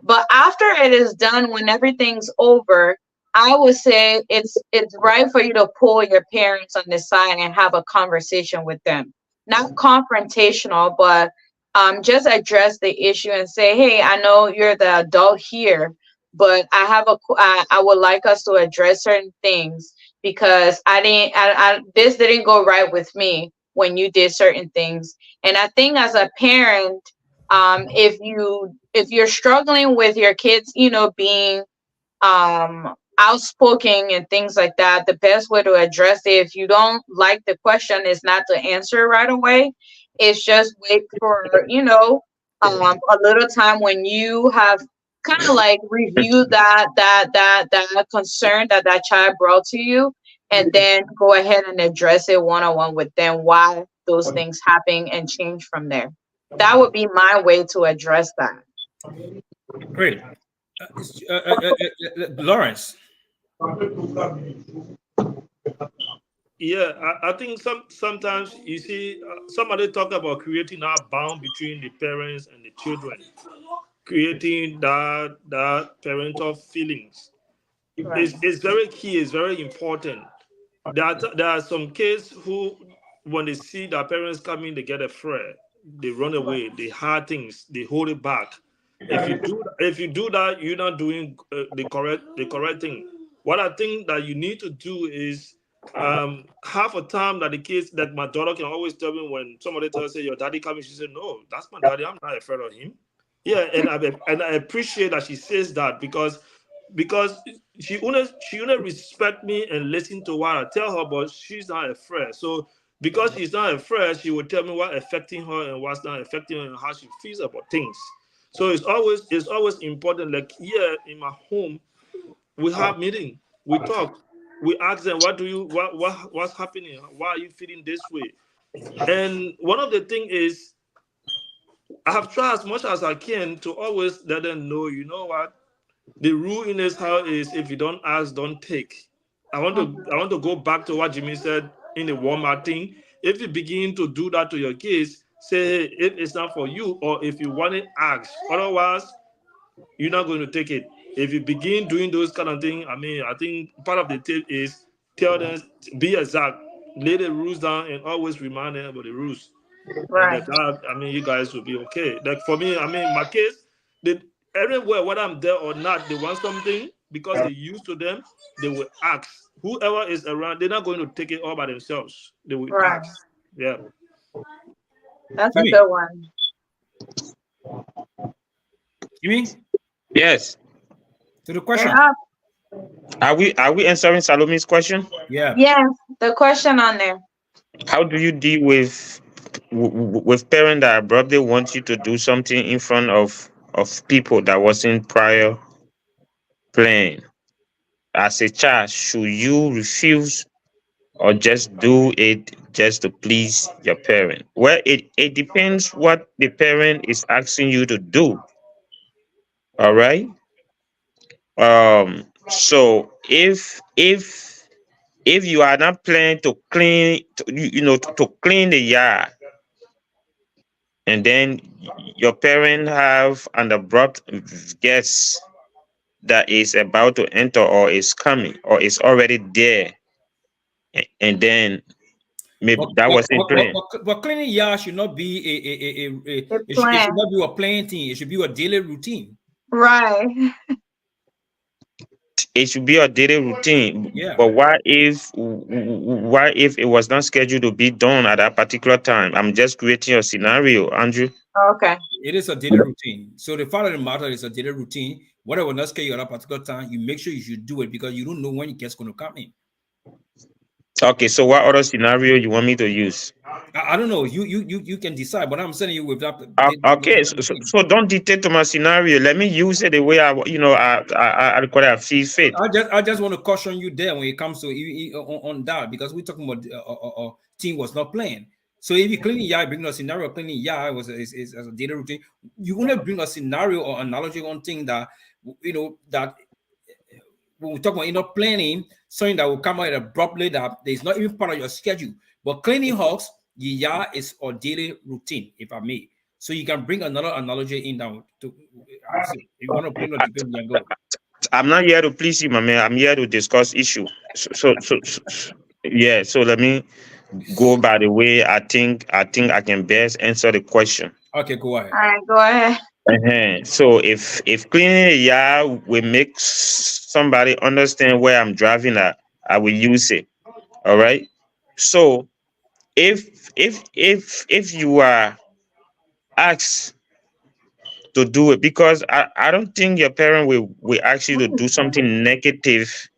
But after it is done, when everything's over, I would say it's right for you to pull your parents on the side and have a conversation with them. Not confrontational, but just address the issue and say, hey, I know you're the adult here, but I would like us to address certain things because this didn't go right with me when you did certain things. And I think as a parent, if you're struggling with your kids, being outspoken and things like that, the best way to address it, if you don't like the question, is not to answer right away. It's just wait for a little time when you have kind of like reviewed that concern that child brought to you, and then go ahead and address it one-on-one with them, why those things happen, and change from there. That would be my way to address that. Great. Lawrence. Yeah, I think sometimes you see somebody talk about creating that bound between the parents and the children, creating that parental feelings. It's very key. It's very important. There are some kids who, when they see their parents coming, they get afraid, they run away, they hide things, they hold it back. If you do that, you're not doing the correct thing. What I think that you need to do is half a time that the kids, that my daughter can always tell me when somebody tells her your daddy coming, she said, no, that's my daddy, I'm not afraid of him. Yeah, and I appreciate that she says that because she only respect me and listen to what I tell her, but she's not afraid. So because she's not afraid, she will tell me what affecting her and what's not affecting her and how she feels about things. So it's always important. Like here in my home, we have meeting, we talk, we ask them, what's happening? Why are you feeling this way? And one of the things is I have tried as much as I can to always let them know, you know what? The rule in this house is if you don't ask, don't take. I want to go back to what Jimmy said in the Walmart thing. If you begin to do that to your kids, say, hey, if it's not for you, or if you want it, ask. Otherwise, you're not going to take it. If you begin doing those kind of things, I think part of the tip is tell them, be exact, lay the rules down, and always remind them about the rules. Right. And that, you guys will be okay. Like for me, my kids, they everywhere, whether I'm there or not, they want something because they're used to them, they will ask. Whoever is around, they're not going to take it all by themselves. They will Right. ask. Yeah. That's a good one. You mean? Yes. To the question. Are we answering Salome's question? Yeah. Yes, the question on there. How do you deal with with parents that abruptly want you to do something in front of people that wasn't prior plan. As a child, should you refuse or just do it just to please your parent? Well, it depends what the parent is asking you to do. All right. So if you are not planning to clean to clean the yard, and then your parent have an abrupt guest that is about to enter or is coming or is already there, and then maybe that wasn't planned. But cleaning yard should not be A it should plan. not be a playing thing. It should be a daily routine. Right. It should be a daily routine. Yeah. But what if it was not scheduled to be done at that particular time? I'm just creating a scenario, Andrew. Okay. It is a daily routine. So the fact of the matter is a daily routine. Whatever not scheduled at a particular time, you make sure you should do it because you don't know when it gets going to come in. Okay, so what other scenario you want me to use? I don't know. You can decide, but I'm saying you with that. Okay, so don't dictate to my scenario. Let me use it the way I feel fit. I just want to caution you there when it comes to on that because we're talking about team was not playing. So if you cleaning yard, bring a scenario cleaning yard is a daily routine. You want to bring a scenario or analogy on thing that that when we talk about planning, something that will come out abruptly that is not even part of your schedule. But cleaning house, the yard is a daily routine, if I may. So you can bring another analogy in down to if you want to bring a debate, you go. I'm not here to please you, my man. I'm here to discuss issue. Yeah. So let me go by the way I think I can best answer the question. Okay, go ahead. All right, go ahead. So if cleaning the yard will make somebody understand where I'm driving at, I will use it. All right. So if you are asked to do it, because I don't think your parent will ask you to do something negative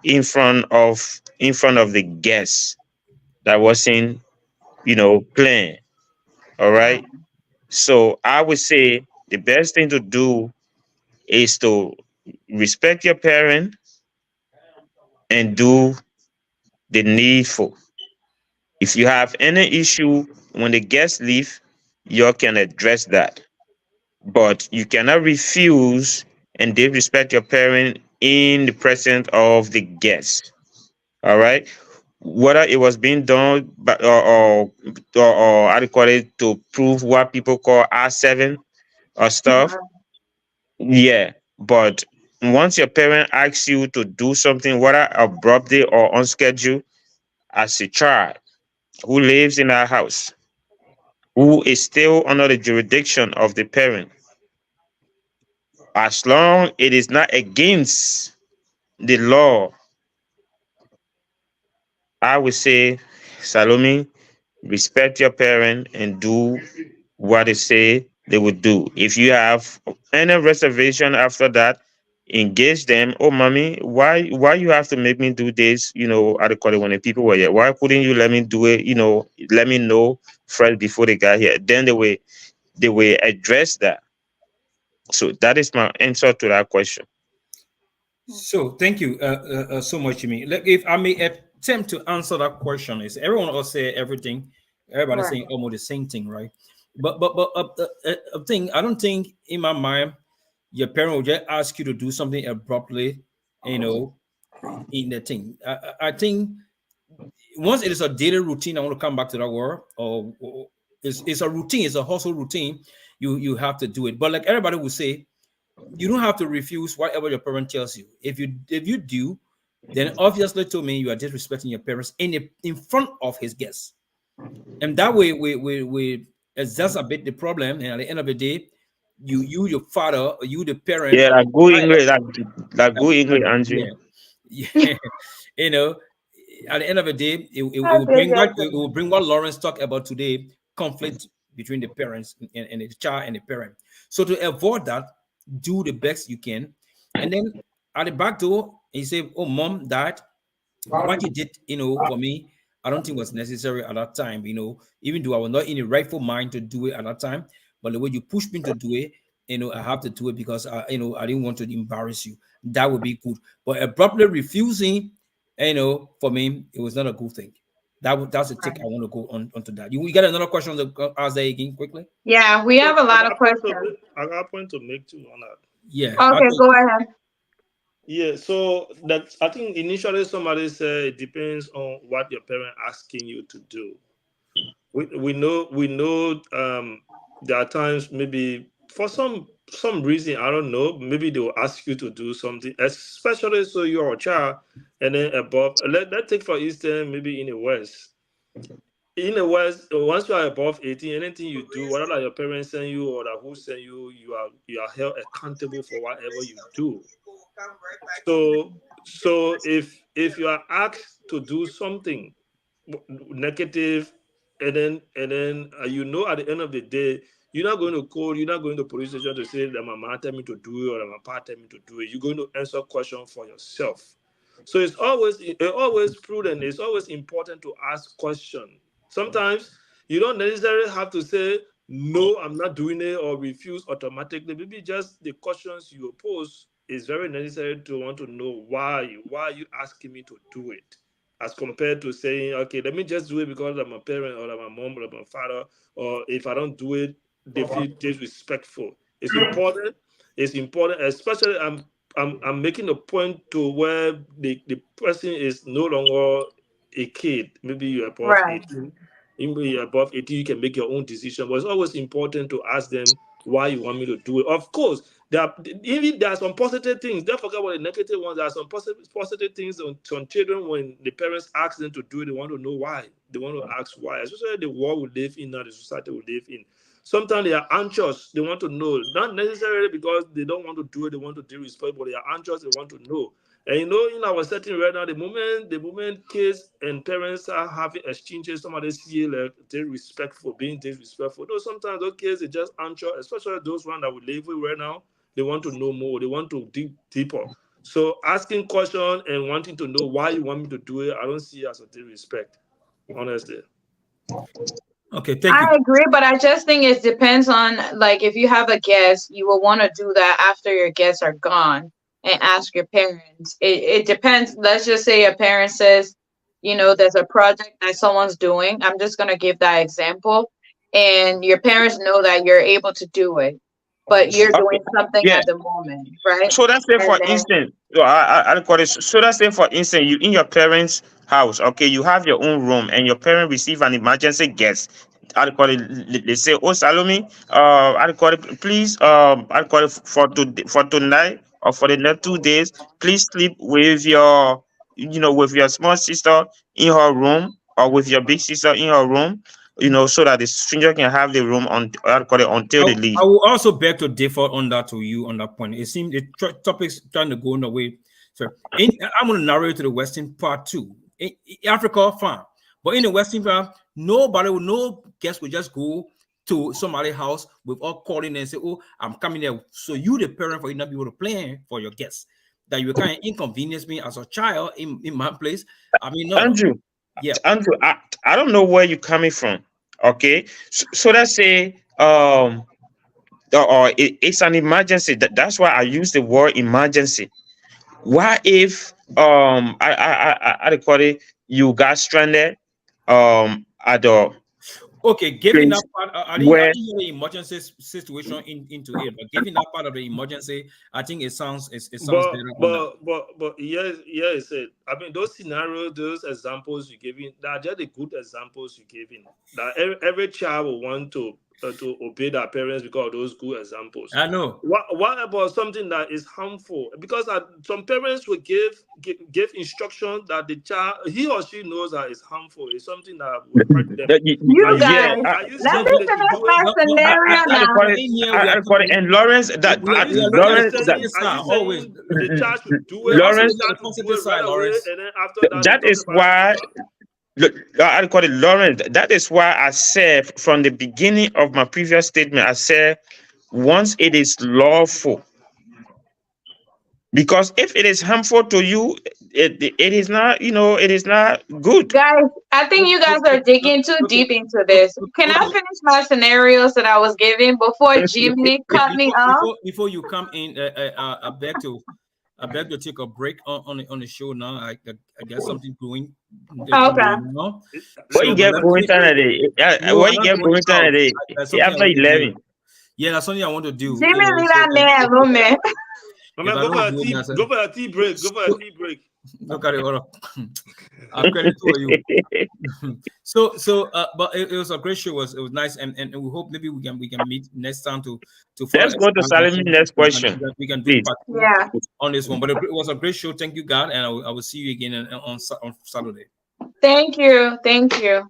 in front of the guests that wasn't planned. All right. So I would say the best thing to do is to respect your parent and do the needful. If you have any issue when the guests leave, you can address that. But you cannot refuse and disrespect your parent in the presence of the guests. All right. Whether it was being done or how do you call it, to prove what people call R7 or stuff. Yeah. But once your parent asks you to do something, whether abruptly or unscheduled, as a child who lives in our house, who is still under the jurisdiction of the parent, as long it is not against the law, I would say, Salome, respect your parent and do what they say they would do. If you have any reservation after that, engage them. Oh, mommy, why you have to make me do this? I call it when the people were here. Why couldn't you let me do it? Let me know first before they got here. Then they will address that. So that is my answer to that question. So thank you so much, Jimmy. If I may attempt to answer that question, is everyone else say everything? Everybody's saying almost the same thing, right? But thing I don't think in my mind your parent will just ask you to do something abruptly, in the thing. I think once it is a daily routine, I want to come back to that word, or it's a routine, it's a household routine. You have to do it. But like everybody will say, you don't have to refuse whatever your parent tells you. If you do, then obviously to me you are disrespecting your parents in front of his guests, and that way we exacerbate the problem. And at the end of the day, your father, or you the parent, Yeah, like good English, like good English, Andrew. yeah. At the end of the day, it will bring what Lawrence talked about today: conflict between the parents and the child and the parent. So to avoid that, do the best you can, and then at the back door, he said, "Oh, mom, dad, what you did, for me, I don't think was necessary at that time. Even though I was not in the rightful mind to do it at that time, but the way you pushed me to do it, I have to do it because I didn't want to embarrass you. That would be good. But abruptly refusing, for me, it was not a good thing. That's a take I want to go on onto that. You got another question on the ask that again quickly? Yeah, we have a lot of questions. I got a point to make too on that. Yeah. Okay, go ahead. Yeah, so that I think initially somebody said it depends on what your parent asking you to do. We know there are times maybe for some reason, I don't know, maybe they will ask you to do something, especially so you're a child and then above. Let's take for instance maybe in the West. In the West, once you are above 18, anything you do, whether your parents send you or who send you, you are held accountable for whatever you do. So if you are asked to do something negative, and then at the end of the day, you're not going to call, you're not going to police station to say that my mom tell me to do it or my papa tell me to do it. You're going to answer question for yourself. So it's always prudent. It's always important to ask questions. Sometimes you don't necessarily have to say no, I'm not doing it, or refuse automatically. Maybe just the questions you pose is very necessary to want to know why are you asking me to do it, as compared to saying, okay, let me just do it because I'm a parent or I'm a mom or I'm a father, or if I don't do it, they feel disrespectful. It's important. It's important, especially I'm making a point to where the person is no longer a kid. Maybe you're above 18. Maybe you're above 18, you can make your own decision. But it's always important to ask them why you want me to do it. Of course, there are some positive things. Don't forget about the negative ones. There are some positive things on children. When the parents ask them to do it, they want to know why. They want to ask why. Especially the world we live in now, the society we live in. Sometimes they are anxious. They want to know, not necessarily because they don't want to do it, they want to disrespect, but they are anxious. They want to know. And in our setting right now, the moment kids and parents are having exchanges, somebody see like disrespectful, being disrespectful. Though sometimes those kids are just anxious, especially those ones that we live with right now. They want to know more. They want to dig deeper. So asking questions and wanting to know why you want me to do it, I don't see it as a disrespect, honestly. Okay, thank you. I agree, but I just think it depends on, like, if you have a guest, you will want to do that after your guests are gone and ask your parents. It depends. Let's just say a parent says, there's a project that someone's doing. I'm just going to give that example. And your parents know that you're able to do it, but you're doing something at the moment, right? So that's it for instance. I call it. So that's it for instance. You in your parents' house, okay? You have your own room, and your parent receive an emergency guest. I call it. They say, "Oh, Salome, I call it. Please, I call it for tonight or for the next 2 days. Please sleep with with your small sister in her room, or with your big sister in her room." So that the stranger can have the room until they leave. I will also beg to differ on that to you on that point. It seems the topic's trying to go in a way. So I'm going to narrow it to the Western part too. In Africa, fine. But in the Western part, no guest will just go to somebody's house without calling and say, "Oh, I'm coming there." So you, the parent, for you not be able to plan for your guests, that you kind of inconvenience me as a child in my place. I mean, no. Andrew, Yeah. Andrew, I don't know where you're coming from. Okay, so let's say it's an emergency. That's why I use the word emergency. What if I call it, you got stranded at the Okay, giving place that part, I didn't where hear the emergency situation into it, but giving that part of the emergency, I think it sounds better on that. But yes, I mean, those scenarios, those examples you gave in, that are just the good examples you gave in. That every child will want to obey their parents because of those good examples. I know. What about something that is harmful? Because some parents will give instruction that the child, he or she knows that is harmful. It's something that will hurt them. You guys, let me finish my scenario now. I call it, and Lawrence, that Lawrence, always the child should do it. Lawrence, that is why. I call it, Lawrence. That is why I said from the beginning of my previous statement, I said once it is lawful. Because if it is harmful to you, it is not, it is not good. Guys, I think you guys are digging too Okay, deep into this. Can I okay. finish my scenarios that I was giving before Jimmy cut me off? Before you come in, I beg to take a break on the show now. I got something doing. Okay. Now. What you So, but get let going me. today? No, What I'm you not get going going out. today? That's something I After want to do. 11. Yeah, that's something I want to do. Jimmy, leave So that man alone, man. My if man, I go for don't a do it, tea. that's Go for a tea break. Go for a tea break. look at it. Hold up. I'll credit to you. But it was a great show. It was nice, and we hope maybe we can meet next time to further Let's go to expand on Salome things. next We question, can, we can do please. part two Yeah. on this one. But it was a great show. Thank you, God, and I will see you again on Saturday. Thank you. Thank you.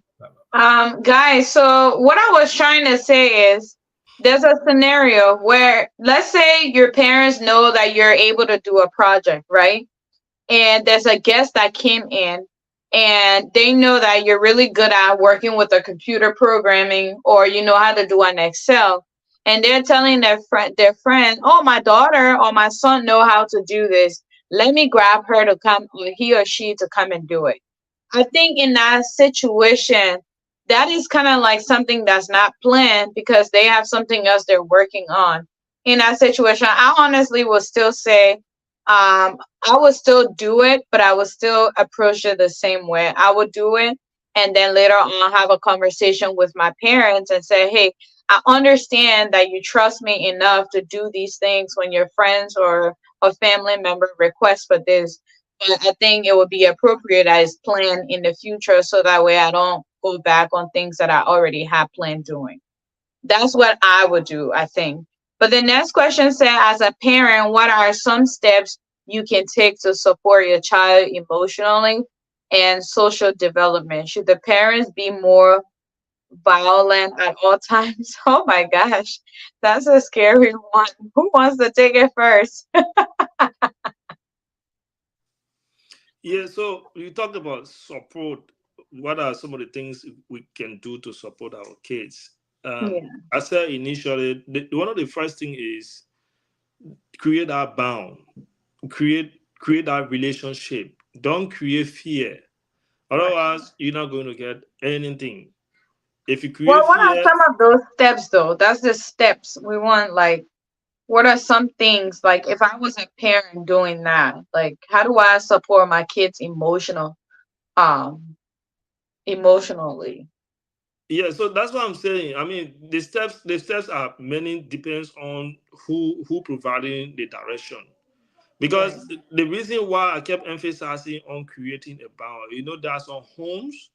Guys, so what I was trying to say is there's a scenario where let's say your parents know that you're able to do a project, right? And there's a guest that came in and they know that you're really good at working with the computer programming or you know how to do an Excel. And they're telling their friend, oh, my daughter or my son know how to do this. Let me grab her to come, or he or she to come and do it. I think in that situation, that is kind of like something that's not planned because they have something else they're working on. In that situation, I honestly will still say, I would still do it, but I would still approach it the same way. I would do it and then later on have a conversation with my parents and say, hey, I understand that you trust me enough to do these things when your friends or a family member requests for this. But I think it would be appropriate as planned in the future so that way I don't go back on things that I already have planned doing. That's what I would do, I think. But the next question said, as a parent, what are some steps you can take to support your child emotionally and social development? Should the parents be more violent at all times? Oh my gosh, that's a scary one. Who wants to take it first? Yeah, so you talked about support. What are some of the things we can do to support our kids? Yeah, I said initially, one of the first thing is create that bound, create that relationship. Don't create fear. right. Otherwise, you're not going to get anything. If you Well, create what are fear, some of those steps though? That's the steps we want. Like, what are some things like if I was a parent doing that? Like, how do I support my kids um emotionally? yeah, so that's what I'm saying. I mean, the steps are many, depends on who providing the direction. Right. Because the reason why I kept emphasizing on creating a bound, there are some homes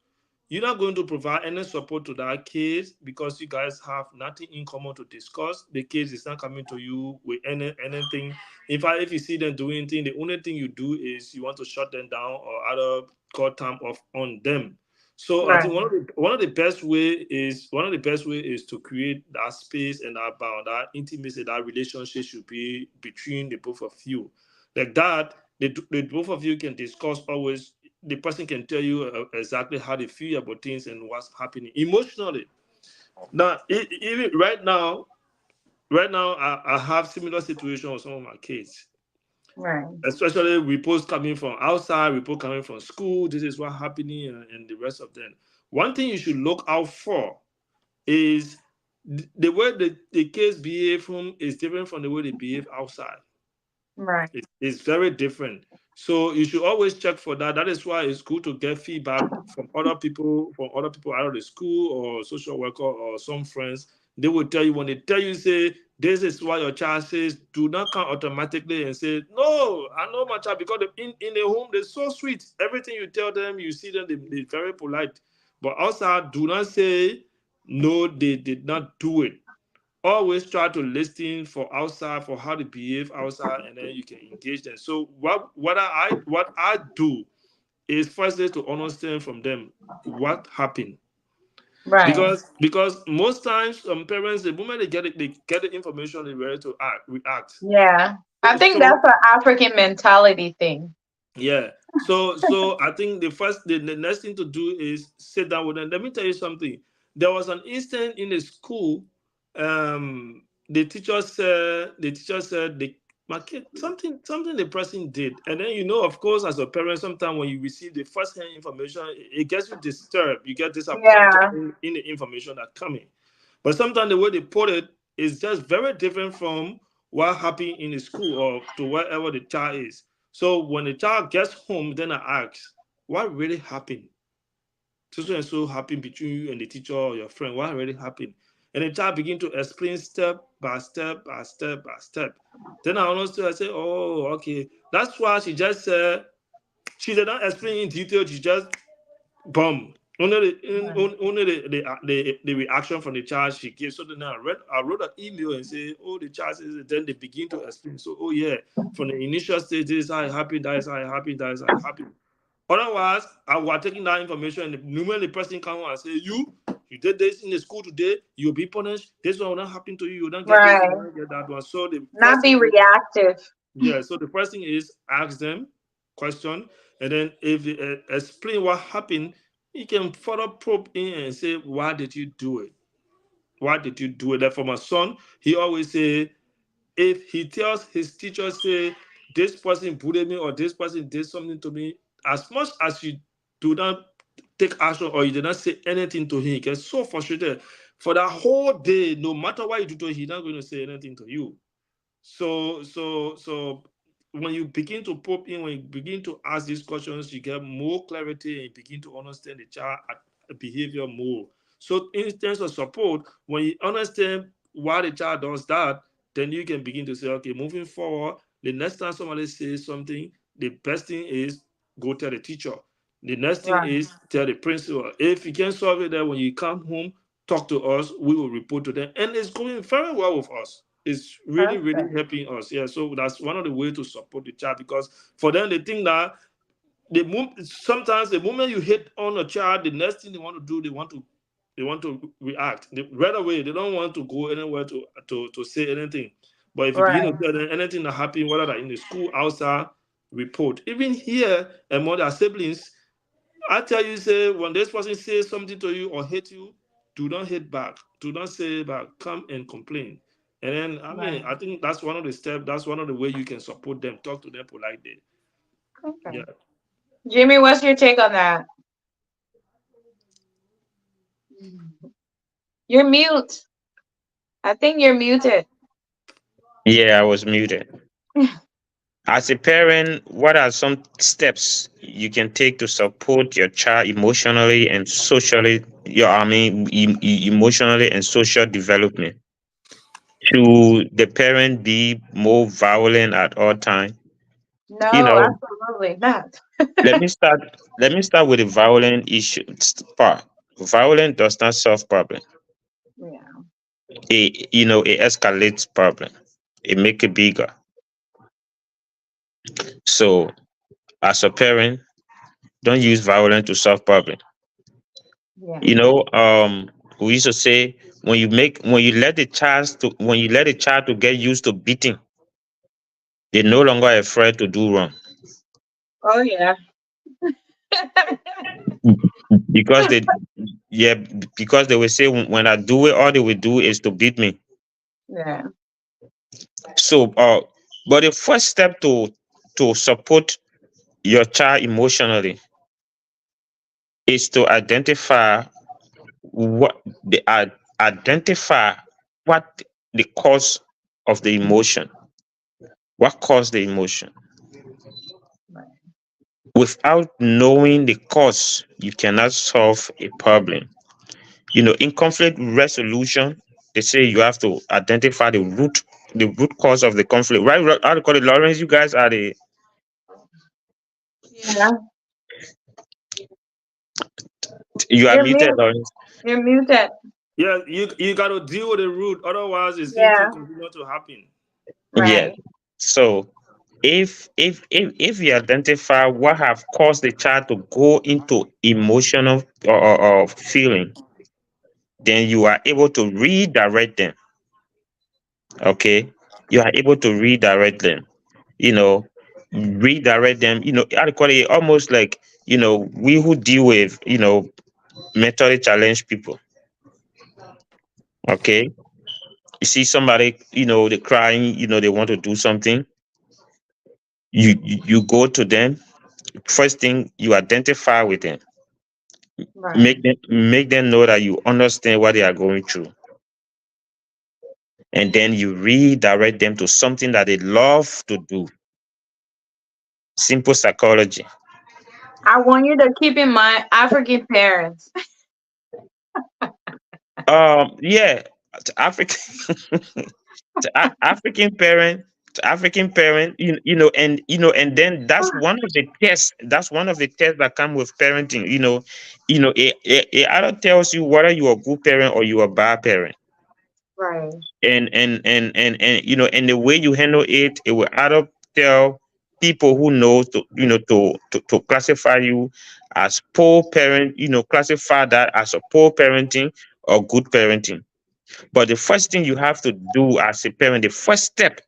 you're not going to provide any support to that case because you guys have nothing in common to discuss. The case is not coming to you with anything. In fact, if you see them doing anything, the only thing you do is you want to shut them down or either call time off on them. So I Right. think one of the best way is to create that space and that bound, that intimacy, that relationship should be between the both of you. Like that, the both of you can discuss always. The person can tell you exactly how they feel about things and what's happening emotionally. Now, even right now, I have similar situations with some of my kids, Right. especially reports coming from outside, report coming from school. This is what's happening, and the rest of them. One thing you should look out for is the way the kids behave from is different from the way they behave outside. Right. It's very different. So you should always check for that. That is why it's good to get feedback from other people out of the school or social worker or some friends. They will tell you when they tell you, say, this is what your child says, do not come automatically and say, no, I know my child because in the home they're so sweet. Everything you tell them, you see them, they're very polite. But outside, do not say, no, they did not do it. Always try to listen for outside, for how they behave outside, and then you can engage them. So what I do is firstly to understand from them what happened. Right. Because most times parents, the moment they get the information, they're ready to react. Yeah. I think So that's an African mentality thing. yeah. So I think the next thing to do is sit down with them. Let me tell you something. There was an instance in the school. The teacher said my kid, something the person did. And then, of course, as a parent, sometimes when you receive the first-hand information, it gets you disturbed. You get disappointed Yeah. in the information that coming. But sometimes the way they put it is just very different from what happened in the school or to wherever the child is. So when the child gets home, then I ask, what really happened? So and so happened between you and the teacher or your friend. What really happened? And the child begin to explain step by step by step by step. Then I say, oh, okay. That's why she just said, she did not explain in detail. She just boom. Only the reaction from the child she gives. So then I wrote an email and say, oh, the child says, then they begin to explain. So, oh yeah, from the initial stage, this is how it happened, that is how it happened, that is how it happened. Otherwise, I was taking that information and the moment the person come and say, you did this in the school today, you'll be punished. This one will not happen to you. You don't get this, you Right. don't get that one. So the Not first be thing is, reactive. yeah. So the first thing is ask them question, and then if they explain what happened, you can further probe in and say, why did you do it? Why did you do it? Like for my son, he always say, if he tells his teacher, say, this person bullied me or this person did something to me, as much as you do not take action or you did not say anything to him, he gets so frustrated for that whole day. No matter what you do to him, he's not going to say anything to you. So when you begin to pop in, when you begin to ask these questions, you get more clarity and you begin to understand the child behavior more. So in terms of support, when you understand why the child does that, then you can begin to say, okay, moving forward, the next time somebody says something, the best thing is go tell the teacher. The next thing Right. is tell the principal. If you can solve it there when you come home, talk to us, we will report to them. And it's going very well with us. It's really, really Perfect. helping us. Yeah. So that's one of the ways to support the child because for them they think that sometimes the moment you hit on a child, the next thing they want to do, they want to react. Right away, they don't want to go anywhere to say anything. But if you begin to Right. tell them anything that happened, whether they're in the school, outside, report. Even here among their siblings, I tell you, say, when this person says something to you or hate you, do not hit back. Do not say back. Come and complain. And then, Right. I think that's one of the steps. That's one of the way you can support them. Talk to them politely. Okay. Yeah. Jimmy, what's your take on that? You're mute. I think you're muted. Yeah, I was muted. As a parent, what are some steps you can take to support your child emotionally and socially? Emotionally and social development. Should the parent be more violent at all time? You No, know, absolutely not. let me start. Let me start with the violent issue part. Violence does not solve problem. Yeah. It escalates problem. It make it bigger. So, as a parent, don't use violence to solve problem. Yeah. We used to say when you let the child to get used to beating, they're no longer afraid to do wrong Oh yeah. because yeah because they will say when I do it, all they will do is to beat me. Yeah. So, but the first step to support your child emotionally is to what the identify what the cause of the emotion. What caused the emotion? Right. Without knowing the cause, you cannot solve a problem. In conflict resolution, they say you have to identify the root cause of the conflict. Right? How to call it, Lawrence? You guys are Yeah. you are You're muted, mute. Lawrence. You're muted. Yeah, you got to deal with the root. Otherwise, it's going to Yeah. continue to happen. Yes. Right. So if you identify what have caused the child to go into emotional or feeling, then you are able to redirect them. Okay, you are able to redirect them. You know, redirect them. I call it almost like we who deal with mentally challenged people. Okay, you see somebody, they crying, they want to do something. you go to them. First thing, you identify with them. Right. Make them know that you understand what they are going through, and then you redirect them to something that they love to do. Simple psychology. I want you to keep in mind African parents. Yeah, to African African parent, African parent, and then that's one of the tests. That's one of the tests that come with parenting. It either tells you whether you're a good parent or you're a bad parent. Right. And the way you handle it, it will either tell people who know to classify you as poor parent, classify that as a poor parenting or good parenting. But the first thing you have to do as a parent, the first step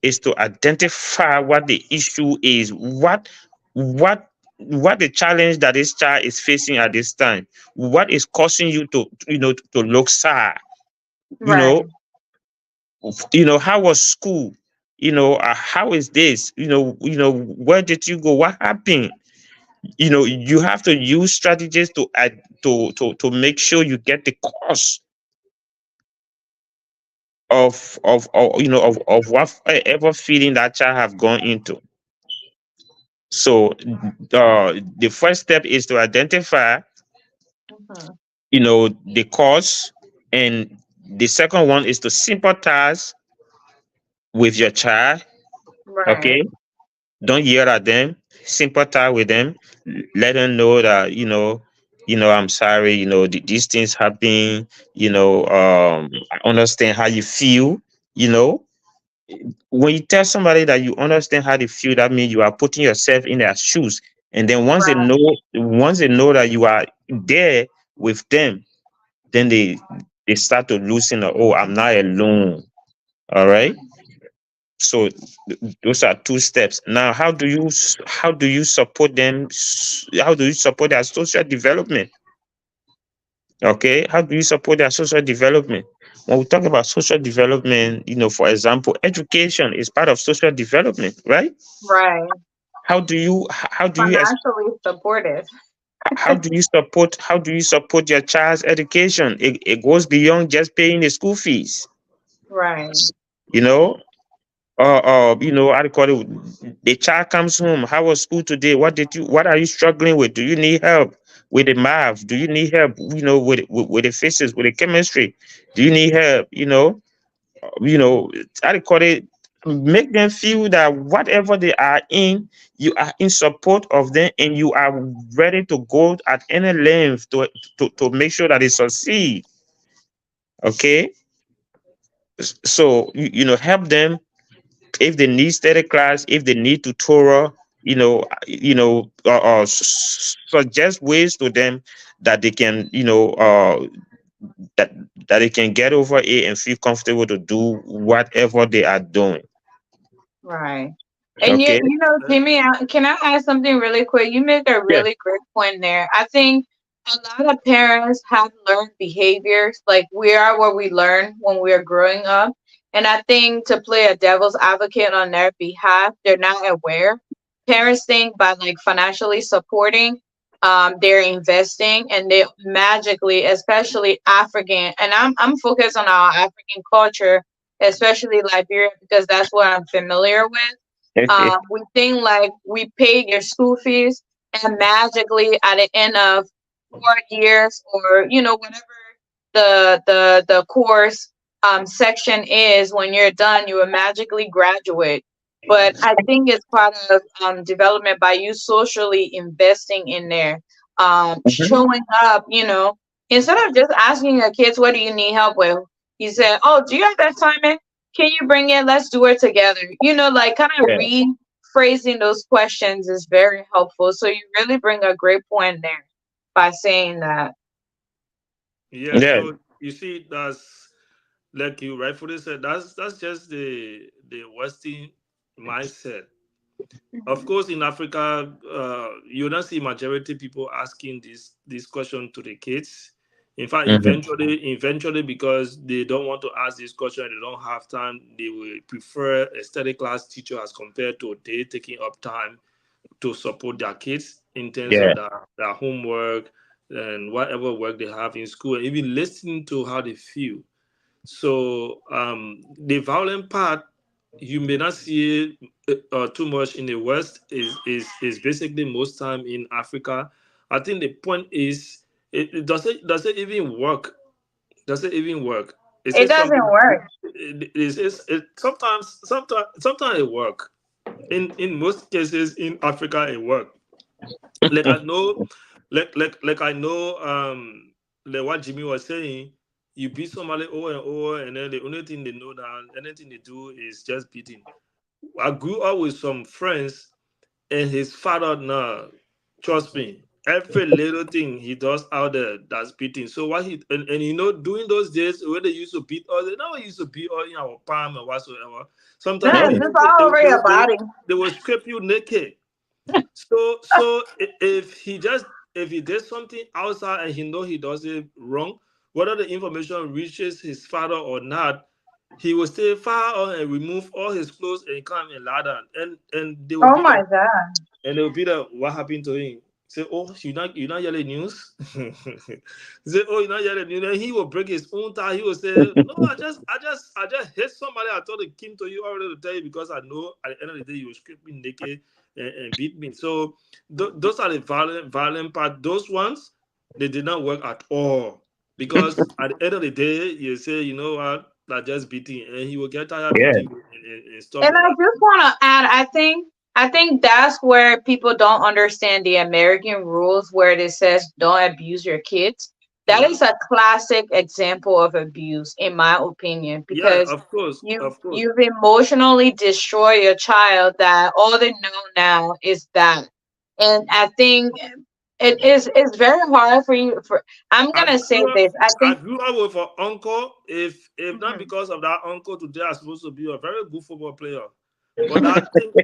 is to identify what the issue is, what the challenge that this child is facing at this time, what is causing you to look sad, you Right. know, how was school, how is this, where did you go, what happened. You have to use strategies to make sure you get the cause of whatever feeling that child have gone into. So the first step is to identify Mhm. the cause, and the second one is to sympathize with your child. Right. Okay, don't yell at them, sympathize with them, let them know that I'm sorry, these things happen, I understand how you feel. When you tell somebody that you understand how they feel, that means you are putting yourself in their shoes. And then once they know that you are there with them, then they start to loosen up. Oh, I'm not alone. All right. So those are two steps. Now, how do you support them? How do you support their social development? Okay, how do you support their social development? When we talk about social development, for example, education is part of social development, right? Right. Financially supportive. How do you support your child's education? It goes beyond just paying the school fees. Right. You know, I call it. The child comes home. How was school today? What are you struggling with? Do you need help with the math? Do you need help? With the physics, with the chemistry? Do you need help? I call it. Make them feel that whatever they are in, you are in support of them, and you are ready to go at any length to make sure that they succeed. Okay, so help them if they need study class, if they need tutorial, suggest ways to them that they can, that they can get over it and feel comfortable to do whatever they are doing. Right. And Okay. Jimmy, can I add something really quick? You make a Yeah. really great point there. I think a lot of parents have learned behaviors, like we are what we learn when we are growing up. And I think to play a devil's advocate on their behalf, they're not aware. Parents think by like financially supporting, they're investing and they magically, especially African, and I'm focused on our African culture, especially Liberia, because that's what I'm familiar with. We think like we paid your school fees, and magically at the end of 4 years, or whatever the course section is, when you're done, you will magically graduate. But I think it's part of development by you socially investing in there, Mhm. showing up. Instead of just asking your kids, "What do you need help with?" You said, "Oh, do you have that assignment? Can you bring it? Let's do it together." Like kind of Yeah. rephrasing those questions is very helpful. So you really bring a great point there by saying that. Yeah, Yeah. so you see, that's like you rightfully said, that's just the Western mindset. Of Mhm. course, in Africa, you don't see majority people asking this question to the kids. In fact, Mhm. eventually, because they don't want to ask this question, they don't have time, they will prefer a study class teacher as compared to they taking up time to support their kids in terms Yeah. of their homework and whatever work they have in school, and even listening to how they feel. So the violent part, you may not see it too much in the West. Is basically most time in Africa. I think the point is, does it even work? Does it even work? Is It it doesn't something? work. Sometimes it work. In most cases in Africa, it work. Like I know, like I know, like what Jimmy was saying, you beat somebody over and over, and then the only thing they know that anything they do is just beating. I grew up with some friends, and his father now, trust me, every little thing he does out there that's beating. So what he and you know, during those days when they used to beat us, they never used to beat us in our palm or whatsoever. Sometimes Yeah, No. just all over your body. they will scrape you naked. So if if he did something outside and he know he does it wrong, whether the information reaches his father or not, he will stay far on and remove all his clothes and come and lie down. And they will Oh be my like, God. what happened to him? Say, oh, you not yelling news. Say, oh, you're not yelling news. And he will break his own tie. He will say, no, I just hit somebody. I thought it came to you already to tell you because I know at the end of the day you will scrape me naked and beat me. So those are the violent part. Those ones they did not work at all because at the end of the day you say, you know what, that just beating, and he will get tired Yeah. beating you and stop And it. I just want to add, I think that's where people don't understand the American rules where it says don't abuse your kids. That Yeah, is a classic example of abuse, in my opinion, yeah, because of course, you of course. you've emotionally destroyed your child that all they know now is that. And I think it's very hard for you for I'm I gonna say grew up. this. I I think grew up with an uncle. If not Mhm. because of that uncle, today I'm supposed to be a very good football player. But I think,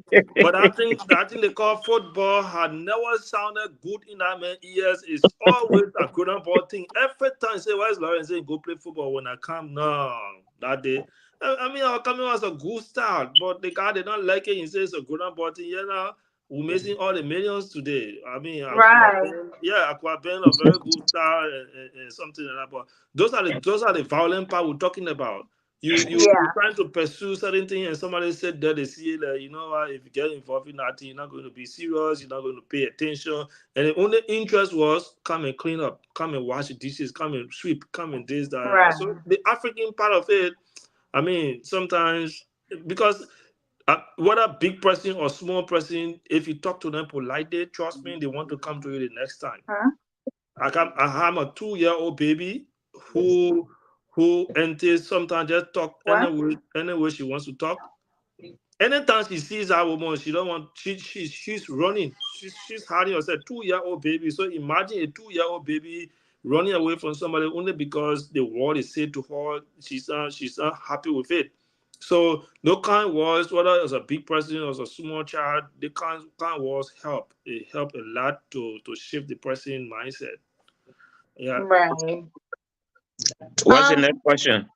that thing they call football had never sounded good in that man's ears. It's always a good ball thing. Every time say, "Where's Lawrence saying go play football?" When I come, no, that day. I mean, our coming was a good start, but the guy did not like it. He says it's a good ball thing. You know, we're missing all the millions today. I mean, right. Aqua Ben a very good star and something like that. But those are the violent part we're talking about. You're Yeah. trying to pursue certain things, and somebody said that they see that, you know what, if you get involved in that thing, you're not going to be serious, you're not going to pay attention, and the only interest was come and clean up, come and wash the dishes, come and sweep, come and this, that, and that. Right. So the African part of it, I mean, sometimes because whether big person or small person, if you talk to them politely, trust me, they want to come to you the next time. Huh? I have a 2-year-old baby who enters sometimes just talk What? any way she wants to talk. Anytime she sees that woman, she don't want she's running. She's hiding herself. 2-year-old baby. So imagine a 2-year-old baby running away from somebody only because the word is said to her. She's not happy with it. So no kind words, whether it's a big person or a small child, the kind words help. It help a lot to shift the person mindset. Yeah. Right. What's the Um, next question?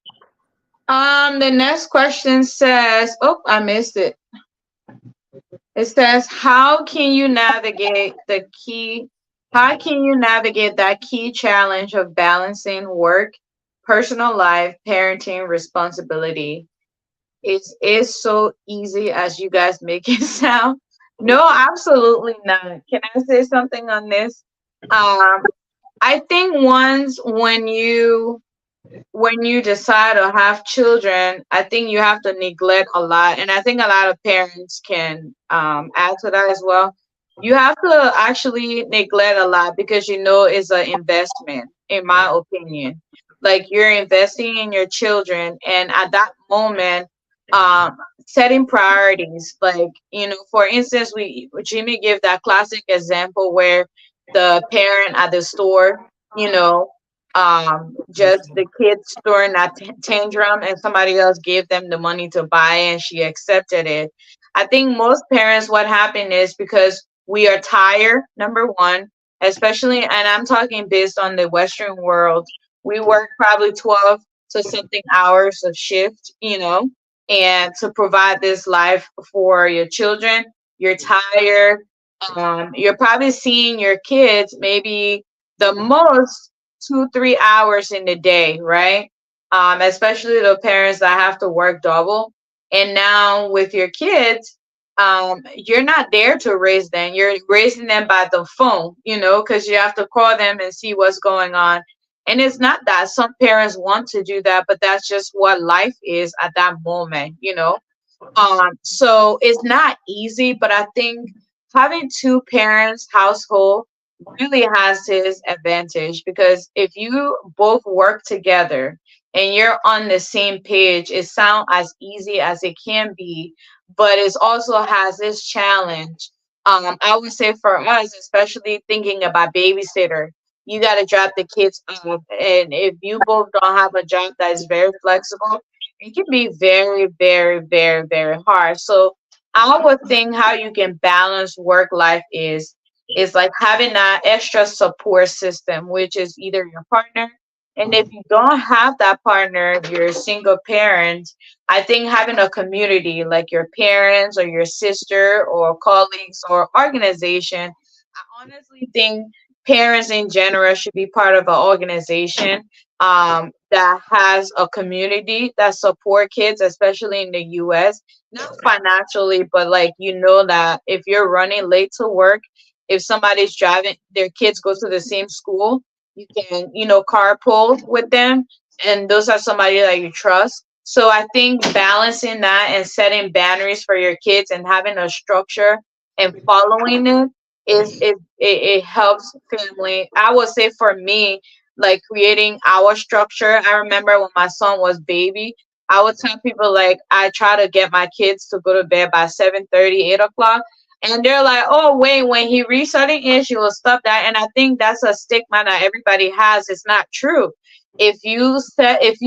the next question says, oh, I missed it. It says, how can you navigate that key challenge of balancing work, personal life, parenting, responsibility? Is so easy as you guys make it sound? No, absolutely not. Can I say something on this? Um, I think once when you decide to have children, I think you have to neglect a lot. And I think a lot of parents can add to that as well. You have to actually neglect a lot because it's an investment, in my opinion. Like you're investing in your children, and at that moment, um, setting priorities. Like, for instance, Jimmy gave that classic example where the parent at the store, you know, just the kids throwing that tantrum and somebody else gave them the money to buy and she accepted it. I think most parents, what happened is because we are tired, number one, especially, and I'm talking based on the Western world, We work probably 12 to something hours of shift, and to provide this life for your children. You're tired. You're probably seeing your kids maybe the most 2, 3 hours in the day, right? Especially the parents that have to work double. And now with your kids, you're not there to raise them. You're raising them by the phone, because you have to call them and see what's going on. And it's not that some parents want to do that, but that's just what life is at that moment. So it's not easy, but I think having two parents household really has its advantage, because if you both work together and you're on the same page, it sounds as easy as it can be, but it also has this challenge. I would say for us, especially thinking about babysitter, you got to drop the kids off, and if you both don't have a job that is very flexible, it can be very, very, very, very hard. So I would think how you can balance work life is like having that extra support system, which is either your partner. And if you don't have that partner, if you're a single parent, I think having a community like your parents or your sister or colleagues or organization, I honestly think parents in general should be part of an organization that has a community that support kids, especially in the US, not financially, but like that if you're running late to work, if somebody's driving, their kids go to the same school, you can, carpool with them, and those are somebody that you trust. So I think balancing that and setting boundaries for your kids and having a structure and following it it helps family. I would say for me, like creating our structure. I remember when my son was baby, I would tell people like I try to get my kids to go to bed by 7:30, 8 o'clock. And they're like, oh wait, when he reached certain age, you will stop that. And I think that's a stigma that everybody has. It's not true. If you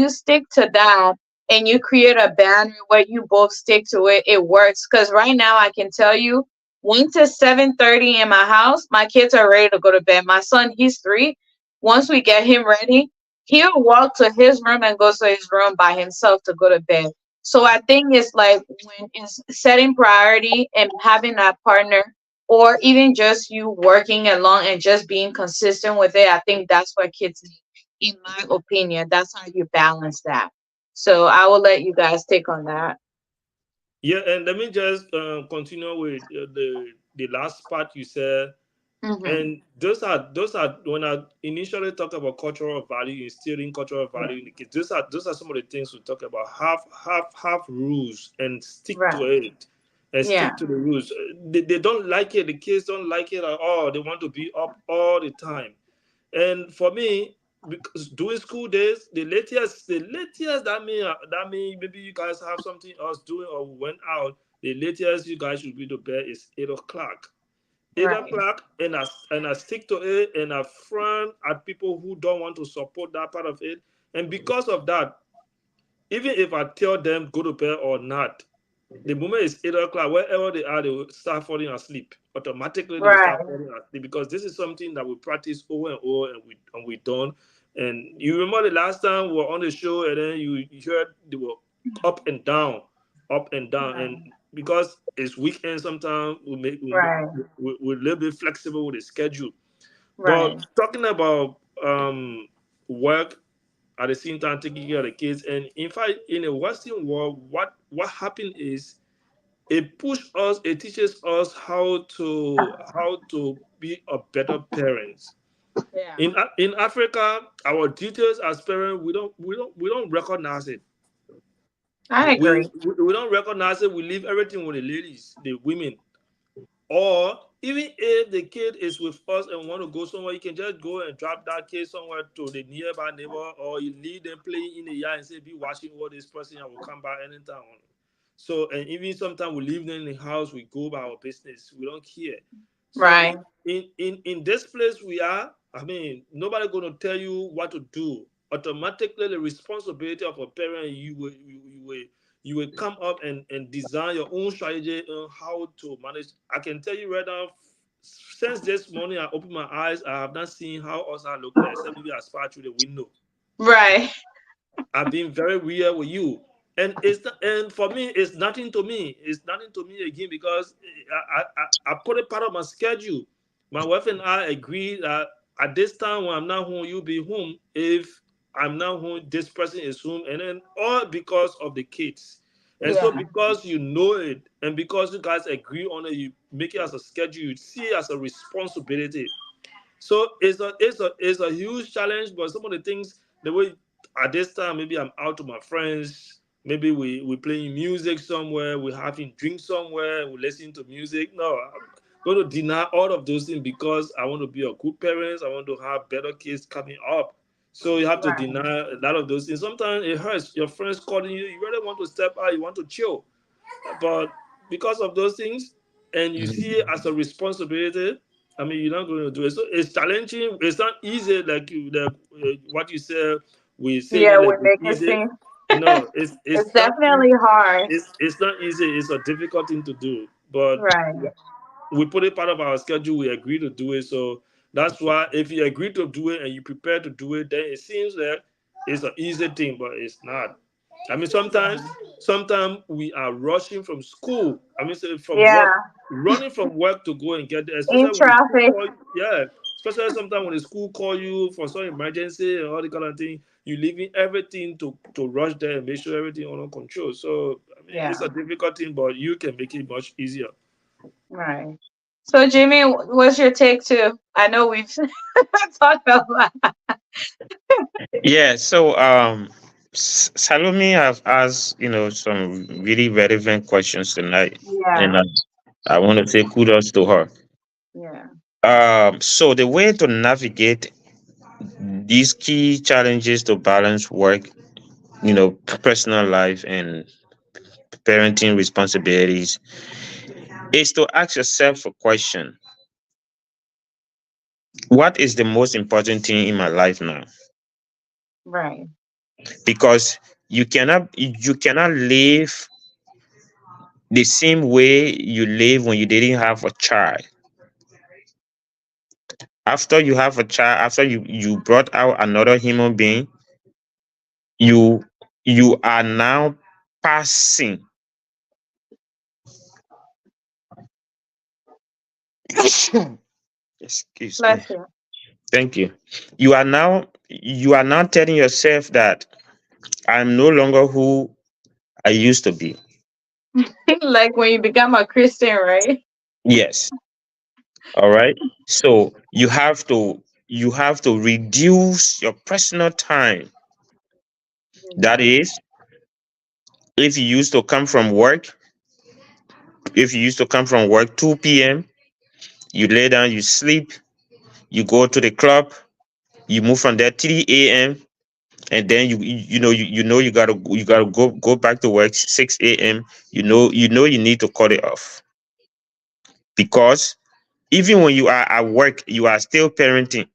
stick to that and you create a boundary where you both stick to it, it works. Because right now I can tell you, once it's 7:30 in my house, my kids are ready to go to bed. My son, he's 3. Once we get him ready, he'll walk to his room and go to his room by himself to go to bed. So I think it's like when it's setting priority and having that partner, or even just you working along and just being consistent with it. I think that's what kids need, in my opinion. That's how you balance that. So I will let you guys take on that. Yeah, and let me just continue with the last part you said. Mm-hmm. And those are when I initially talk about cultural value, instilling cultural value in the kids. Those are some of the things we talk about. Have rules and stick to Right. it, and Yeah. stick to the rules. They don't like it. The kids don't like it at all. They want to be up all the time. And for me, because doing school days, the latest that mean maybe you guys have something else doing or went out. The latest you guys should be to bed is 8 o'clock. Eight Right. o'clock, and I stick to it, and I frown at people who don't want to support that part of it. And because of that, even if I tell them go to bed or not, the moment it's 8 o'clock, wherever they are, they will start falling asleep. Automatically, they will Right. start falling asleep because this is something that we practice over and over, and we don't. And you remember the last time we were on the show, and then you heard they were up and down, and Right. because it's weekend, sometimes Right. we're a little bit flexible with the schedule. Right. But talking about work at the same time taking care of the kids, and in fact, in a Western world, what happened is it teaches us how to be a better parents. Yeah. In Africa, our duties as parents, we don't recognize it. I We agree. we don't recognize it. We leave everything with the ladies, the women. Or even if the kid is with us and want to go somewhere, you can just go and drop that kid somewhere to the nearby neighbor, or you leave them playing in the yard and say, "Be watching what this person, I will come back anytime." So, and even sometimes we leave them in the house, we go by our business. We don't care. So, Right. in this place we are, I mean, nobody going to tell you what to do. Automatically, the responsibility of a parent, you will come up and design your own strategy on how to manage. I can tell you right now, since this morning I opened my eyes, I have not seen how outside look like, except maybe I spy through the window. Right. I've been very real with you. And it's not, and for me, it's nothing to me. It's nothing to me again because I put it part of my schedule. My wife and I agree that at this time when I'm not home, you be home. If I'm not home, this person is home, and then all because of the kids. And so Yeah. because you know it, and because you guys agree on it, you make it as a schedule. You see it as a responsibility. So it's a huge challenge, but some of the things the way at this time maybe I'm out with my friends, maybe we playing music somewhere, we having drinks somewhere, we listening to music. No, I'm going to deny all of those things because I want to be a good parent. I want to have better kids coming up. So you have to Right. deny a lot of those things. Sometimes it hurts. Your friends calling you, you really want to step out, you want to chill, but because of those things, and you see it as a responsibility, I mean, you're not going to do it. So it's challenging. It's not easy like what you said. We say Yeah, it we like make it's it easy. seem No, it's it's not easy. definitely hard. It's not easy. It's a difficult thing to do. But Right. we put it part of our schedule. We agree to do it. So that's why if you agree to do it and you prepare to do it, then it seems that it's an easy thing, but it's not. I mean, sometimes we are rushing from school. I mean, say from Yeah. work, running from work to go and get there. In Especially when the school traffic. call, yeah. Especially sometimes when the school call you for some emergency and all the kind of thing, you leaving everything to rush there and make sure everything under control. So I mean, Yeah. it's a difficult thing, but you can make it much easier. Right. So Jimmy, what's your take too? I know we've talked a lot. Yeah, so Salome have asked, some really relevant questions tonight, and Yeah. I want to say kudos to her. Yeah. So the way to navigate these key challenges to balance work, personal life and parenting responsibilities is to ask yourself a question: what is the most important thing in my life now? Right. Because you cannot live the same way you live when you didn't have a child. After you have a child, after you brought out another human being, you you are now passing. Excuse me. Bless you. Thank you. You are now telling yourself that I'm no longer who I used to be. Like when you become a Christian, right? Yes. All right. So you have to reduce your personal time. That is, if you used to come from work, if you used to come from work 2 p.m., you lay down, you sleep, you go to the club, you move from there 3 a.m., and then you gotta go back to work 6 a.m. You need to cut it off, because even when you are at work, you are still parenting.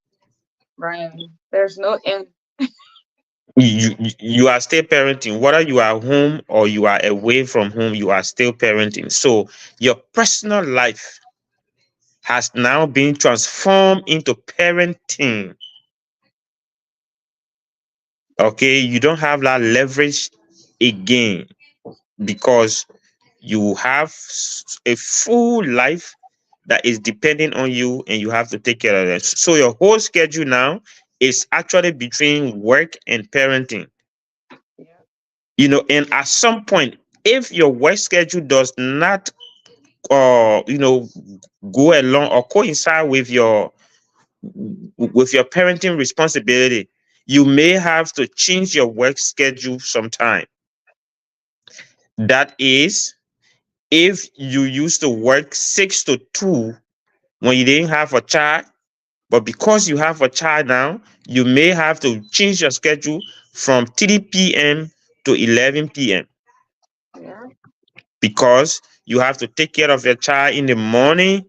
Right. There's no end. You are still parenting, whether you are home or you are away from home, you are still parenting. So your personal life has now been transformed into parenting. Okay, you don't have that leverage again, because you have a full life that is depending on you, and you have to take care of it. So your whole schedule now is actually between work and parenting. Yeah. And at some point, if your work schedule does not go along or coincide with your parenting responsibility, you may have to change your work schedule sometime. That is, if you used to work 6 to 2 when you didn't have a child, but because you have a child now, you may have to change your schedule from 3 p.m. to 11 p.m., Yeah. because you have to take care of your child in the morning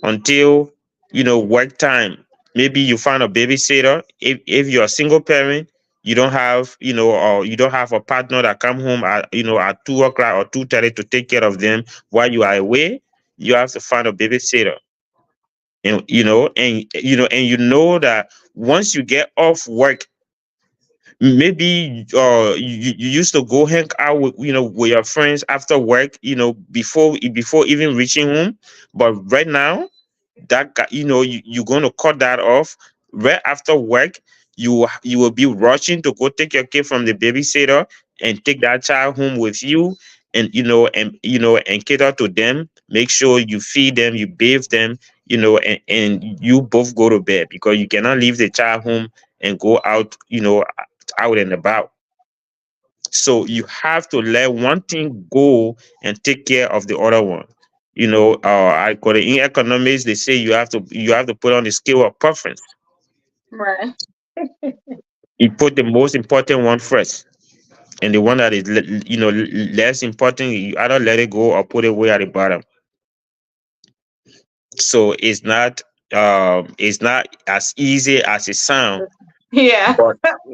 until work time. Maybe you find a babysitter. If you're a single parent, you don't have or you don't have a partner that come home at 2 o'clock or 2:30 to take care of them while you are away. You have to find a babysitter. And that once you get off work, maybe you used to go hang out with, with your friends after work, before even reaching home. But right now, you're going to cut that off right after work. You will be rushing to go take your kid from the babysitter and take that child home with you, and and cater to them, make sure you feed them, you bathe them, and you both go to bed, because you cannot leave the child home and go out, out and about. So you have to let one thing go and take care of the other one. I got it in economics. They say you have to put on the scale of preference. Right. You put the most important one first, and the one that is less important, you either let it go or put it way at the bottom. So it's not as easy as it sounds. Yeah.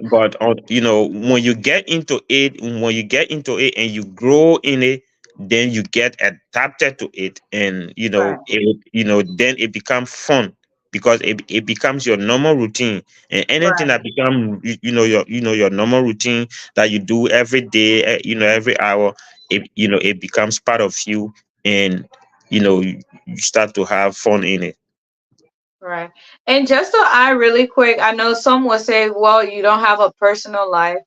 But when you get into it and you grow in it, then you get adapted to it, and Right. then it becomes fun, because it becomes your normal routine. And anything Right. that become your normal routine, that you do every day, every hour, it becomes part of you, and you start to have fun in it. Right. And just to add really quick, I know some will say, well, you don't have a personal life.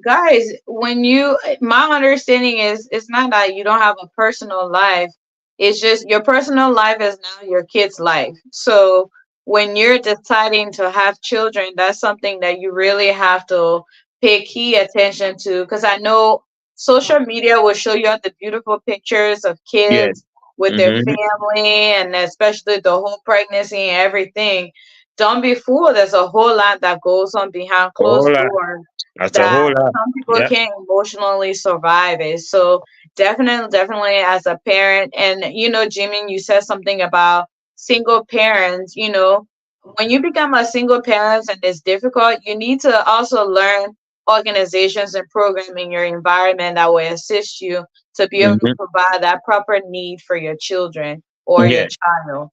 Guys, my understanding is it's not that you don't have a personal life. It's just your personal life is now your kid's life. So when you're deciding to have children, that's something that you really have to pay key attention to. Because I know social media will show you all the beautiful pictures of Yeah. kids with their Mm-hmm. family, and especially the whole pregnancy and everything. Don't be fooled. There's a whole lot that goes on behind A whole closed lot. doors That's a that whole lot. some people Yeah. can't emotionally survive it. So definitely as a parent, and Jimmy, you said something about single parents, when you become a single parent and it's difficult, you need to also learn organizations and program in your environment that will assist you to be able to Mm-hmm. provide that proper need for your children or your Yeah. child.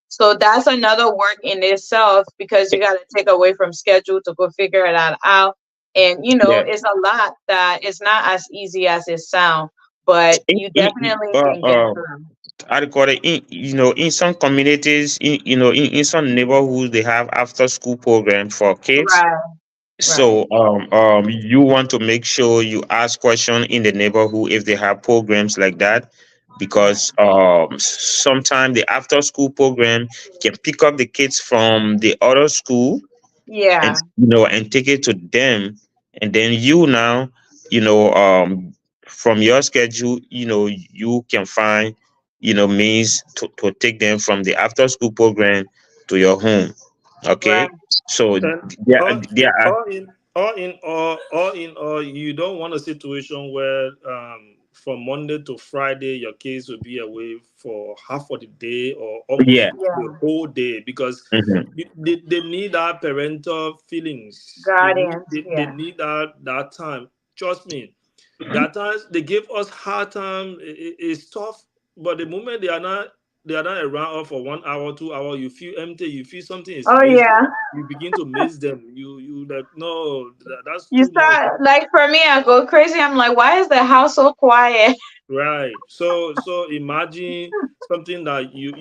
So that's another work in itself, because you got to take away from schedule to go figure that out. And Yeah. it's a lot that it's not as easy as it sounds, but In, you in, definitely can get through. I recall it in some communities, in some neighborhoods, they have after school program for kids. Right, right. So you want to make sure you ask question in the neighborhood if they have programs like that, Right. because sometimes the after school program can pick up the kids from the other school, and Yeah. and take it to them, and then you now, you know um from your schedule, you can find means to take them from the after school program to your home. Right. Okay. So And there all, there are. all in all, you don't want a situation where from Monday to Friday your kids will be away for half of the day or almost Yeah. the Yeah. whole day, because Mhm. they need that parental feelings. They need Guardians. they Yeah. need that time. Trust me. There are times they give us hard time. It's tough, but the moment they are not around for 1 hour, 2 hour, you feel empty. You feel something is Oh missing. yeah. You begin to miss them. You like, no, that's You too much. start, like, for me, I go crazy. I'm like, why is the house so quiet? Right. So imagine something that you.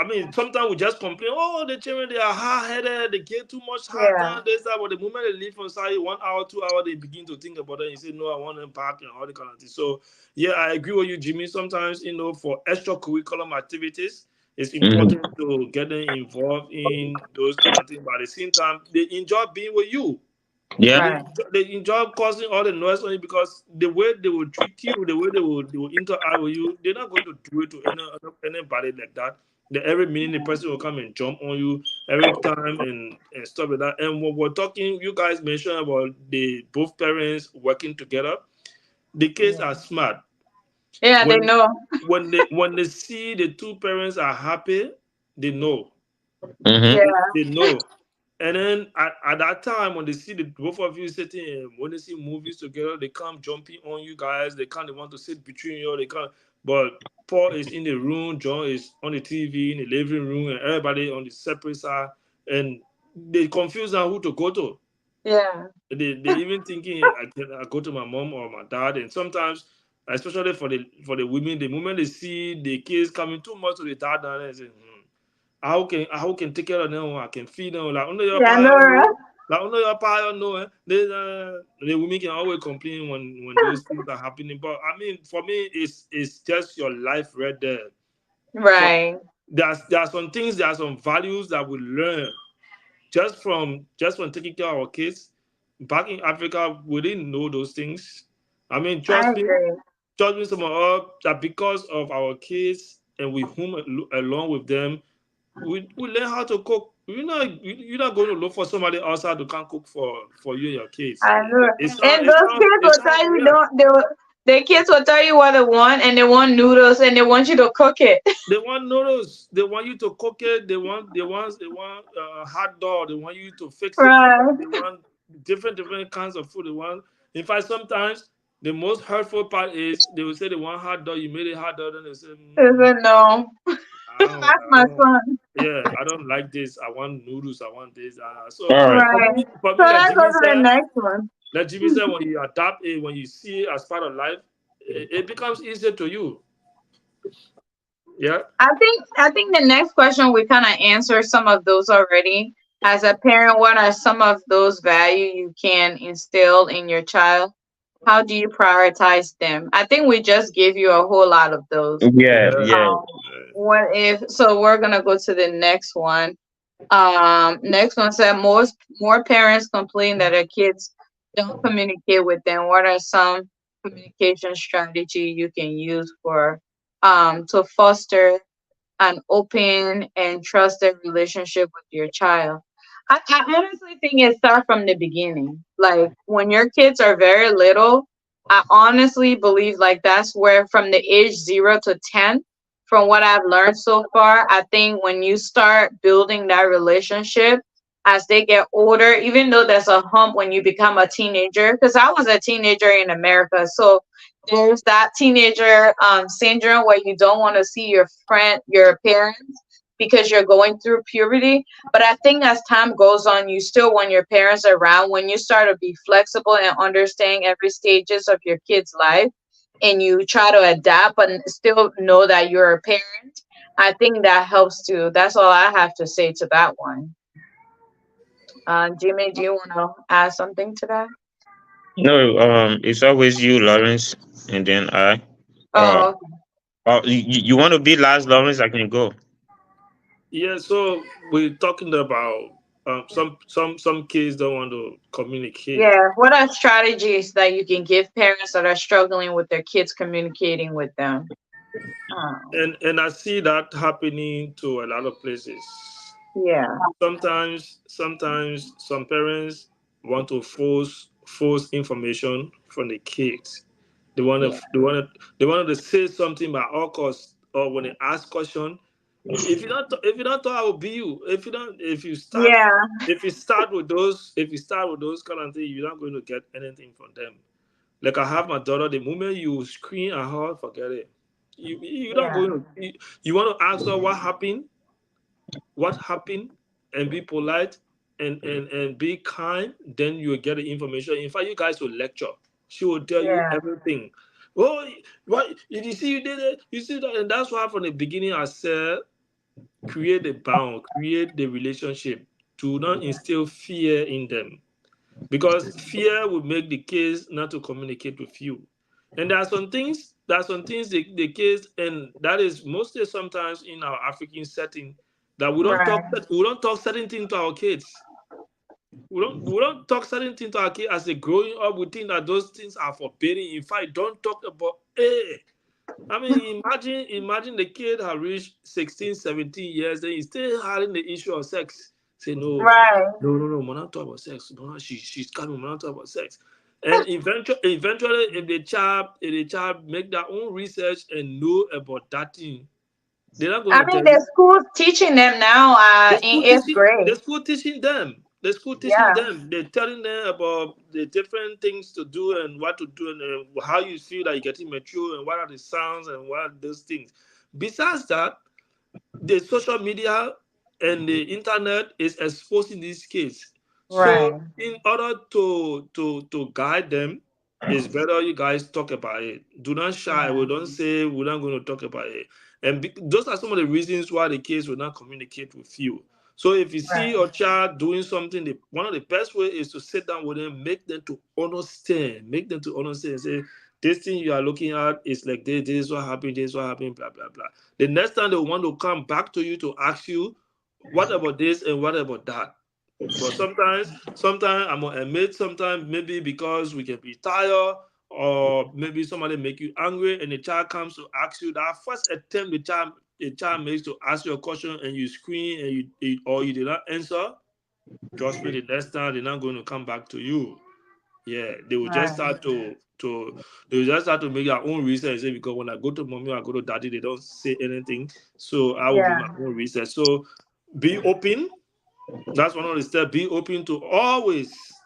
I mean, sometimes we just complain. Oh, the children, they are hard headed. They get too much hard Yeah. time. This that. But the moment they leave from side 1 hour, 2 hour, they begin to think about it. And you say, no, I want them back and all the kind of things. So yeah, I agree with you, Jimmy. Sometimes for extracurriculum activities, it's Mhm. important to get them involved in those kind of things. But at the same time, they enjoy being with you. Yeah. Right. They enjoy causing all the noise on you, because the way they will treat you, the way they will interact with you, they're not going to do it to anybody like that. Every minute the person will come and jump on you every time, and stuff like that. And when we're talking, you guys mentioned about the both parents working together. The kids are Yeah. smart. Yeah, they When know. when they see the two parents are happy, they know. Mhm. Yeah. They know. And then at that time, when they see the both of you sitting, when they see movies together, they come jumping on you guys. They kind of want to sit between you. They can't. But Paul is in the room, John is on the TV in the living room, and everybody on the separate side. And they confuse on who to go to. Yeah. They even thinking I go to my mom or my dad, and sometimes, especially for the women, the moment they see the kids coming too much to the dad, and they say, how can take care of them? I can feed them. Like under your Yeah, power, no, right? no. Like under your power, no. The women can always complain when those things are happening. But I mean, for me, it's just your life right there. For Right. there are some things, there are some values that we learn just from taking care of our kids. Back in Africa, we didn't know those things. I mean, I agree. trust me, some of us that because of our kids and we home along with them, we learn how to cook. You're not going to look for somebody outside who can cook for you and your kids. I know. And It's those not kids it's will not tell you weird. don't they will, the kids will tell you what they want and they want noodles and they want you to cook it. They want noodles. They want you to cook it. They want hot dog. They want you to fix it for them. Right. They want different kinds of food. They want. In fact, sometimes the most hurtful part is they will say they want hot dog. You made a hot dog, and they say, They said no. That's I my don't. son. Yeah, I don't like this. I want noodles. I want this. All So right. Right. for So me, let's go to the next one. like Jimmy said, when you adapt it, when you see it as part of life, it becomes easier to you. Yeah. I think the next question we kind of answered some of those already. As a parent, what are some of those values you can instill in your child? How do you prioritize them? I think we just gave you a whole lot of those. Yeah, Yeah. yeah. What if so we're gonna go to the next one. Next one said more parents complain that their kids don't communicate with them. What are some communication strategy you can use for to foster an open and trusted relationship with your child? I honestly think it starts from the beginning. Like when your kids are very little, I honestly believe like that's where from the age 0 to 10, from what I've learned so far, I think when you start building that relationship as they get older, even though there's a hump when you become a teenager, because I was a teenager in America. So there's that teenager syndrome where you don't want to see your parents because you're going through puberty. But I think as time goes on, you still want your parents around. When you start to be flexible and understand every stages of your kid's life, and you try to adapt but still know that you're a parent, I think that helps too. That's all I have to say to that one. Jimmy, do you want to add something to that? No, it's always you, Lawrence, and then I. Uh, Oh, you want to be last, Lawrence? I can go. Yeah, so we're talking about some kids don't want to communicate, yeah. What are strategies that you can give parents that are struggling with their kids communicating with them? Oh, and I see that happening to a lot of places. yeah, Sometimes some parents want to force information from the kids. yeah, They want to say something by all costs, or when they ask question. If you don't talk, I will be you. yeah. If you start with those kind of things, you're not going to get anything from them. Like I have my daughter, the moment you scream at her, forget it. You're not Yeah. going to. You want to ask her what happened, and be polite and be kind. Then you will get the information. In fact, you guys will lecture. She will tell you Yeah. everything. Oh, what you see? You did it. You see that, and that's why from the beginning I said create a bound, create the relationship. Do not instill fear in them because fear will make the kids not to communicate with you. And there are some things the kids, and that is mostly sometimes in our African setting, that Right. we don't talk certain things to our kids. We don't talk certain things to our kids as they growing up. We think that those things are forbidden. In fact, don't talk about I mean, imagine the kid has reached 16, 17 years, then he's still having the issue of sex. Say, no, Right. no, we're not talking about sex. No, she's coming, we're not talking about sex. And eventually, if the child make their own research and know about that thing, they're not going I to mean, tell the you. school's teaching them now in eighth The grade. school teaching them. The school teaching Yeah. them. They're telling them about the different things to do and what to do and how you feel like you're getting mature and what are the sounds and what are those things. Besides that, the social media and the internet is exposing these kids. Right. So in order to guide them, it's better you guys talk about it. Do not shy. We don't say we're not going to talk about it. And those are some of the reasons why the kids will not communicate with you. So if you see Right. your child doing something, one of the best way is to sit down with them, make them to understand, say, this thing you are looking at is like this is what happened, blah, blah, blah. The next time they want to come back to you to ask you, what about this and what about that? But sometimes I'm gonna admit, sometimes maybe because we can be tired, or maybe somebody make you angry, and the child comes to ask you that first attempt the child makes to ask you a question, and you scream and or you did not answer. Trust me, the next time they're not going to come back to you. Yeah, they will just Right. start to they will just start to make their own research and say, because when I go to mommy or I go to daddy, they don't say anything. So I will do Yeah. my own research. So be open. That's one of the steps. Be open to always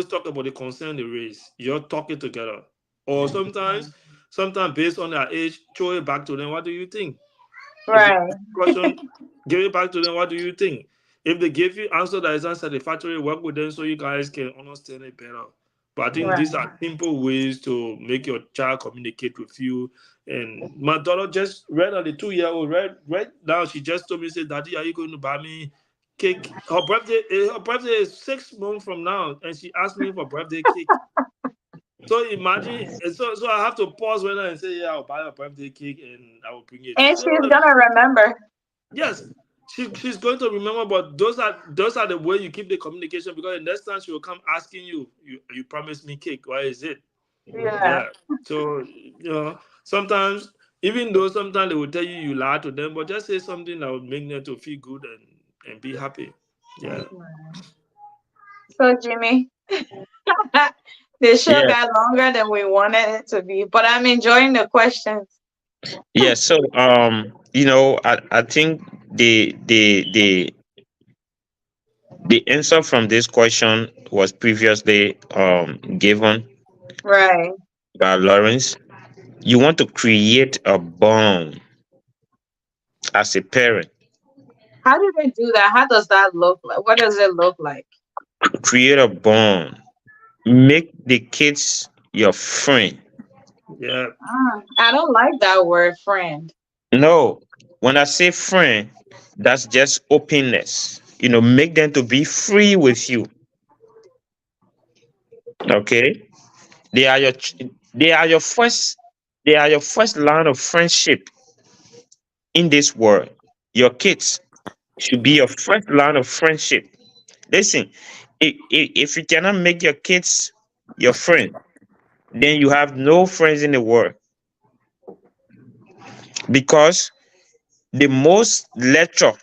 talk about the concern they raise. You're talking together. Or sometimes based on their age, throw it back to them. What do you think? If they Right. question, give it back to them. What do you think? If they give you answer that is unsatisfactory, work with them so you guys can understand it better. But I think Right. these are simple ways to make your child communicate with you. And my daughter just read on the 2-year-old right now. She just told me, say, Daddy, are you going to buy me cake? Her birthday is 6 months from now, and she asked me for birthday cake. So imagine, so I have to pause when I say, yeah, I'll buy a birthday cake and I will bring it. And So she's gonna remember. yes, she's going to remember, but those are the way you keep the communication, because the next time she will come asking you promised me cake. Why is it? Yeah. Yeah. So sometimes, even though sometimes they will tell you lie to them, but just say something that would make them to feel good and be happy. Yeah. So Jimmy, the show Yeah, got longer than we wanted it to be, but I'm enjoying the questions. yeah. So I think the answer from this question was previously given Right. by Lawrence. You want to create a bond as a parent. How do they do that? How does that look like? What does it look like? Create a bond. Make the kids your friend. Yeah. I don't like that word, friend. No, when I say friend, that's just openness. Make them to be free with you. Okay, they are your ch- they are your first they are your first line of friendship in this world. Your kids should be your first line of friendship. Listen, if you cannot make your kids your friend, then you have no friends in the world, because the most lecture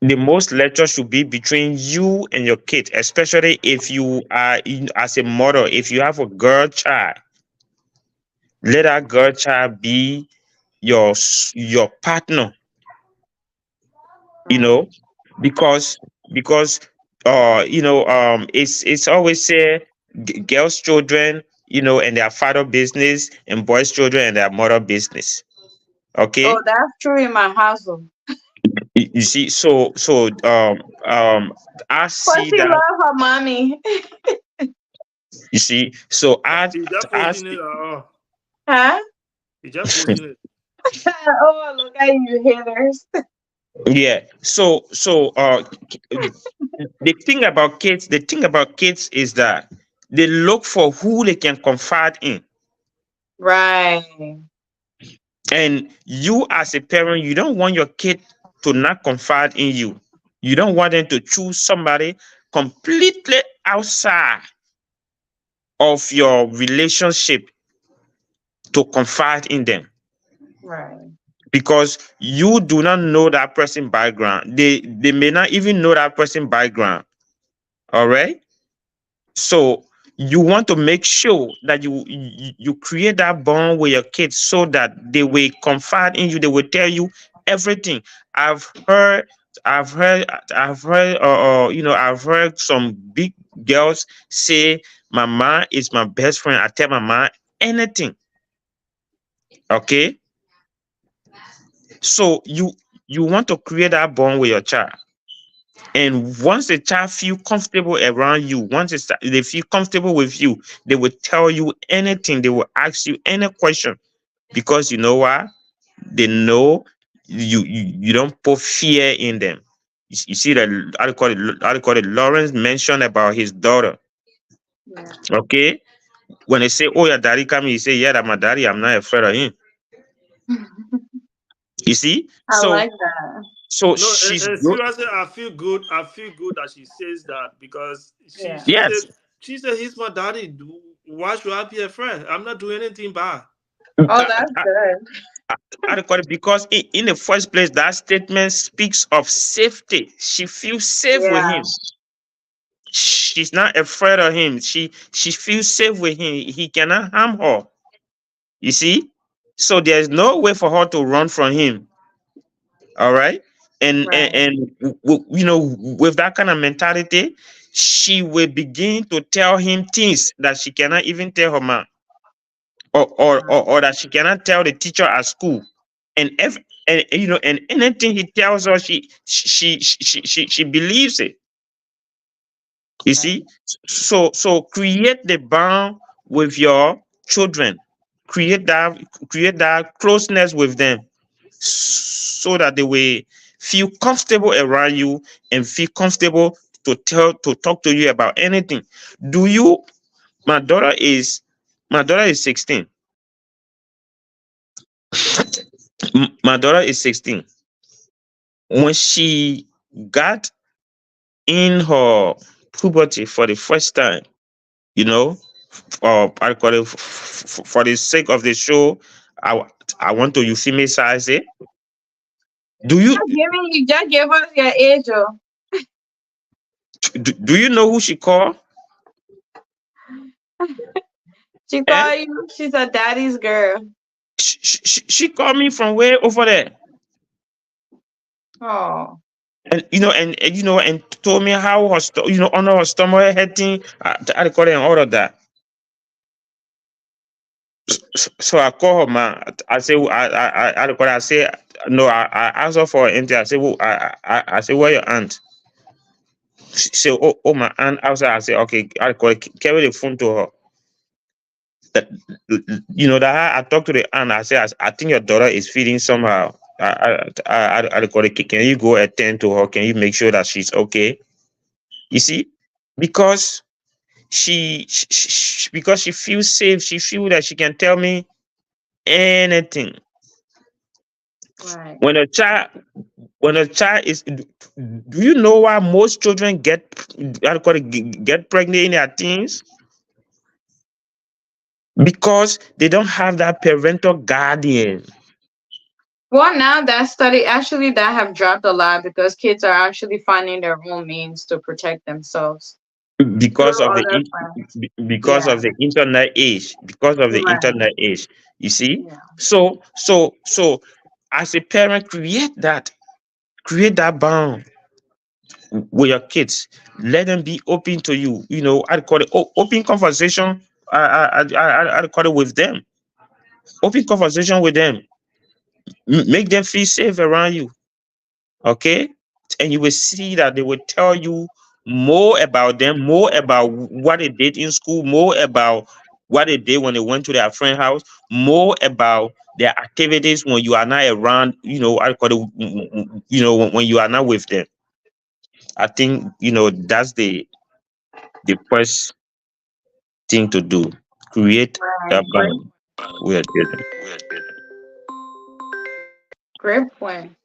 the most lecture should be between you and your kid, especially if you are as a mother. If you have a girl child, let that girl child be your partner. you Right. know because it's always say girls children and their father business, and boys children and their mother business. Oh, Okay. that's true in my household. You see, I But see she that. love her mommy. You see, so He's just I forcing it. Huh? He's just forcing it. Oh, look at you haters. yeah. The thing about kids is that they look for who they can confide in. Right. And you, as a parent, you don't want your kid to not confide in you. You don't want them to choose somebody completely outside of your relationship to confide in them, Right. because you do not know that person background. They may not even know that person background. All right. So you want to make sure that you create that bond with your kids, so that they will confide in you. They will tell you everything. I've heard, I've heard, I've heard some big girls say, "My mom is my best friend. I tell my mom anything." Okay, so you want to create that bond with your child. And once the child feel comfortable around you, they feel comfortable with you, they will tell you anything. They will ask you any question, because you know what? They know you don't put fear in them. You see that I call it. Lawrence mentioned about his daughter. Yeah. Okay, when they say, "Oh, your daddy come," he say, "Yeah, that's my daddy. I'm not afraid of him." You see, I so like that. so No, she's seriously, I feel good. I feel good that she says that, because Yeah. yes. she said he's my daddy. Why should I be afraid? I'm not doing anything bad. Oh, that's good. I record it because in the first place, that statement speaks of safety. She feels safe with Yeah. him. She's not afraid of him. She feels safe with him. He cannot harm her. You see? So there's no way for her to run from him. All right. Right. You know, with that kind of mentality, she will begin to tell him things that she cannot even tell her mom, or that she cannot tell the teacher at school. And if and you know, and anything he tells her, she believes it. You see, so create the bond with your children. Create that closeness with them, so that they will feel comfortable around you and feel comfortable to talk to you about anything. Do you? My daughter is 16. My daughter is 16. When she got in her puberty for the first time, you know, I call it for the sake of the show, I want to euphemize it. Do you You just gave us your age. Oh. do you know who she called? She Eh? called you. She's a daddy's girl. She called me from way over there, Oh. and and told me how her under her stomach hurting. I call it and all of that. So I call her, man. I say, I say, no. I asked her for an interview. I say, well, I say, where your aunt? She said, oh, my aunt outside. I say, okay. I call it, carry the phone to her. That, that I talked to the aunt. I say, I think your daughter is feeling somehow. I call it. Can you go attend to her? Can you make sure that she's okay? You see, because because she feels safe. She feels that she can tell me anything. Right. When a child is, do you know why most children get pregnant in their teens? Because they don't have that parental guardian. Well, now that study actually that have dropped a lot because kids are actually finding their own means to protect themselves because through of the other friends. because Yeah. of the internet age. Because of the Right. internet age, you see. Yeah. So as a parent, create that bond with your kids. Let them be open to you. I'd call it open conversation. I'd call it with them. Open conversation with them. Make them feel safe around you. Okay, and you will see that they will tell you more about them, more about what they did in school, more about what they did when they went to their friend house, more about their activities when you are not around. I call it. When you are not with them. I think that's the first thing to do. Create a Right. bond with your children. Great point.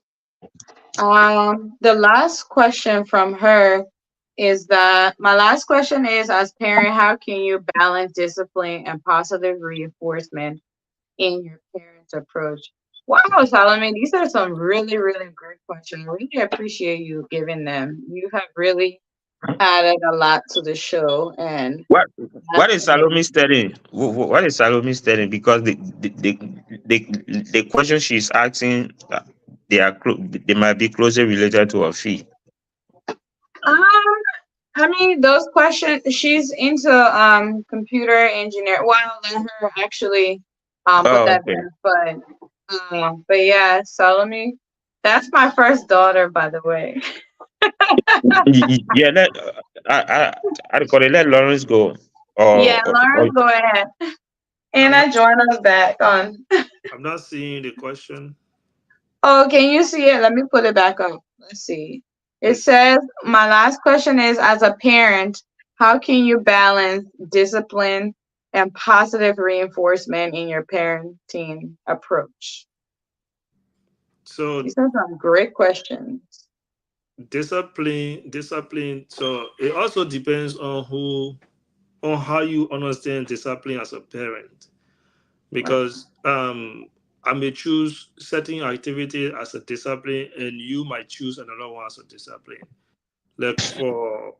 The last question from her is that my last question is, as parent, how can you balance discipline and positive reinforcement in your parents' approach? Wow, Solomon, these are some really, really great questions. I really appreciate you giving them. You have really added a lot to the show, and What that's what is Salome amazing. studying? What is Salome studying? Because the question she's asking, they might be closely related to her fee. Um, I mean, those questions. She's into computer engineer. Well, let her actually put Oh, that okay. there. But yeah, Salome, that's my first daughter, by the way. Yeah, I call it, let Lawrence go. Yeah, Or Lawrence, go ahead. I'm not Anna, join us back on. I'm not seeing the question. Oh, can you see it? Let me put it back up. Let's see. It It's says, my last question is, as a parent, how can you balance discipline and positive reinforcement in your parenting approach? so These are some great questions. discipline. So it also depends on how you understand discipline as a parent. Right. Because I may choose certain activity as a discipline, and you might choose another one as a discipline. Like for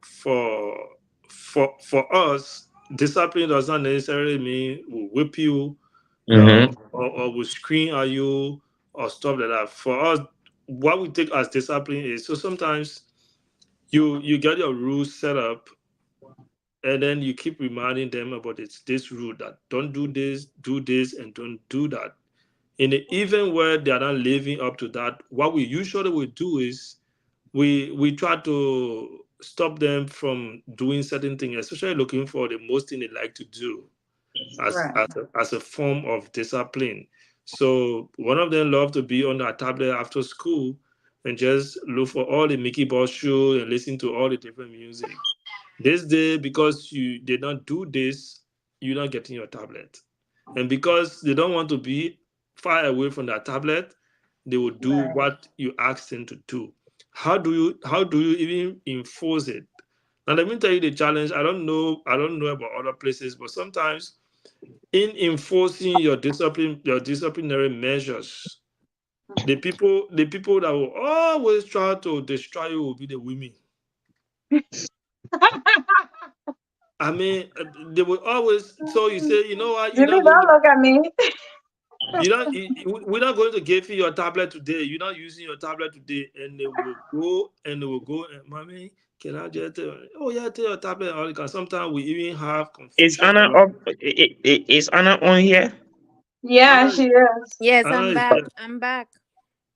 us, discipline does not necessarily mean we'll whip you, mm-hmm. or we'll scream at you or stuff like that. For us, what we take as discipline is, so sometimes you get your rules set up, and then you keep reminding them about this rule, that don't do this, and don't do that. In the even where they are not living up to that, what we usually will do is we try to stop them from doing certain things, especially looking for the most thing they like to do Right. as a form of discipline. So one of them love to be on their tablet after school and just look for all the Mickey Mouse show and listen to all the different music. This day, because you did not do this, you're not getting your tablet. And because they don't want to be far away from that tablet, they will do Right. what you ask them to do. How do you even enforce it? Now let me tell you the challenge. I don't know about other places, but sometimes in enforcing your disciplinary measures, the people that will always try to destroy you will be the women. I mean, they will always. So you say, you know what? You're Jimmy, not going don't to. look at me. We're not going to give you your tablet today. You're not using your tablet today, and they will go and, mommy, can I just? Oh yeah, take your tablet. And all that. Sometimes we even have Is confusion Anna about. up? Is Anna on here? Yeah, Anna, she is. Yes, Anna I'm is back. there. I'm back.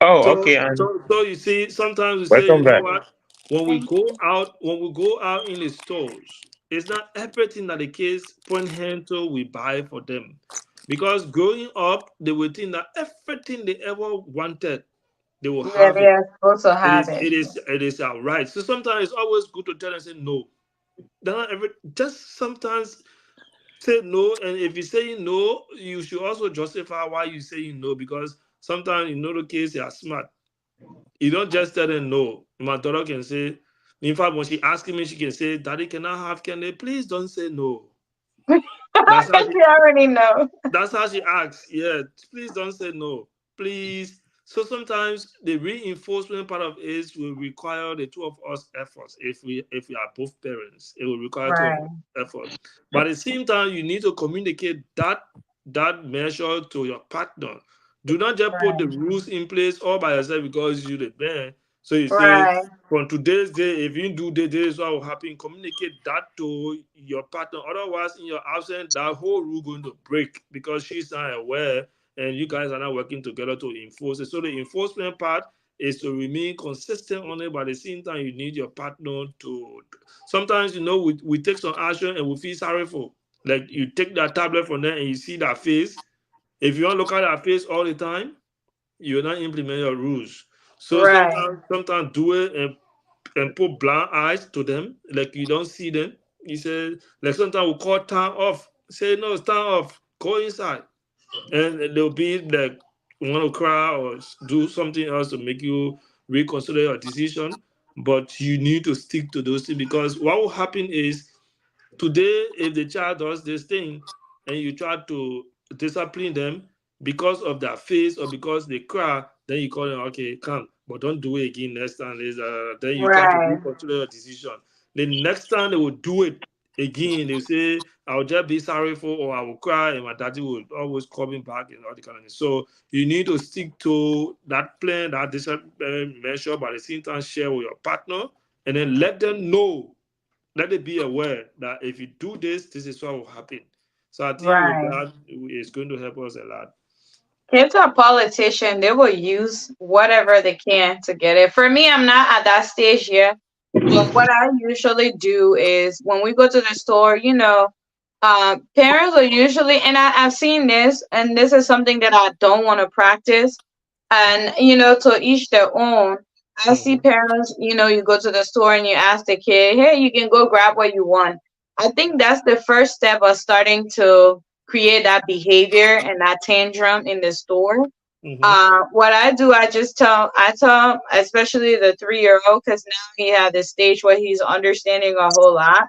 Oh, So, okay. And so you see, sometimes we say, welcome you know back. what? When we Thank go you. out, when we go out in the stores, it's not everything that the kids point hand to we buy for them, because growing up, they will think that everything they ever wanted, they will Yeah, have they it. are supposed to It have is, it. it is, it is our right. So sometimes it's always good to tell them, say no. They're not every, just sometimes say no, and if you're saying no, you should also justify why you're saying no, because sometimes in other case they are smart. You don't just tell them no. My daughter can say, in fact, when she asking me, she can say, Daddy, can I have candy? Please don't say no. That's how she You already know. that's how she asks. Yeah, please don't say no. Please. So sometimes the reinforcement part of it will require the two of us efforts. If we are both parents, it will require two of us Right. effort. But at the same time, you need to communicate that measure to your partner. Do not just put the Right. rules in place all by yourself because you the man. So you say, Right. from today's day, if you do this is what will happen. Communicate that to your partner. Otherwise, in your absence, that whole rule going to break because she's not aware and you guys are not working together to enforce it. So the enforcement part is to remain consistent on it, but at the same time, you need your partner to. Sometimes, we take some action and we feel sorry for. Like you take that tablet from there and you see that face. If you don't look at that face all the time, you will not implement your rules. So Right. sometimes do it and put blind eyes to them, like you don't see them. You say, like sometimes we call time off. Say no, it's time off. Go inside, and they'll be like want to cry or do something else to make you reconsider your decision. But you need to stick to those things, because what will happen is today, if the child does this thing and you try to discipline them because of their face or because they cry, then you call them, okay, come, but don't do it again next time. Then you try to Right. reconsider your decision. The next time they will do it again, they say, I'll just be sorry for, or I will cry, and my daddy will always call me back and all the kind of thing. So you need to stick to that plan, that discipline measure, but at the same time, share with your partner and then let it be aware that if you do this, this is what will happen. So I think with Right. that, it's going to help us a lot. Kids are politicians. They will use whatever they can to get it. For me, I'm not at that stage yet. But what I usually do is when we go to the store, parents are usually, and I've seen this, and this is something that I don't want to practice. And, to each their own. I see Mhm. parents, you go to the store and you ask the kid, hey, you can go grab what you want. I think that's the first step of starting to create that behavior and that tantrum in the store. Mhm. What I do, I tell, especially the 3-year-old, because now he had this stage where he's understanding a whole lot.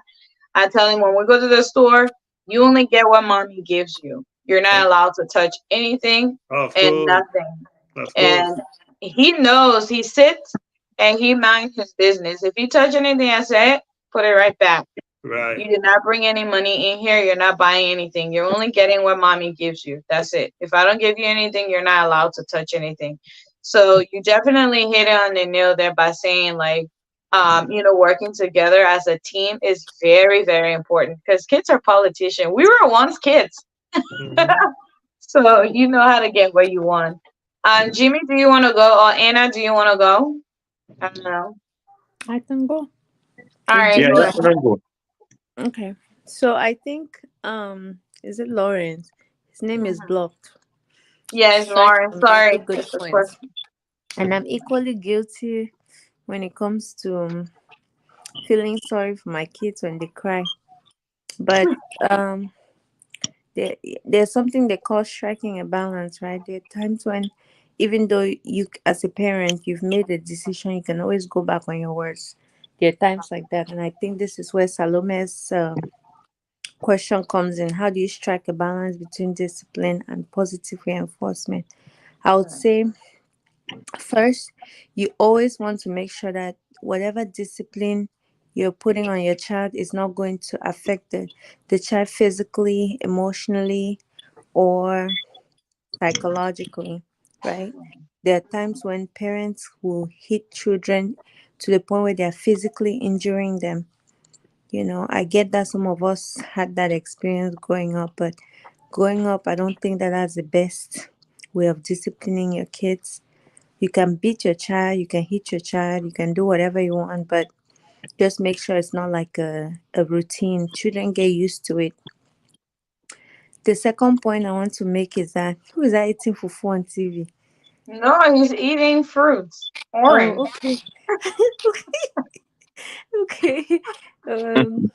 I tell him when we go to the store, you only get what mommy gives you. You're not allowed to touch anything Of and course, nothing. of course. And he knows, he sits and he minds his business. If you touch anything, I say, put it right back. Right. You did not bring any money in here. You're not buying anything. You're only getting what mommy gives you. That's it. If I don't give you anything, you're not allowed to touch anything. So you definitely hit it on the nail there by saying like, working together as a team is very, very important because kids are politicians. We were once kids, Mhm. so you know how to get what you want. Jimmy, do you want to go? Or Anna, do you want to go? I don't know. I can go. All It's right, Yeah, go Jimmy. yeah, ahead. can go. Okay. So I think is it Lawrence? His name is Mhm. blocked. Yes, Strike Lauren. some really Sorry, good it's a points. question. And I'm equally guilty when it comes to feeling sorry for my kids when they cry. But um there, there's something they call striking a balance, right? There are times when, even though you, as a parent, you've made a decision, you can always go back on your words. There are times like that, and I think this is where Salome's question comes in. How do you strike a balance between discipline and positive reinforcement? I would say first, you always want to make sure that whatever discipline you're putting on your child is not going to affect the child physically, emotionally, or psychologically, right? There are times when parents will hit children to the point where they're physically injuring them. I get that some of us had that experience growing up, but growing up, I don't think that that's the best way of disciplining your kids. You can beat your child, you can hit your child, you can do whatever you want, but just make sure it's not like a routine. Children get used to it. The second point I want to make is that who is that eating fufu on TV? No, he's eating fruits. Orange. Oh, okay. Okay. Um,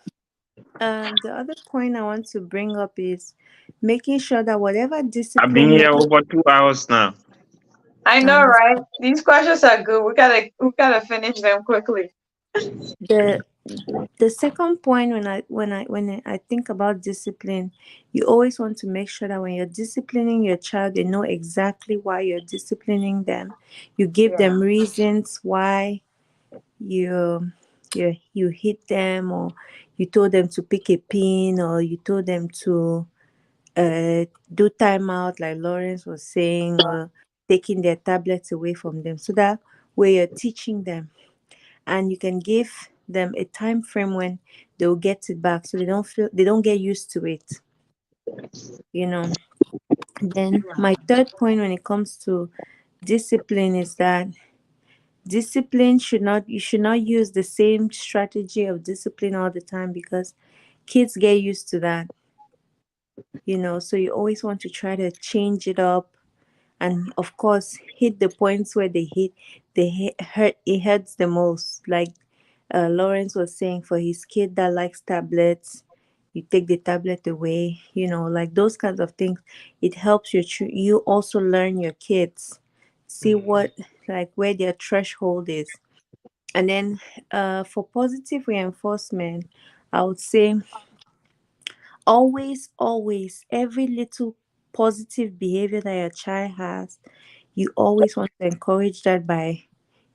the other point I want to bring up is making sure that whatever I've been discipline here over 2 hours now. I I know, right? understand, These questions are good. We gotta finish them quickly. the the second point when I think about discipline, you always want to make sure that when you're disciplining your child, they know exactly why you're disciplining them. You give Yeah. them reasons why you you hit them, or you told them to pick a pin, or you told them to do timeout like Lawrence was saying, or taking their tablets away from them, so that way you're teaching them, and you can give them a time frame when they'll get it back, so they don't get used to it you know then my third point when it comes to discipline is that discipline should not you should not use the same strategy of discipline all the time, because kids get used to that. So you always want to try to change it up, and of course hit the points where hurt it hurts the most, like Lawrence was saying, for his kid that likes tablets, you take the tablet away, like those kinds of things. It helps you also learn your kids, see Mhm. what, like, where their threshold is. And then for positive reinforcement, I would say always every little positive behavior that your child has, you always want to encourage that by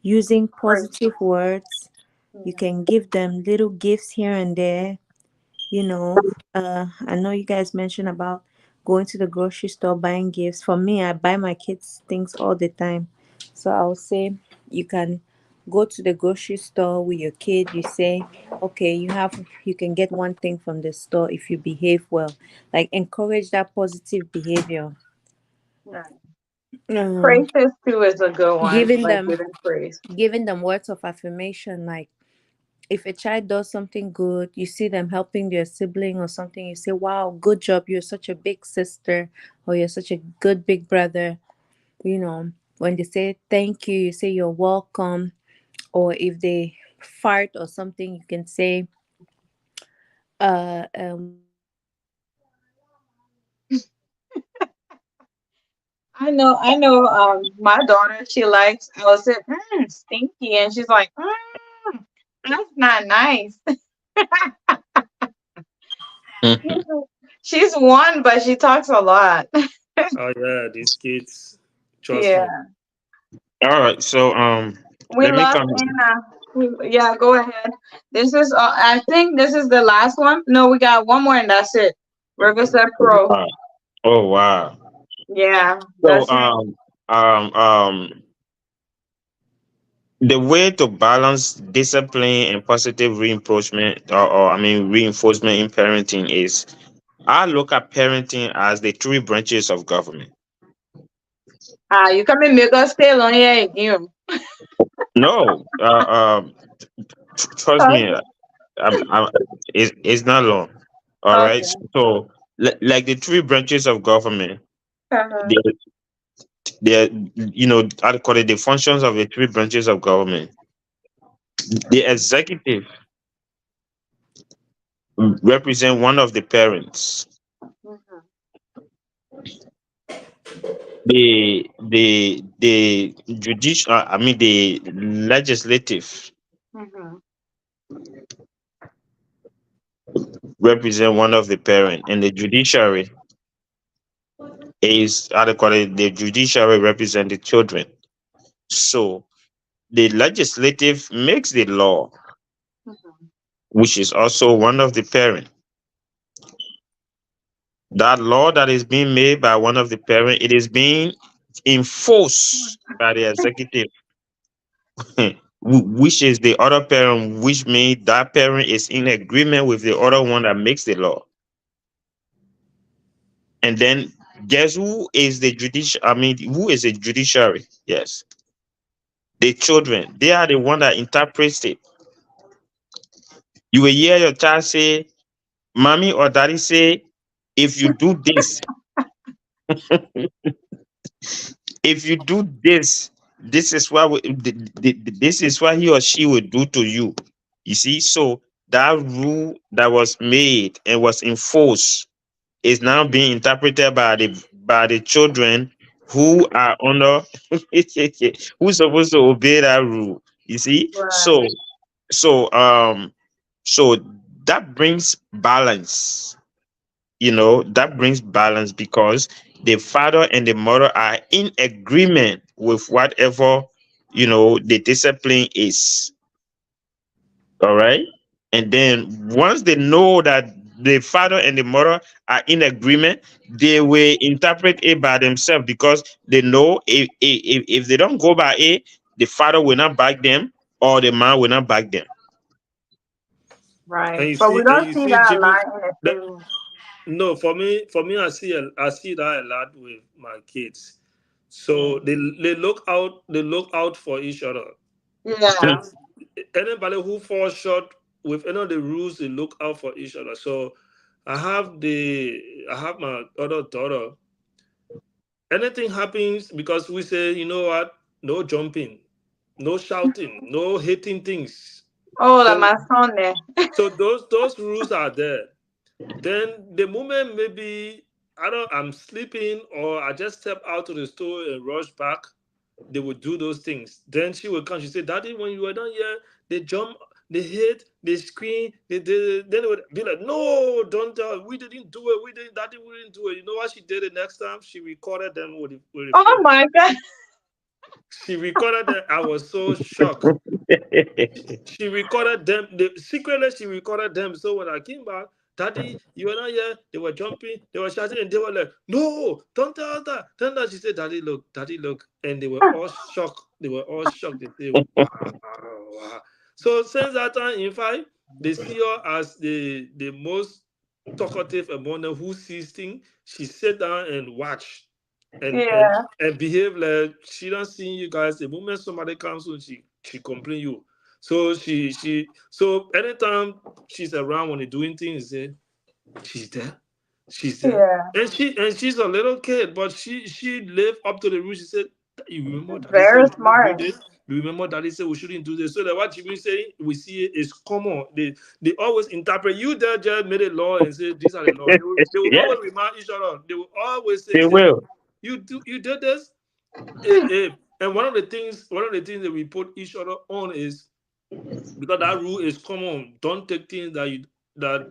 using Praise. positive words. You can give them little gifts here and there. I know you guys mentioned about going to the grocery store buying gifts. For me, I buy my kids things all the time. So I'll say you can go to the grocery store with your kid. You say, okay, you can get one thing from the store if you behave well. Like, encourage that positive behavior. Yeah. Um, Praises too is a good one. giving Like them giving praise. giving them words of affirmation, like, if a child does something good, you see them helping their sibling or something, you say, wow, good job, you're such a big sister, or you're such a good big brother. When they say thank you, you say you're welcome. Or if they fart or something, you can say, I know, my daughter, she likes, I will say, stinky. And she's like, that's not nice. Mhm. She's one, but she talks a lot. Oh yeah, these kids. Trust me. Yeah. All right, so We let me lost come. Anna. Yeah, go ahead. This is, I think this is the last one. No, we got one more and that's it. Riverside Pro. Wow. Oh wow. Yeah, So that's it. um um the way to balance discipline and positive reinforcement, or I mean reinforcement in parenting is, I look at parenting as the three branches of government. You come and make us stay on here again. No, trust me, Okay. it's not long. All right. Okay. So, like the three branches of government, Uh-huh. they're, they're I call it the functions of the three branches of government. The executive represent one of the parents. Mhm. The judicial, I mean the legislative Mhm. represent one of the parent, and the judiciary is, how they call it, the judiciary represent the children. So the legislative makes the law, Mhm. which is also one of the parent. That law that is being made by one of the parent, it is being enforced by the executive, which is the other parent, which means that parent is in agreement with the other one that makes the law. And then guess who is the judicial? I mean, who is the judiciary? Yes, the children. They are the one that interprets it. You will hear your child say, "Mommy or daddy say, if you do this, if you do this, this is what this is what he or she will do to you." You see, so that rule that was made and was enforced is now being interpreted by the children who are under who's supposed to obey that rule. You see, so Right. so um so that brings balance. That brings balance because the father and the mother are in agreement with whatever the discipline is. All right. And then once they know that the father and the mother are in agreement, they will interpret it by themselves because they know if they don't go by it, the father will not back them or the man will not back them. Right. And you But we see, and don't you see see, that a Jimmy. lot in the That, film. no, for me, I see that a lot with my kids. So Mm. they look out for each other. Yeah. Since anybody who falls short with any of the rules, they look out for each other. So I have my other daughter. Anything happens because we say, you know what, no jumping, no shouting, no hitting things. Oh, that So my son there. so those rules are there. Then the moment maybe I'm sleeping or I just step out to the store and rush back, they would do those things. Then she would come. She said, "Daddy, when you were down here, they jump, they hit, they scream, then they would be like, no, don't tell. We didn't do it. We didn't. Daddy, we didn't do it." You know what she did the next time? She recorded them with a Oh phone. my God. She recorded them. I was so shocked. She recorded them. Secretly, she recorded them. So when I came back, Daddy, you were not here. They were jumping, they were shouting, and they were like, "No, don't tell that." Then that she said, Daddy, look," and they were all shocked. They were all shocked. They say, "Wow, wow." So since that time, in fact, they see her as the most talkative among them who sees things. She sit down and watch and and Yeah. and behave like she don't see you guys. The moment somebody comes on, she complain you. So so anytime she's around when they're doing things, say she's there. She's there. Yeah. And she's a little kid, but she lived up to the rules. She said, "You remember Daddy said Very we shouldn't do smart. this. You remember Daddy said we shouldn't do this." So that what Jimmy say, we see it is common. They always interpret. You there just made a law and say these are the law. They will Yeah, always remind each other. They will always say, they "Say will. you did this." And one of the things that we put each other on is because that rule is common. Don't take things it That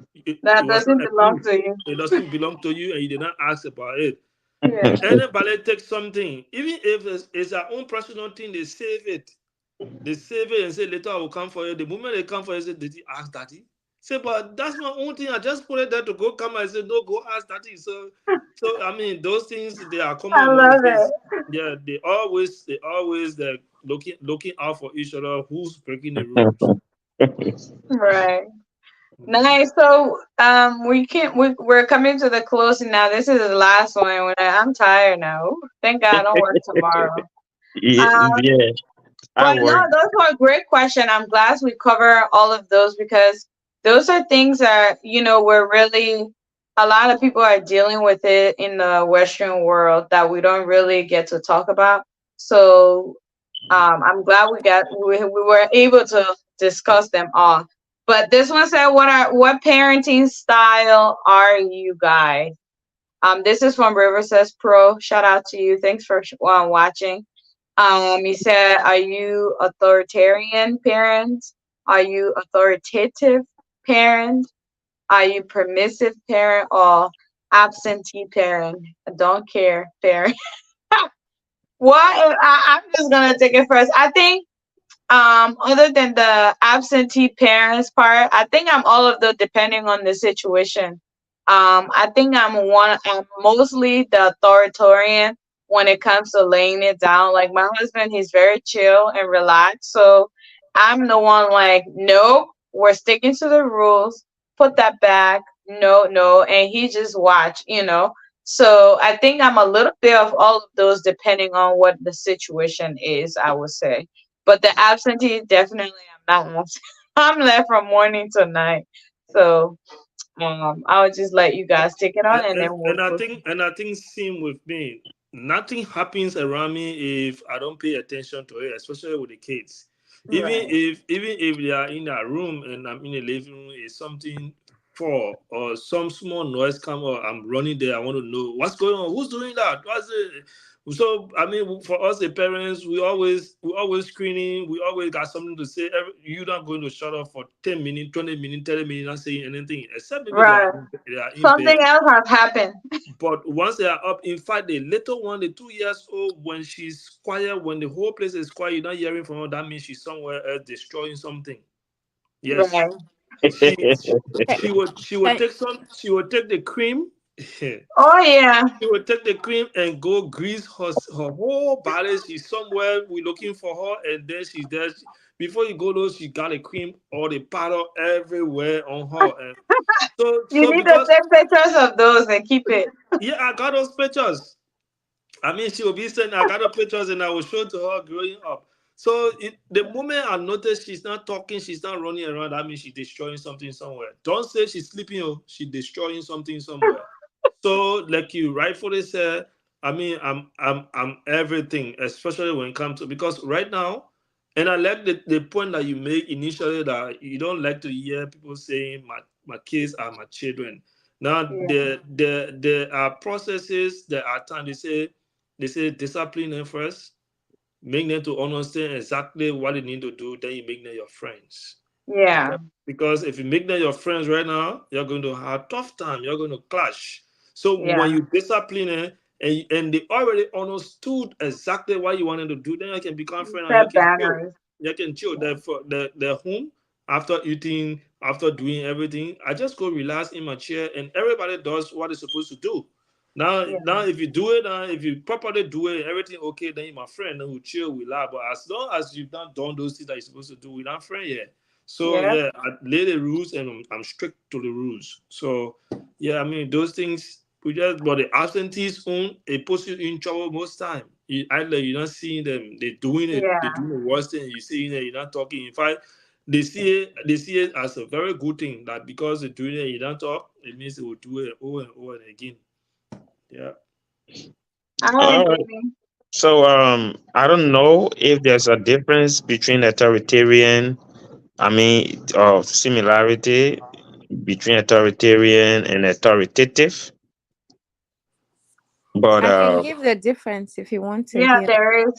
was not doesn't belong approved. to you. It doesn't belong to you, and you did not ask about it. Yeah. Anybody takes something, even if it's their own personal thing, they save it. They save it and say later I will come for you. The moment they come for you, say, "Did you ask Daddy?" Say, "But that's my own thing. I just put it there to go come." I said, "No, go ask Daddy." So I mean, those things they are common I among the love kids. it. Yeah, they always they're looking out for each other. Who's breaking the rules? Right. Mhm. Nice. So we're coming to the closing now. This is the last one. I'm tired now. Thank God I don't work tomorrow. Yeah, Um, yeah, I but no, work. those were a great question. I'm glad we cover all of those because those are things that, we're really a lot of people are dealing with it in the Western world that we don't really get to talk about. So I'm glad we were able to discuss them all. But this one said, what parenting style are you guys? This is from River Says Pro. Shout out to you. Thanks for watching. He said, are you authoritarian parent? Are you authoritative parent? Are you permissive parent or absentee parent? I don't care parent. I'm just gonna take it first. I think other than the absentee parents part, I think I'm all of the depending on the situation. I think I'm mostly the authoritarian when it comes to laying it down. Like my husband, he's very chill and relaxed. So I'm the one like, nope, we're sticking to the rules, put that back, no, no, and he just watch. So I think I'm a little bit of all of those depending on what the situation is, I would say. But the absentee, definitely, I'm not. I'm there from morning to night. So I'll just let you guys take it on, and then we'll And I go. think same with me. Nothing happens around me if I don't pay attention to it, especially with the kids. Right. Even if they are in a room and I'm in the living room, is something for or some small noise come or I'm running there. I want to know what's going on. Who's doing that? What's it? So I mean, for us the parents, we always screening. We always got something to say. You're not going to shut up for 10 minutes, 20 minutes, 30 minutes, not saying anything except maybe they are Right. in bed. Something else has happened. But once they are up, in fact, the little one, the 2 years old, when she's quiet, when the whole place is quiet, you're not hearing from her. That means she's somewhere else destroying something. Yes, Right. she Can, she would can, take the cream. She Oh yeah. would take the cream and go grease her whole body. She's somewhere. We're looking for her, and then she's there. Before you go, though, she got a cream or the powder everywhere on her. And You so need to because take pictures of those and keep it. yeah, I got those pictures. I mean, she will be saying, I got the pictures and I will show to her growing up. So the moment I notice she's not talking, she's not running around, that means she's destroying something somewhere. Don't say she's sleeping, oh, she's destroying something somewhere. So, like you rightfully said, I mean, I'm everything, especially when it comes to because right now, and I like the point that you make initially that you don't like to hear people saying my kids are my children. Now Yeah. there are processes, there are times they say discipline them first, make them to understand exactly what they need to do, then you make them your friends. Yeah. Because if you make them your friends right now, you're going to have a tough time. You're going to clash. So when Yeah. you discipline them and they already understood exactly what you wanted to do, then you can become friends and you Set can chill. boundaries. You can chill. They're home after eating, after doing everything. I just go relax in my chair and everybody does what they're supposed to do. Now, Yeah. if you do it, if you properly do it, everything okay, then you're my friend, then we chill, we laugh. But as long as you've not done those things that you're supposed to do, we're not friends yet. So Yep. yeah, I lay the rules and I'm strict to the rules. So yeah, I mean those things. But the absentees own it puts you in trouble most time. Either you're not seeing them, they're Yeah. doing the worst thing. You seeing it, you're not talking. In fact, they see it as a very good thing that because they're doing it, you don't talk. It means they will do it over and over and again. Yeah. I All right. agree. So I don't know if there's a difference between authoritarian, I mean, similarity between authoritarian and authoritative, but I can give the difference if you want to Yeah, hear. there is.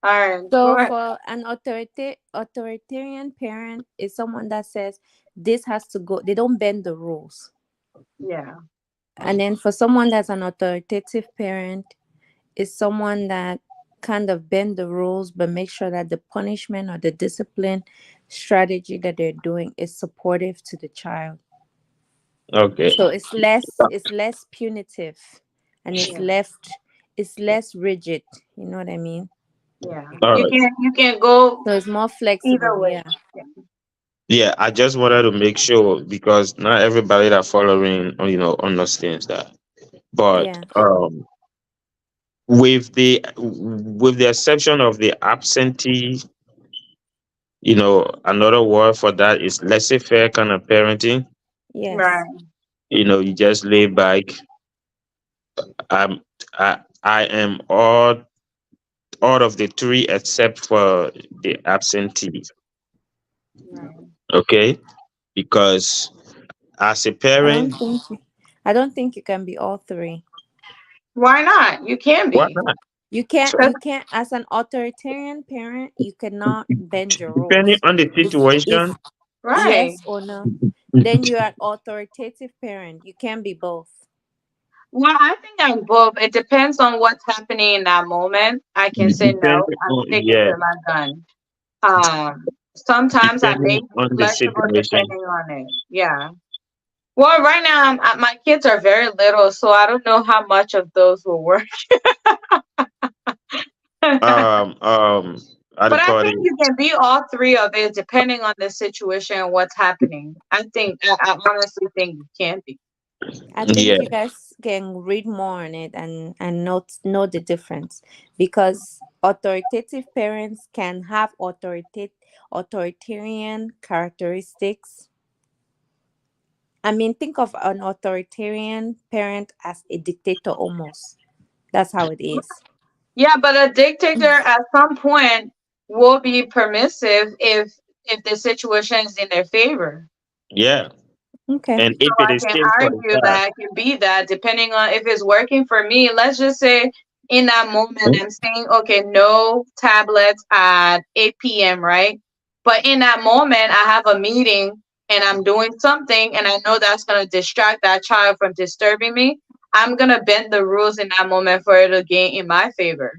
All right, go So ahead. for an authoritarian parent is someone that says this has to go. They don't bend the rules. Yeah. And then for someone that's an authoritative parent is someone that kind of bend the rules but make sure that the punishment or the discipline strategy that they're doing is supportive to the child. okay. So it's less punitive and Yeah. it's less rigid. You know what I mean? Yeah. All You right. can go So it's more either flexible. way. Yeah. Yeah. Yeah, I just wanted to make sure because not everybody that following, understands that. But Yeah. with the exception of the absentee, another word for that is laissez-faire kind of parenting. Yes. Right. You just lay back. I am all of the three except for the absentee. Right. Okay, because as a I don't parent, think I don't think you can be all three. Why not? You can why be. not? You can't So, That's you can't as an authoritarian parent, you cannot bend your depending rules. on the If situation, right. yes or no, then you're an authoritative parent. You can be both. Well, I think I'm both. It depends on what's happening in that moment. I can say no. depending I'm on sticking yeah, to my gun. Sometimes I may depending be on the flexible situation. depending on it. Yeah. Well, right now my kids are very little, so I don't know how much of those will work. Um, um, how do you But I call think it? you can be all three of it depending on the situation and what's happening. I honestly think you can be. I Yeah, think you guys can read more on it and know the difference because authoritative parents can have authoritarian characteristics. I mean, think of an authoritarian parent as a dictator almost. That's how it is. Yeah, but a dictator at some point will be permissive if the situation is in their favor. yeah. Okay. And So if it I is can safe for the argue child, that I can be that depending on if it's working for me. Let's just say in that moment I'm saying, okay, no tablets at 8 p.m., right? But in that moment I have a meeting and I'm doing something and I know that's gonna distract that child from disturbing me. I'm gonna bend the rules in that moment for it to gain in my favor.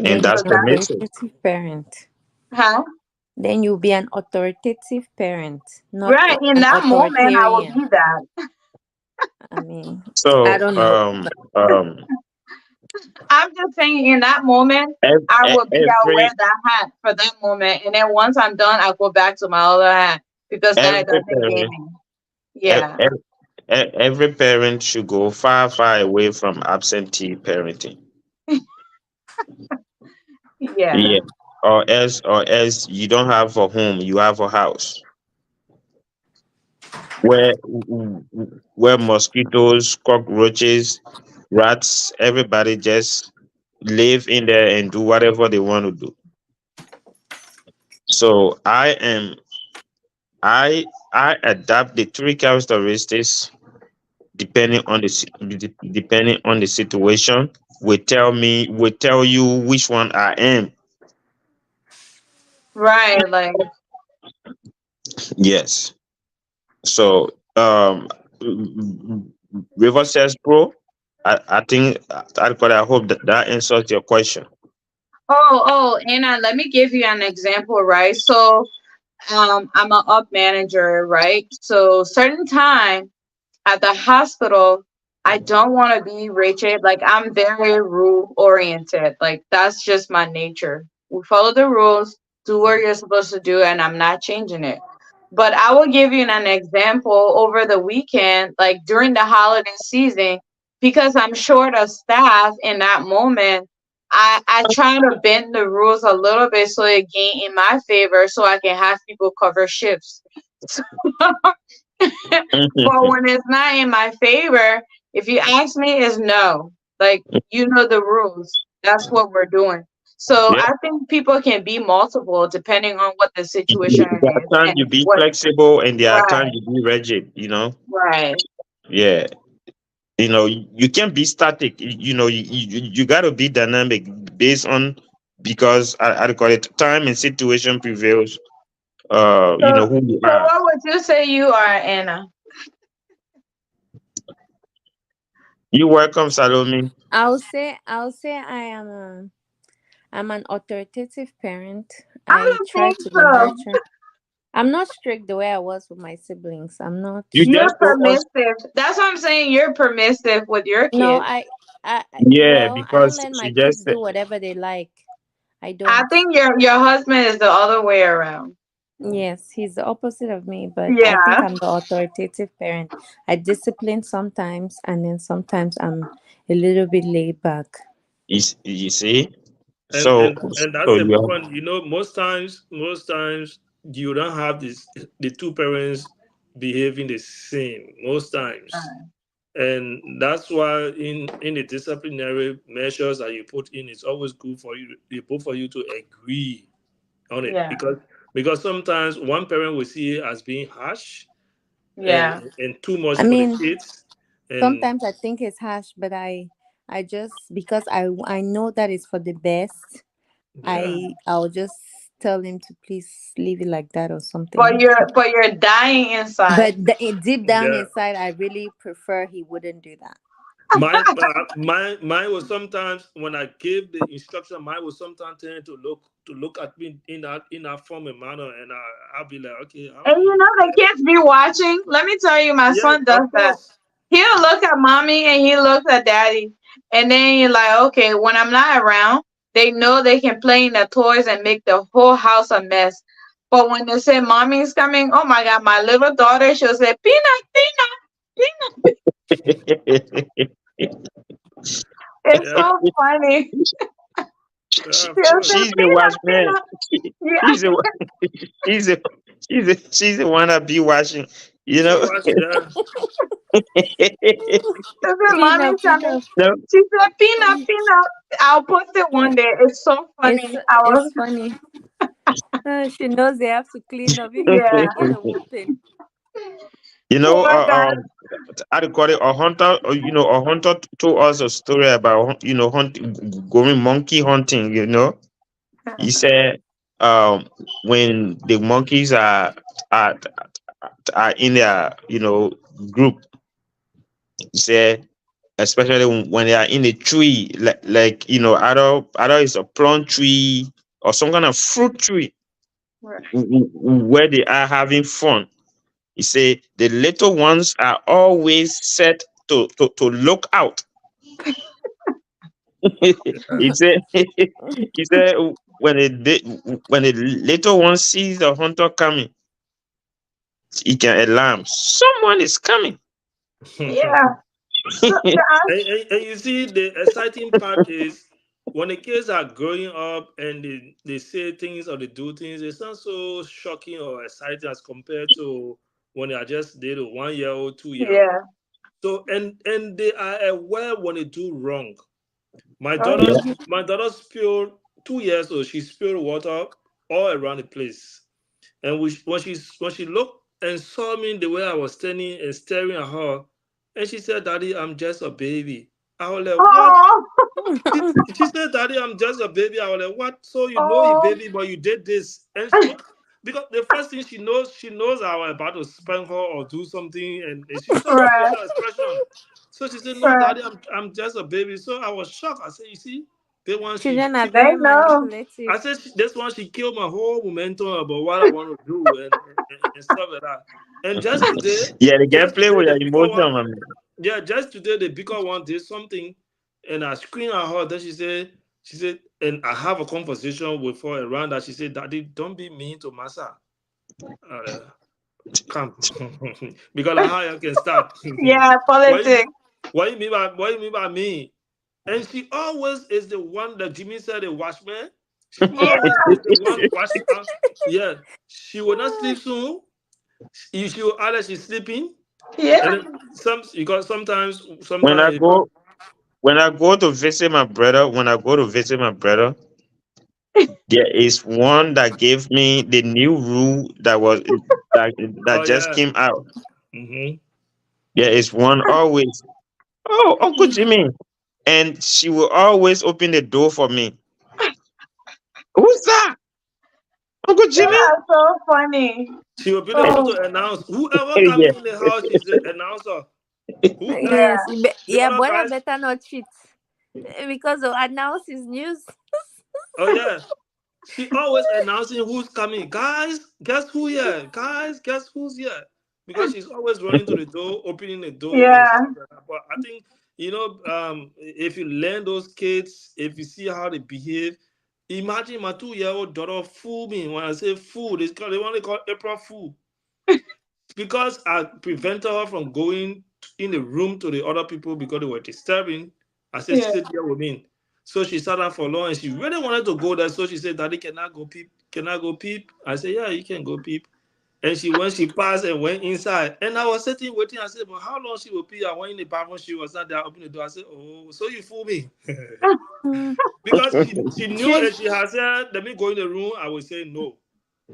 and Then you're that's So an that permissive. authoritative parent. huh? Then you'll be an authoritative parent, not Right. In an that moment I will authoritarian. be that. I mean, I So, don't know. But I'm just saying in that moment, I will be I wear every that hat for that moment, and then once I'm done, I go back to my other hat because now it every doesn't gain parent, me. ev- Yeah, ev- every parent should go far, far away from absentee parenting. yeah, Yeah, or else you don't have a home, you have a house where mosquitoes, cockroaches, rats, everybody just live in there and do whatever they want to do. So I adapt the three characteristics depending on depending on the situation. Will tell you which one I am. right. Like, Yes. So River says pro. I think I hope that answers your question. Anna, let me give you an example, right? So, I'm a up manager, right? So, certain time at the hospital, I don't want to be rigid. Like I'm very rule oriented. Like that's just my nature. We follow the rules, do what you're supposed to do, and I'm not changing it. But I will give you an example over the weekend, like during the holiday season. because I'm short of staff in that moment, I try to bend the rules a little bit so it gain in my favor so I can have people cover shifts. But when it's not in my favor, if you ask me, it's no. Like, you know the rules. That's what we're doing. So Yeah. I think people can be multiple depending on what the situation There are is times and you be what. flexible, and there are times Right, you be rigid. You know. right. Yeah. You can't be static. You got to be dynamic based on, because I call it time and situation prevails. So, Who you so are. what would you say you are, Anna? You welcome, Salome. I'll say I'm an authoritative parent. I I don't try think to be so. nurturing. I'm not strict the way I was with my siblings. I'm not. You You're just told us. permissive. That's what I'm saying. You're permissive with your No, kids. Yeah, well, I don't because let my she kids just said, do whatever they like. I I don't. think your husband is the other way around. Yes, he's the opposite of me, but I think Yeah. I'm the authoritative parent. I discipline sometimes, and then sometimes I'm a little bit laid back. you see. and So and and that's so the you point. Most times you don't have the two parents behaving the same most times, and that's why in the disciplinary measures that you put in, it's always good for you to agree on it, Yeah. because sometimes one parent will see it as being harsh Yeah. and too much I for the mean, kids, and sometimes I think it's harsh, but I just because I know that it's for the best. yeah. I'll just tell him to please leave it like that or But something. you're dying inside. But deep down Yeah. inside, I really prefer he wouldn't do that. Mine was sometimes when I gave the instruction, mine was sometimes tend to look at me in that form and manner, and I'll be like, okay, And you know the kids be watching. Let me tell you, my yeah, son does of that. course, He'll look at mommy and he looks at daddy. And then you're like, okay, when I'm not around, they know they can play in the toys and make the whole house a mess. But when they say mommy's coming, oh my god, my little daughter, she'll say, Peanut, Peanut, Peanut. It's yeah, so funny. she, yeah, of She'll course, say, she's the Peanut, watchman. Peanut. She's Yeah. the she's the she's the one that be watching. You she know. was, yeah, She said, mommy's Peanut, coming. peanut. No. She said, Peanut, Peanut. I'll post it one day. It's so It's funny. I it's was, funny. She knows they have to clean up if not yeah. they get a whooping. You know, Poor guy. how to call it, a hunter. A hunter told us a story about hunting, going monkey hunting. He said, when the monkeys are, are in their group, he said, especially when they are in a tree, either it's a plum tree or some kind of fruit tree, Right. where they are having fun. He said the little ones are always set to look out. he said he said when the little one sees the hunter coming, he can alarm someone is coming. Yeah. So, and you see, the exciting part is when the kids are growing up and they say things or they do things, it's not so shocking or exciting as compared to when they are just little 1 year old, 2 year old. yeah. So and they are aware when they do wrong. My Oh, daughter, yeah. Yeah. my daughter spilled 2 years old. She spilled water all around the place. And when she looked and saw me the way I was standing and staring at her, and she said, "Daddy, I'm just a baby." I was like, "What?" Oh, She said, "Daddy, I'm just a baby." I was like, "What?" So you know he oh. baby, but you did this, and because the first thing she knows I was about to spank her or do something, and she saw my Right. facial expression. So she said, "No, Right. Daddy, I'm just a baby." So I was shocked. I said, "You see, the one she Children are They very know. manipulative. I said this one she killed my whole momentum about what I want to do and stuff like that. And just today, Yeah, they can just play today with the your bigger emotion, one, man. yeah, just today the bigger one did something, and I screamed at her. Then she said, and I have a conversation with her around that. She said, "Daddy, don't be mean to Masa. Uh, come," because how I can start. Yeah, Why you politics. What you mean by me? And she always is the one that Jimmy said the watchman. She always is the one watching out. Yeah, she will not sleep soon. She will either she's sleeping, and Yeah. then because sometimes when I sometimes go when I go to visit my brother, there is one that gave me the new rule that that oh just yeah. came out. Mm-hmm. There is one always. Oh, Uncle Jimmy, and she will always open the door for me. Who's that, Uncle Jimmy? That's so funny. She will be the one Oh, to announce whoever Yeah. coming in the house. She's the announcer. Whoever yeah. Yes, the yeah, other brother guys. better not cheat because of announce his news. Oh yeah. She always announcing who's coming. Guys, guess who here? Guys, guess who's here? Because she's always running to the door, opening the door and Yeah. stuff like that. But I think, if you learn those kids, if you see how they behave, imagine my 2-year-old daughter fool me. When I say fool, they want to call April Fool. Because I prevented her from going in the room to the other people because they were disturbing. I said, Yeah. sit here with me. So she sat down for long and she really wanted to go there. So she said, Daddy, can I go peep? Can I go peep? I said, yeah, you can go peep. And she passed and went inside. And I was sitting waiting. I said, but how long she will pee? I went in the bathroom. She was not there. I opened the door. I said, oh, so you fool me. Mm. Because she knew Chil- if she had said, let me go in the room, I would say no.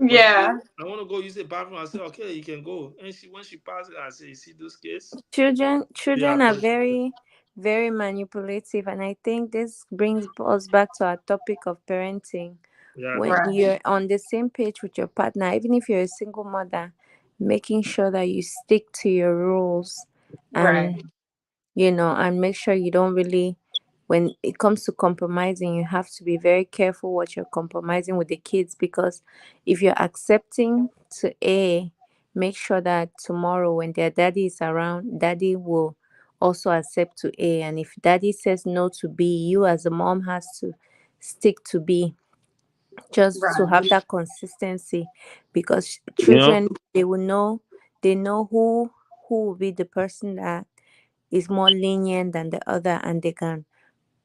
But she said, Yeah. I want to go use the bathroom. I said, okay, you can go. And when she passed it, I said, you see those kids? They are children are funny. very, very manipulative, and I think this brings us back to our topic of parenting. Yeah. When Right. you're on the same page with your partner, even if you're a single mother, making sure that you stick to your rules, Right. and and make sure you don't really, when it comes to compromising, you have to be very careful what you're compromising with the kids, because if you're accepting to A, make sure that tomorrow when their daddy is around, daddy will also accept to A. And if daddy says no to B, you as a mom has to stick to B, just to Right. have that consistency, because You know, children, they know who will be the person that is more lenient than the other, and they can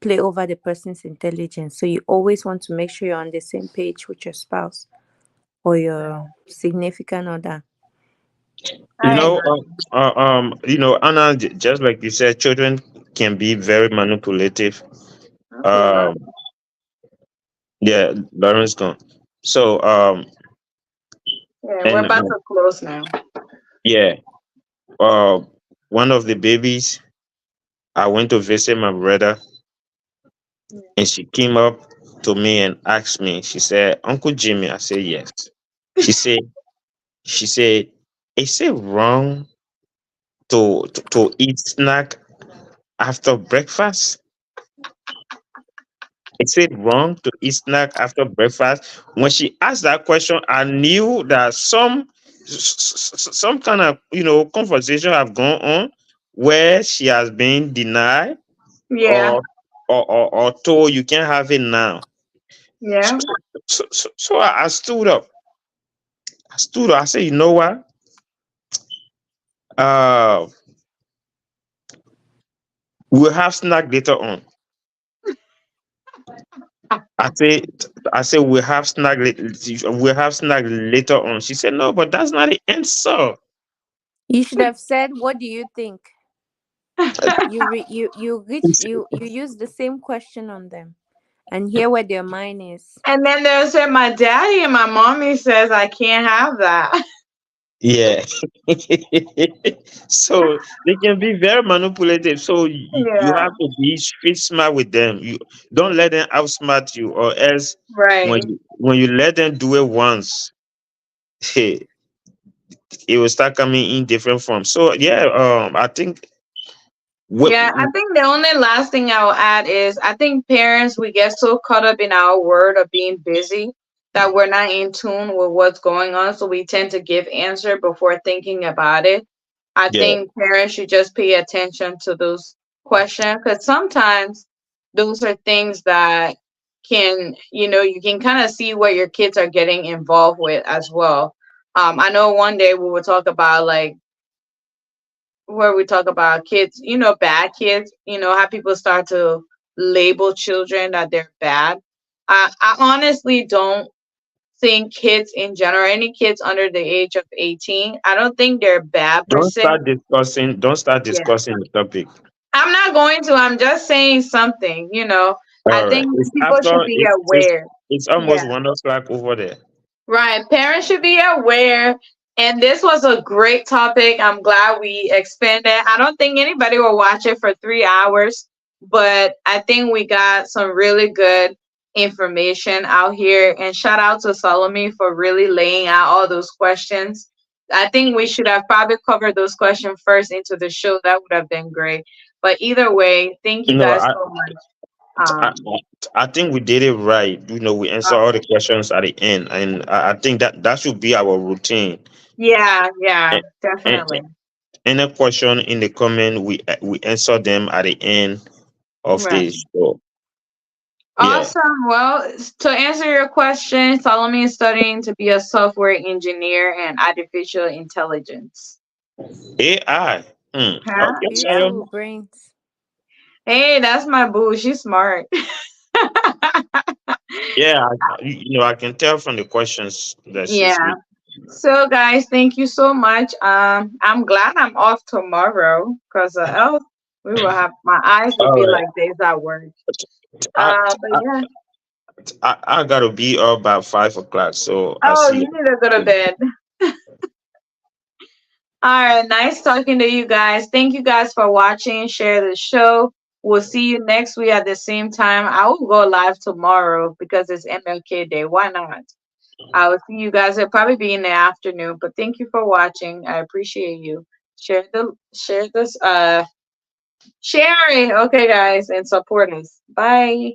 play over the person's intelligence. So you always want to make sure you're on the same page with your spouse or your significant other. you I know, agree. Anna, just like you said, children can be very manipulative. Okay, Um, yeah, Lauren's gone. So, yeah, we're and about to close now. yeah, uh, one of the babies, I went to visit my brother, and she came up to me and asked me. She said, "Uncle Jimmy," I said, "Yes." She said, "She said, is it wrong to eat snack after breakfast? Is it wrong to eat snack after breakfast?" When she asked that question, I knew that some kind of conversation have gone on where she has been denied Yeah. or or told you can't have it now. So, Yeah. so I stood up. I stood up. I said, you know what? Uh, we'll have snack later on. I say, we'll have snack later on. She said, no, but that's not the answer. You should have said, "What do you think?" You use the same question on them and hear where their mind is. And then they'll say, my daddy and my mommy says I can't have that. Yeah. So they can be very manipulative. So you Yeah. have to be street smart with them. You don't let them outsmart you, or else Right. when you let them do it once, it will start coming in different forms. So yeah, I think what Yeah, I think the only last thing I will add is I think parents, we get so caught up in our word of being busy that we're not in tune with what's going on. So we tend to give answer before thinking about it. I yeah, think parents should just pay attention to those questions, because sometimes those are things that you can kind of see what your kids are getting involved with as well. I know one day we will talk about like where we talk about kids, bad kids, how people start to label children that they're bad. I honestly don't think kids in general, any kids under the age of 18, I don't think they're bad per Don't se. start discussing. Don't start Yeah. discussing the topic. I'm not going to, I'm just saying something. I All right. think It's people should after. be It's aware. it's Yeah. almost 1 o'clock over there. Right. Parents should be aware. And this was a great topic. I'm glad we expanded. I don't think anybody will watch it for 3 hours, but I think we got some really good information out here. And shout out to Salome for really laying out all those questions. I think we should have probably covered those questions first into the show. That would have been great. But either way, thank you You know, guys I so much. I, I think we did it right. We answer all the questions at the end, and I think that should be our routine. Yeah, And, and definitely. any question in the comment, we answer them at the end of Right. the show. Yeah. Awesome. Well, to answer your question, Salome is studying to be a software engineer and artificial intelligence. AI. Huh? Okay, You Yeah. too, brains. Hey, that's my boo. She's smart. Yeah, I can tell from the questions that she's Yeah. reading. So, guys, thank you so much. I'm glad I'm off tomorrow because else we will have my eyes will All be right. like days at work. I, But yeah. I gotta be up by 5 o'clock, so I Oh, see you you. need to go to bed. All right, nice talking to you guys. Thank you guys for watching. Share the show. We'll see you next week at the same time. I will go live tomorrow because it's MLK Day. Why not? I will see you guys. It'll probably be in the afternoon. But thank you for watching. I appreciate you. Share this share it. Okay, guys, and support us. Bye.